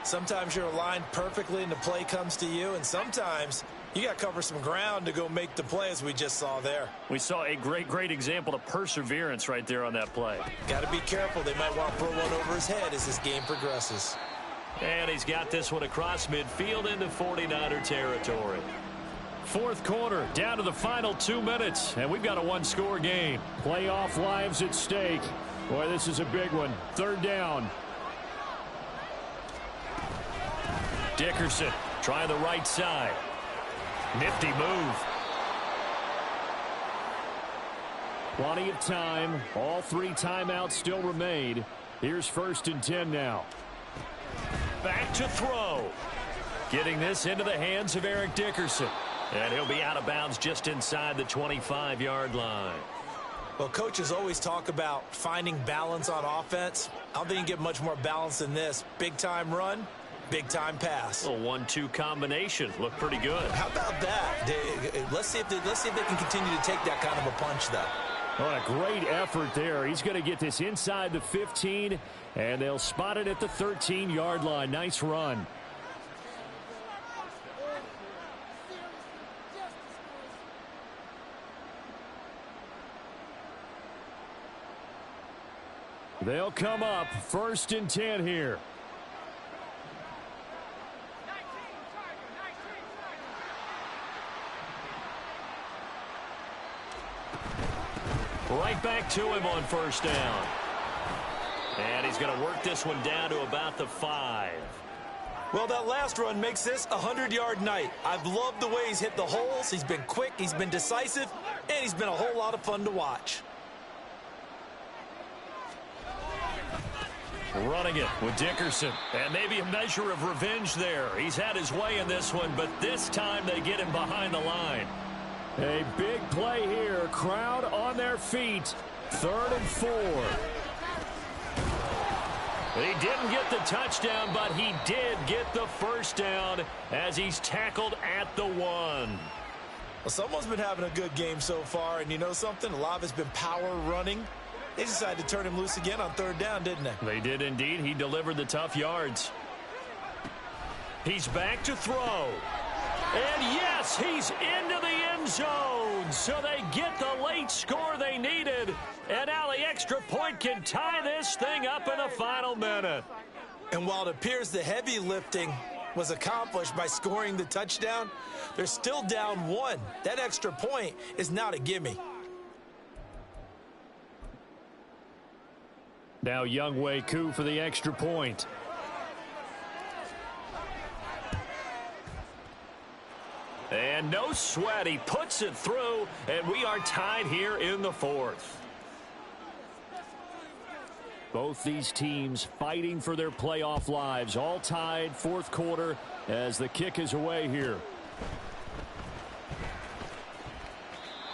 Sometimes you're aligned perfectly and the play comes to you, and sometimes you got to cover some ground to go make the play, as we just saw there. We saw a great example of perseverance right there on that play. Got to be careful. They might want to throw one over his head as this game progresses. And he's got this one across midfield into 49er territory. Fourth quarter, down to the final 2 minutes, and we've got a one-score game. Playoff lives at stake. Boy, this is a big one. Third down. Dickerson trying the right side. Nifty move. Plenty of time. All three timeouts still remain. Here's 1st and 10 now. Back to throw. Getting this into the hands of Eric Dickerson. And he'll be out of bounds just inside the 25-yard line. Well, coaches always talk about finding balance on offense. I don't think you can get much more balance than this. Big-time run, big-time pass. A 1-2 combination. Looked pretty good. How about that? Let's see if they can continue to take that kind of a punch, though. What a great effort there. He's going to get this inside the 15, and they'll spot it at the 13-yard line. Nice run. They'll come up 1st and 10 here. Right back to him on 1st down. And he's going to work this one down to about the 5. Well, that last run makes this a 100-yard night. I've loved the way he's hit the holes. He's been quick, he's been decisive, and he's been a whole lot of fun to watch. Running it with Dickerson. And maybe a measure of revenge there. He's had his way in this one, but this time they get him behind the line. A big play here. Crowd on their feet. 3rd and 4. He didn't get the touchdown, but he did get the first down as he's tackled at the 1. Well, someone's been having a good game so far, and you know something? A lot of it's been power running. They decided to turn him loose again on 3rd down, didn't they? They did indeed. He delivered the tough yards. He's back to throw. And yes, he's into the end zone. So they get the late score they needed. And now the extra point can tie this thing up in the final minute. And while it appears the heavy lifting was accomplished by scoring the touchdown, they're still down 1. That extra point is not a gimme. Now Younghoe Koo for the extra point. And no sweat. He puts it through, and we are tied here in the 4th. Both these teams fighting for their playoff lives. All tied, 4th quarter, as the kick is away here.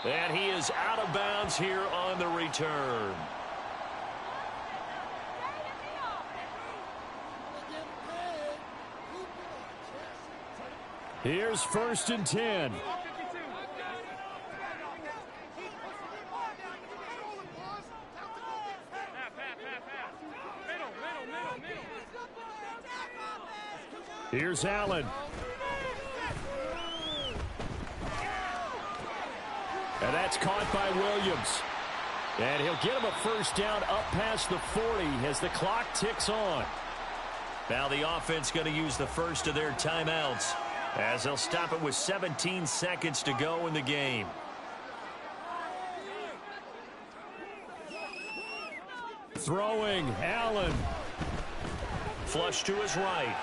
And he is out of bounds here on the return. Here's 1st and 10. Here's Allen. And that's caught by Williams. And he'll get him a first down up past the 40 as the clock ticks on. Now the offense going to use the first of their timeouts, as they'll stop it with 17 seconds to go in the game. Throwing, Allen. Flush to his right.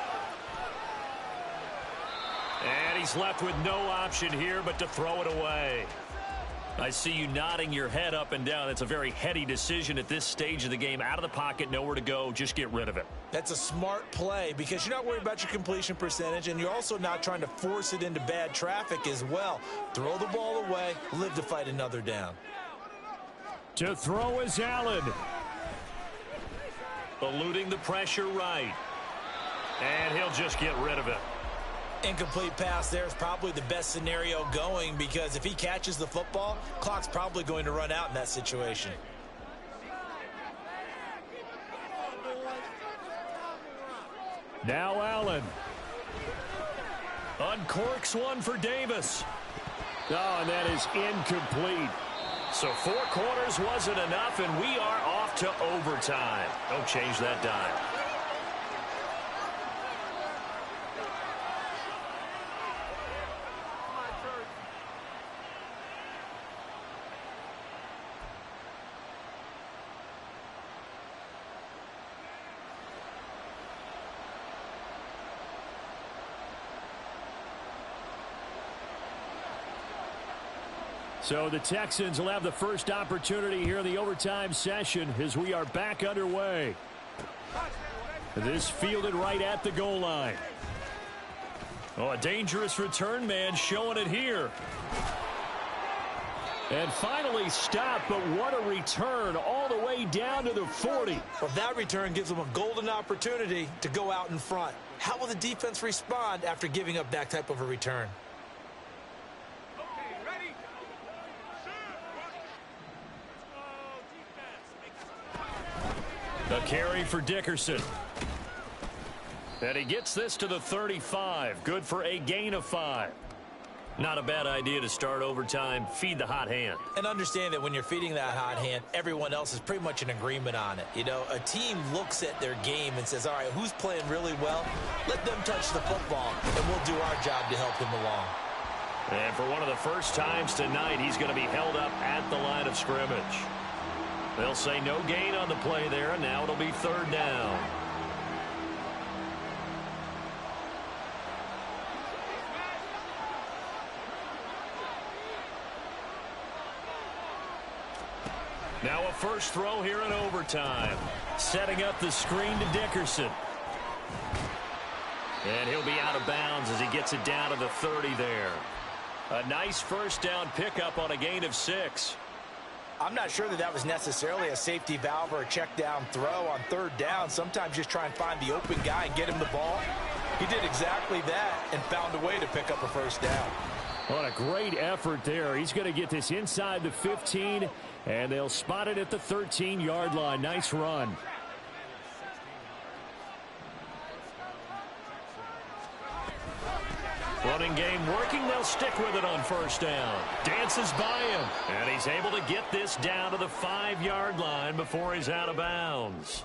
And he's left with no option here but to throw it away. I see you nodding your head up and down. It's a very heady decision at this stage of the game. Out of the pocket, nowhere to go. Just get rid of it. That's a smart play because you're not worried about your completion percentage, and you're also not trying to force it into bad traffic as well. Throw the ball away, live to fight another down. To throw is Allen. Eluding the pressure right. And he'll just get rid of it. Incomplete pass there is probably the best scenario going because if he catches the football, clock's probably going to run out in that situation. Now Allen. Uncorks one for Davis. Oh, and that is incomplete. So 4 quarters wasn't enough, and we are off to overtime. Don't change that dime. So the Texans will have the first opportunity here in the overtime session as we are back underway. This fielded right at the goal line. Oh, a dangerous return man showing it here. And finally stopped, but what a return all the way down to the 40. Well, that return gives them a golden opportunity to go out in front. How will the defense respond after giving up that type of a return? A carry for Dickerson. And he gets this to the 35. Good for a gain of 5. Not a bad idea to start overtime. Feed the hot hand. And understand that when you're feeding that hot hand, everyone else is pretty much in agreement on it. You know, a team looks at their game and says, all right, who's playing really well? Let them touch the football, and we'll do our job to help him along. And for one of the first times tonight, he's going to be held up at the line of scrimmage. They'll say no gain on the play there, and now it'll be 3rd down. Now a first throw here in overtime. Setting up the screen to Dickerson. And he'll be out of bounds as he gets it down to the 30 there. A nice first down pickup on a gain of 6. I'm not sure that was necessarily a safety valve or a check down throw on third down. Sometimes just try and find the open guy and get him the ball. He did exactly that and found a way to pick up a first down. What a great effort there. He's going to get this inside the 15, and they'll spot it at the 13-yard line. Nice run. Running game working. They'll stick with it on first down. Dances by him. And he's able to get this down to the 5-yard line before he's out of bounds.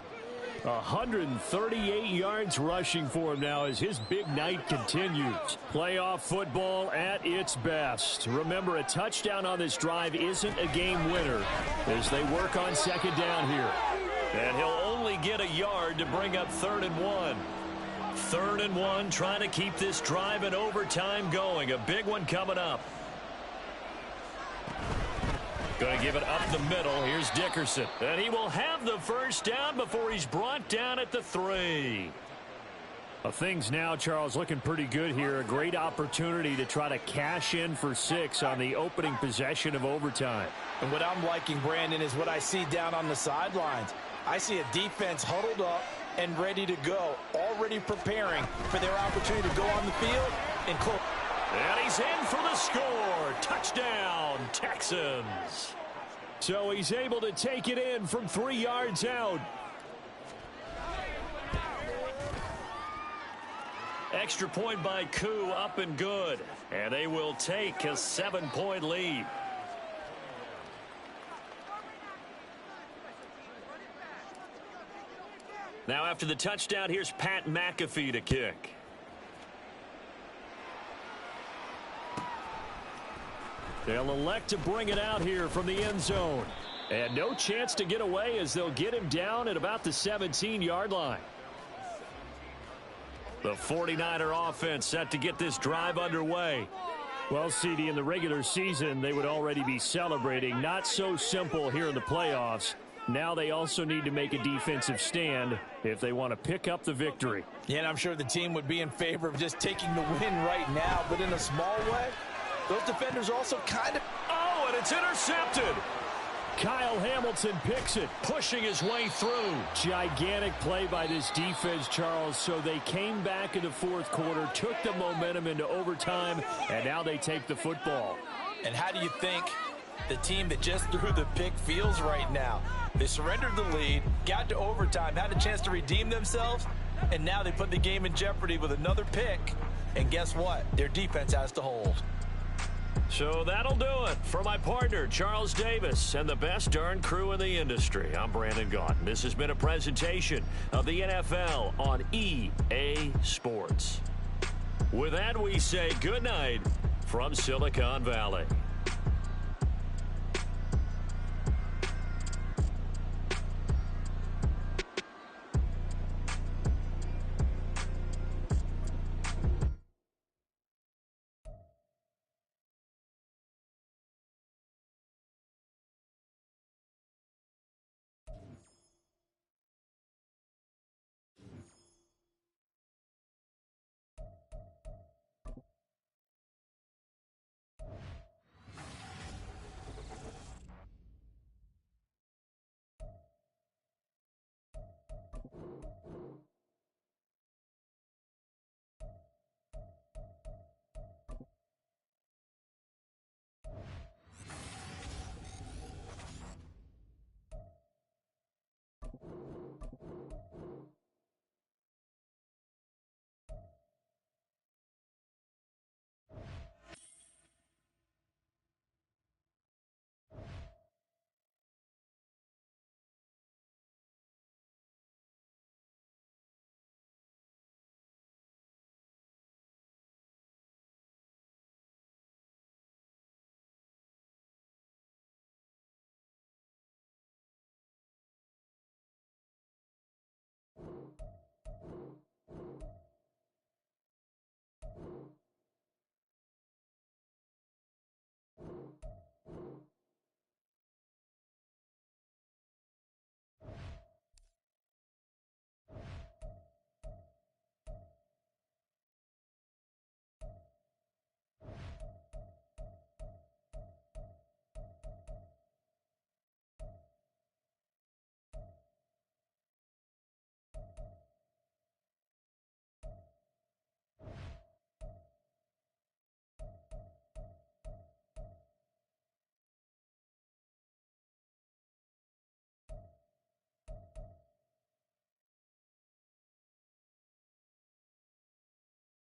138 yards rushing for him now as his big night continues. Playoff football at its best. Remember, a touchdown on this drive isn't a game winner as they work on second down here. And he'll only get a yard to bring up 3rd and 1. 3rd and 1, trying to keep this drive in overtime going. A big one coming up. Going to give it up the middle. Here's Dickerson. And he will have the first down before he's brought down at the 3. Well, things now, Charles, looking pretty good here. A great opportunity to try to cash in for 6 on the opening possession of overtime. And what I'm liking, Brandon, is what I see down on the sidelines. I see a defense huddled up and ready to go, already preparing for their opportunity to go on the field and close. And he's in for the score. Touchdown, Texans. So he's able to take it in from 3 yards out. Extra point by Koo, up and good. And they will take a 7-point lead. Now after the touchdown, here's Pat McAfee to kick. They'll elect to bring it out here from the end zone. And no chance to get away as they'll get him down at about the 17-yard line. The 49er offense set to get this drive underway. Well, CD, in the regular season, they would already be celebrating. Not so simple here in the playoffs. Now they also need to make a defensive stand if they want to pick up the victory. Yeah, and I'm sure the team would be in favor of just taking the win right now, but in a small way, those defenders also kind of... Oh, and it's intercepted. Kyle Hamilton picks it, pushing his way through. Gigantic play by this defense, Charles. So they came back in the fourth quarter, took the momentum into overtime, and now they take the football. And how do you think the team that just threw the pick feels right now? They surrendered the lead, got to overtime, had a chance to redeem themselves, and now they put the game in jeopardy with another pick. And guess what? Their defense has to hold. So that'll do it for my partner, Charles Davis, and the best darn crew in the industry. I'm Brandon Gaudin. This has been a presentation of the NFL on EA Sports. With that, we say good night from Silicon Valley.